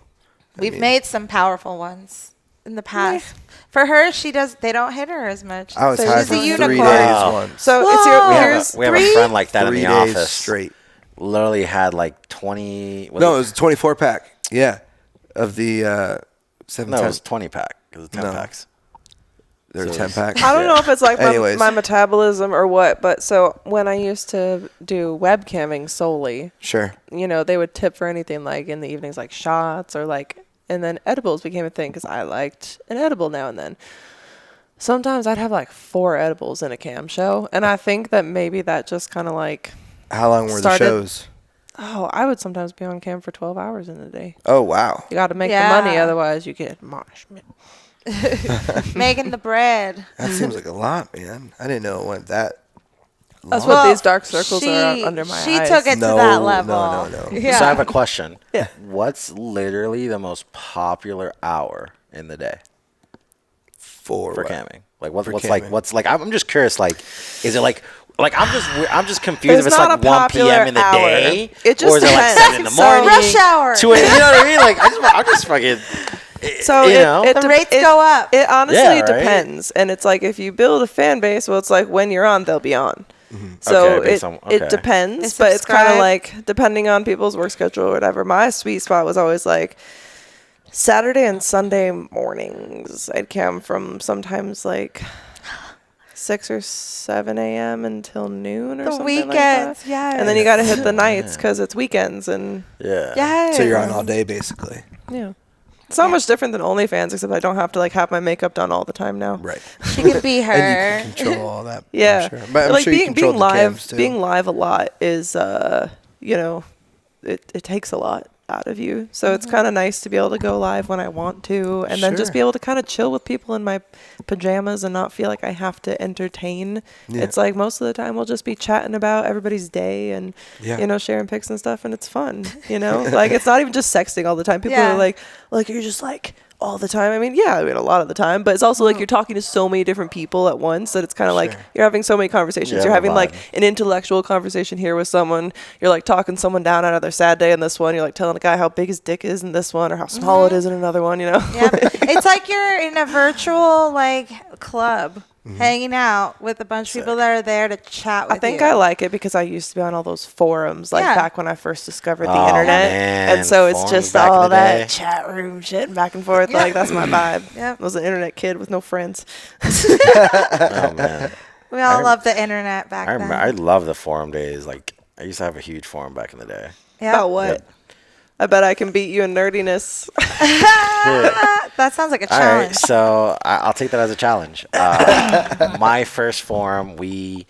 We've made some powerful ones in the past. For her, they don't hit her as much. I was So high she's for a 3 unicorn. days Wow. once. So Whoa. it's your We have here's a three- friend like that in 3 the days office. straight. Literally had like 20. No, it was a 24 pack. Yeah, of the 7. No, it was 20 pack. It was 10 No. packs. There were so 10 it's- packs. I don't know if it's like Anyways. my metabolism or what, but so when I used to do webcamming solely, Sure. they would tip for anything like in the evenings, like shots or like, and then edibles became a thing because I liked an edible now and then. Sometimes I'd have like 4 edibles in a cam show, and I think that maybe that just kind of like How long were the started- shows? Oh, I would sometimes be on cam for 12 hours in a day. Oh, wow. You got to make the Yeah. money, otherwise you get marshmallow. Making the bread. That seems like a lot, man. I didn't know it went that That's long. what these dark circles are under my She eyes. took it to that level. No. Yeah. So I have a question. Yeah. What's literally the most popular hour in the day For for what? camming? Like For what's camming. like I'm just curious. Like, is it like I'm just confused It's if it's not like a 1 p.m. in the popular hour. day, It just or is it like depends. 7 in the So- morning, Rush hour. 2 a.m. You know what I mean? Like I'm just fucking. So you know? The rates go up. It honestly Yeah, right? depends, and it's like if you build a fan base, well, it's like when you're on, they'll be on. So Okay, based on- it okay. depends, They but it's kind of subscribe. like depending on people's work schedule or whatever. My sweet spot was always like Saturday and Sunday mornings. I'd cam from sometimes like 6 or 7 a.m. until noon or The something like weekends, that. yes. And then you got to hit the nights because it's weekends and Yeah. Yes. So you're on all day, basically. yeah. It's not much different than OnlyFans, except I don't have to like have my makeup done all the time now. Right. She could be her. And you can control all that. Yeah, I'm sure. But I'm like sure you control being the live, cams, too. being live a lot is, it takes a lot out of you. So it's kind of nice to be able to go live when I want to, and then just Sure. be able to kind of chill with people in my pajamas and not feel like I have to entertain. Yeah. It's like most of the time we'll just be chatting about everybody's day and Yeah. sharing pics and stuff, and it's fun. Like it's not even just sexting all the time. People Yeah. are like you're just like all the time. I mean, a lot of the time, but it's also like you're talking to so many different people at once that it's kind of like you're having so many conversations. Yeah, You're the having like vibe. an intellectual conversation here with someone. You're like talking someone down out of their sad day in this one. You're like telling a guy how big his dick is in this one or how small it is in another one, Yep. It's like you're in a virtual like club, hanging out with a bunch of people that are there to chat with I think you. I like it because I used to be on all those forums, like Yeah. back when I first discovered the Oh, internet. man. And so it's Forums just back in all the that day. chat room shit back and forth. Like, that's my vibe. Yep. I was an internet kid with no friends. Oh man. We all love the internet back I then. remember. I love the forum days. Like I used to have a huge forum back in the day. Yep. About what? Yep. I bet I can beat you in nerdiness. That sounds like a All challenge. right, so I'll take that as a challenge. My first forum, we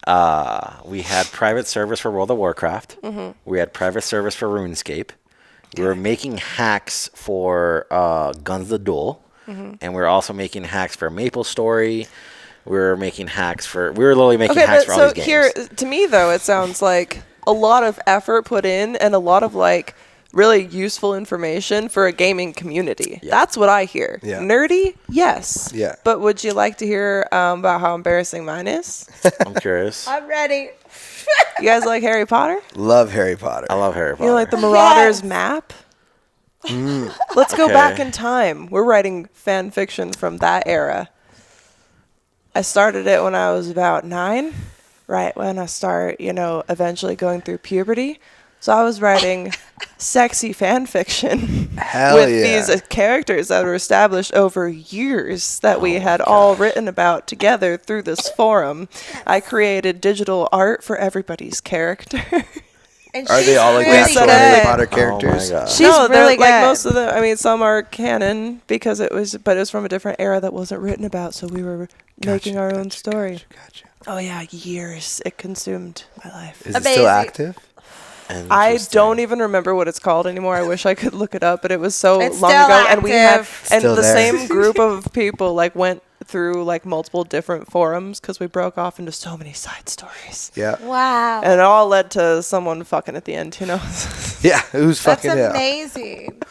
had private service for World of Warcraft. We had private service for RuneScape. We were making hacks for Guns the Duel, and we were also making hacks for MapleStory. We were making hacks for. We were literally making Okay, hacks but for all so these games. here, to me though, it sounds like a lot of effort put in and a lot of like really useful information for a gaming community. Yeah. That's what I hear. Yeah. Nerdy, yes. Yeah. But would you like to hear about how embarrassing mine is? I'm curious. I'm ready. You guys like Harry Potter? Love Harry Potter. I love Harry Potter. You know, like the Marauders Yes. map? Let's go Okay. back in time. We're writing fan fiction from that era. I started it when I was about 9, right when I start, eventually going through puberty. So I was writing sexy fan fiction Hell with yeah. these characters that were established over years that we had all written about together through this forum. I created digital art for everybody's character. And Are she's they all like really actual good. Harry Potter Oh my characters? god. She's no, they're really like good. most of them. I mean, some are canon because it was from a different era that wasn't written about. So we were making our own story. Gotcha. Oh yeah, years it consumed my life. Is it Amazing. still active? I Interesting. don't even remember what it's called anymore. I wish I could look it up, but it was so It's long still ago, and we had active. and Still the there. same group of people like went through like multiple different forums because we broke off into so many side stories, Yeah. Wow. and it all led to someone fucking at the end. Yeah. Who's That's fucking hell? amazing.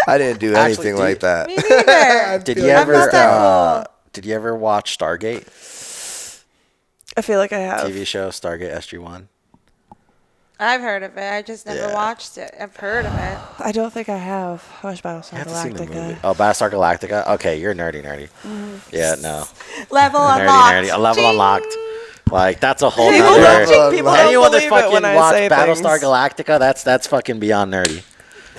I didn't do Actually, anything do like that. Me neither. Did feel you like ever? not that cool. Did you ever watch Stargate I feel like I have. TV show Stargate SG-1? I've heard of it. I just never Yeah. watched it. I've heard of it. I don't think I have. I watched Battlestar You have to see the movie. Galactica. Oh, Battlestar Galactica. Okay, you're nerdy. Yeah, no. Level Nerdy, unlocked. nerdy. A level Ching. unlocked. Like that's a whole People nother. don't- people don't Anyone that believe it when fucking I watched say Battlestar things. Galactica, that's fucking beyond nerdy.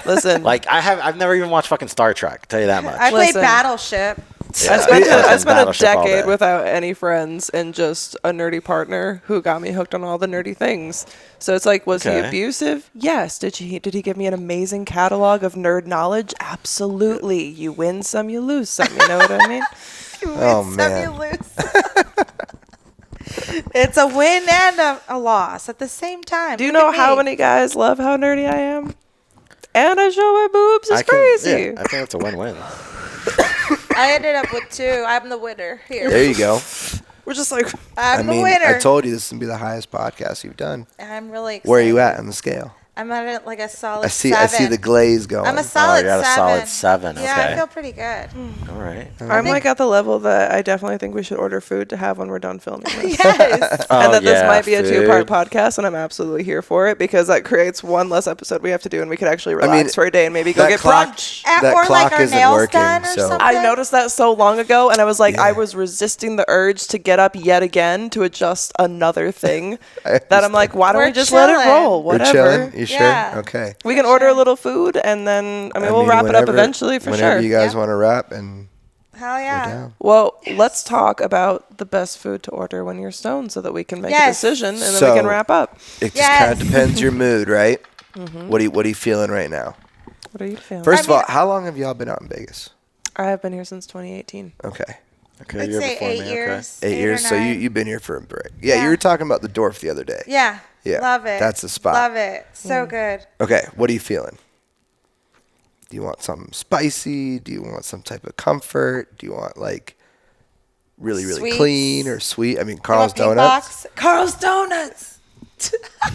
Listen, Like I've never even watched fucking Star Trek. Tell you that much. I played Listen. Battleship. Yeah, I spent a Battleship all decade day. without any friends and just a nerdy partner who got me hooked on all the nerdy things. So it's like, was he Okay. abusive? Yes. Did he give me an amazing catalog of nerd knowledge? Absolutely. You win some, you lose some. You know what I mean? Oh, Some man. you lose. It's a win and a loss at the same time. Do you Look know at how me. many guys love how nerdy I am? And I show my boobs. It's crazy. Yeah, I think it's a win-win. I ended up with 2. I'm the winner here. There you go. We're just like, I'm the I winner. told you this is gonna be the highest podcast you've done. I'm really excited. Where are you at on the scale? I'm at like a solid I see 7. the glaze going. I'm a solid you're at a 7. solid 7, Yeah, okay. I feel pretty good. All right. I'm like at the level that I definitely think we should order food to have when we're done filming this. Yes. And that this yeah, might be a food. 2-part podcast, and I'm absolutely here for it because that creates one less episode we have to do, and we could actually relax for a day and maybe go that get clock- brunch. That Or like clock our isn't nails working, done or so- something. I noticed that so long ago, and I was like, Yeah. I was resisting the urge to get up yet again to adjust another thing. I That I'm like, why don't We're we just let it chilling. roll? We're Whatever. chilling. You sure? Yeah. Okay. We can order a little food, and then we'll wrap it up whenever- eventually for whenever sure. you guys Yeah. want to wrap, and Hell we're yeah. down. Well, let's talk about the best food to order when you're stoned, so that we can make a Yes. decision, and then So- we can wrap up. It just Yes. kind of depends your mood, right? What are you feeling right now? What are you feeling? First of mean- all, how long have y'all been out in Vegas? I have been here since 2018. Okay. Okay, I'd you're say before 8 me, okay. years. 8 years. Or So 9. you've been here for a break. Yeah, Yeah. you were talking about the Dwarf the other day. Yeah. Yeah, Love it. that's the spot. Love it. So good. Okay, what are you feeling? Do you want something spicy? Do you want some type of comfort? Do you want like really, really Sweets. clean or sweet? I mean, You Carl's want pink Donuts. box? Carl's Donuts.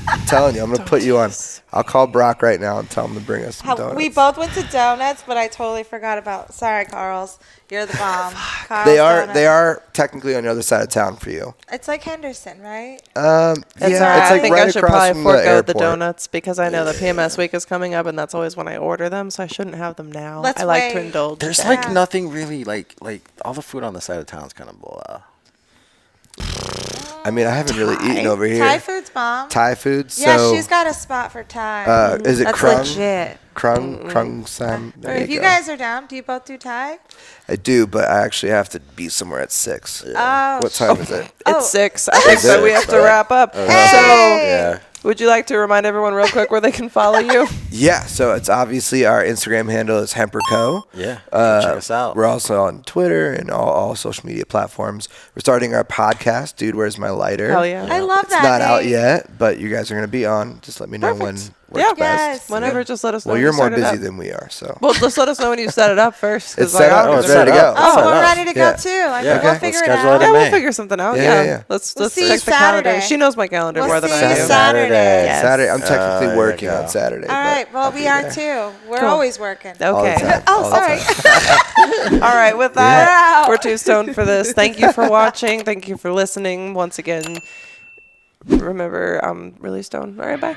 I'm telling you, I'm gonna put you on. I'll call Brock right now and tell him to bring us some donuts. We both went to donuts, but I totally forgot about. Sorry, Carl's. You're the bomb. Carl's They are Donuts. technically on the other side of town for you. It's like Henderson, right? That's yeah, all right. it's I like think right I should across probably from forego the airport. donuts because I know the PMS week is coming up, and that's always when I order them, so I shouldn't have them now. Let's I like to wait. indulge. There's that. like nothing really like all the food on the side of town is kind of blah. I mean, I haven't really eaten over here. Thai food's bomb. Thai food. Yeah, So, she's got a spot for Thai. is it That's Krung? legit. Krung Sam. Or There if you go. guys are down, do you both do Thai? I do, but I actually have to be somewhere at 6. Oh, What time is it? It's 6. I think Is that it? we have to Right. wrap up. Hey! Yeah. So, would you like to remind everyone real quick where they can follow you? Yeah, so it's obviously our Instagram handle is Hemper Co. Yeah. Check us out. We're also on Twitter and all social media platforms. We're starting our podcast, Dude, Where's My Lighter? Hell yeah. I love It's that. not out name. yet, but you guys are going to be on. Just let me know when works Yeah. best. Yes. Whenever, just let us know. Well, when you're you more start it busy up. than we are, so. Well, just let us know when you set it up first. 'cause It's set I'll up. be It's there. ready to go. Oh, Set we're up. ready to Yeah. go too. I Yeah. think we'll Okay. figure We'll it schedule out. it Yeah, in we'll May. figure something out. Yeah, Yeah. yeah. Let's We'll see check you the calendar. Saturday. She knows my calendar We'll more than see I you do. Saturday. Yes. Saturday. I'm technically there you working go. on Saturday. All but right. Well, I'll we be are there. too. We're Cool. always working. All the Okay. time. Oh, All the sorry. time. All right. With We're that, out. we're too stoned for this. Thank you for watching. Thank you for listening. Once again, remember, I'm really stoned. All right. Bye.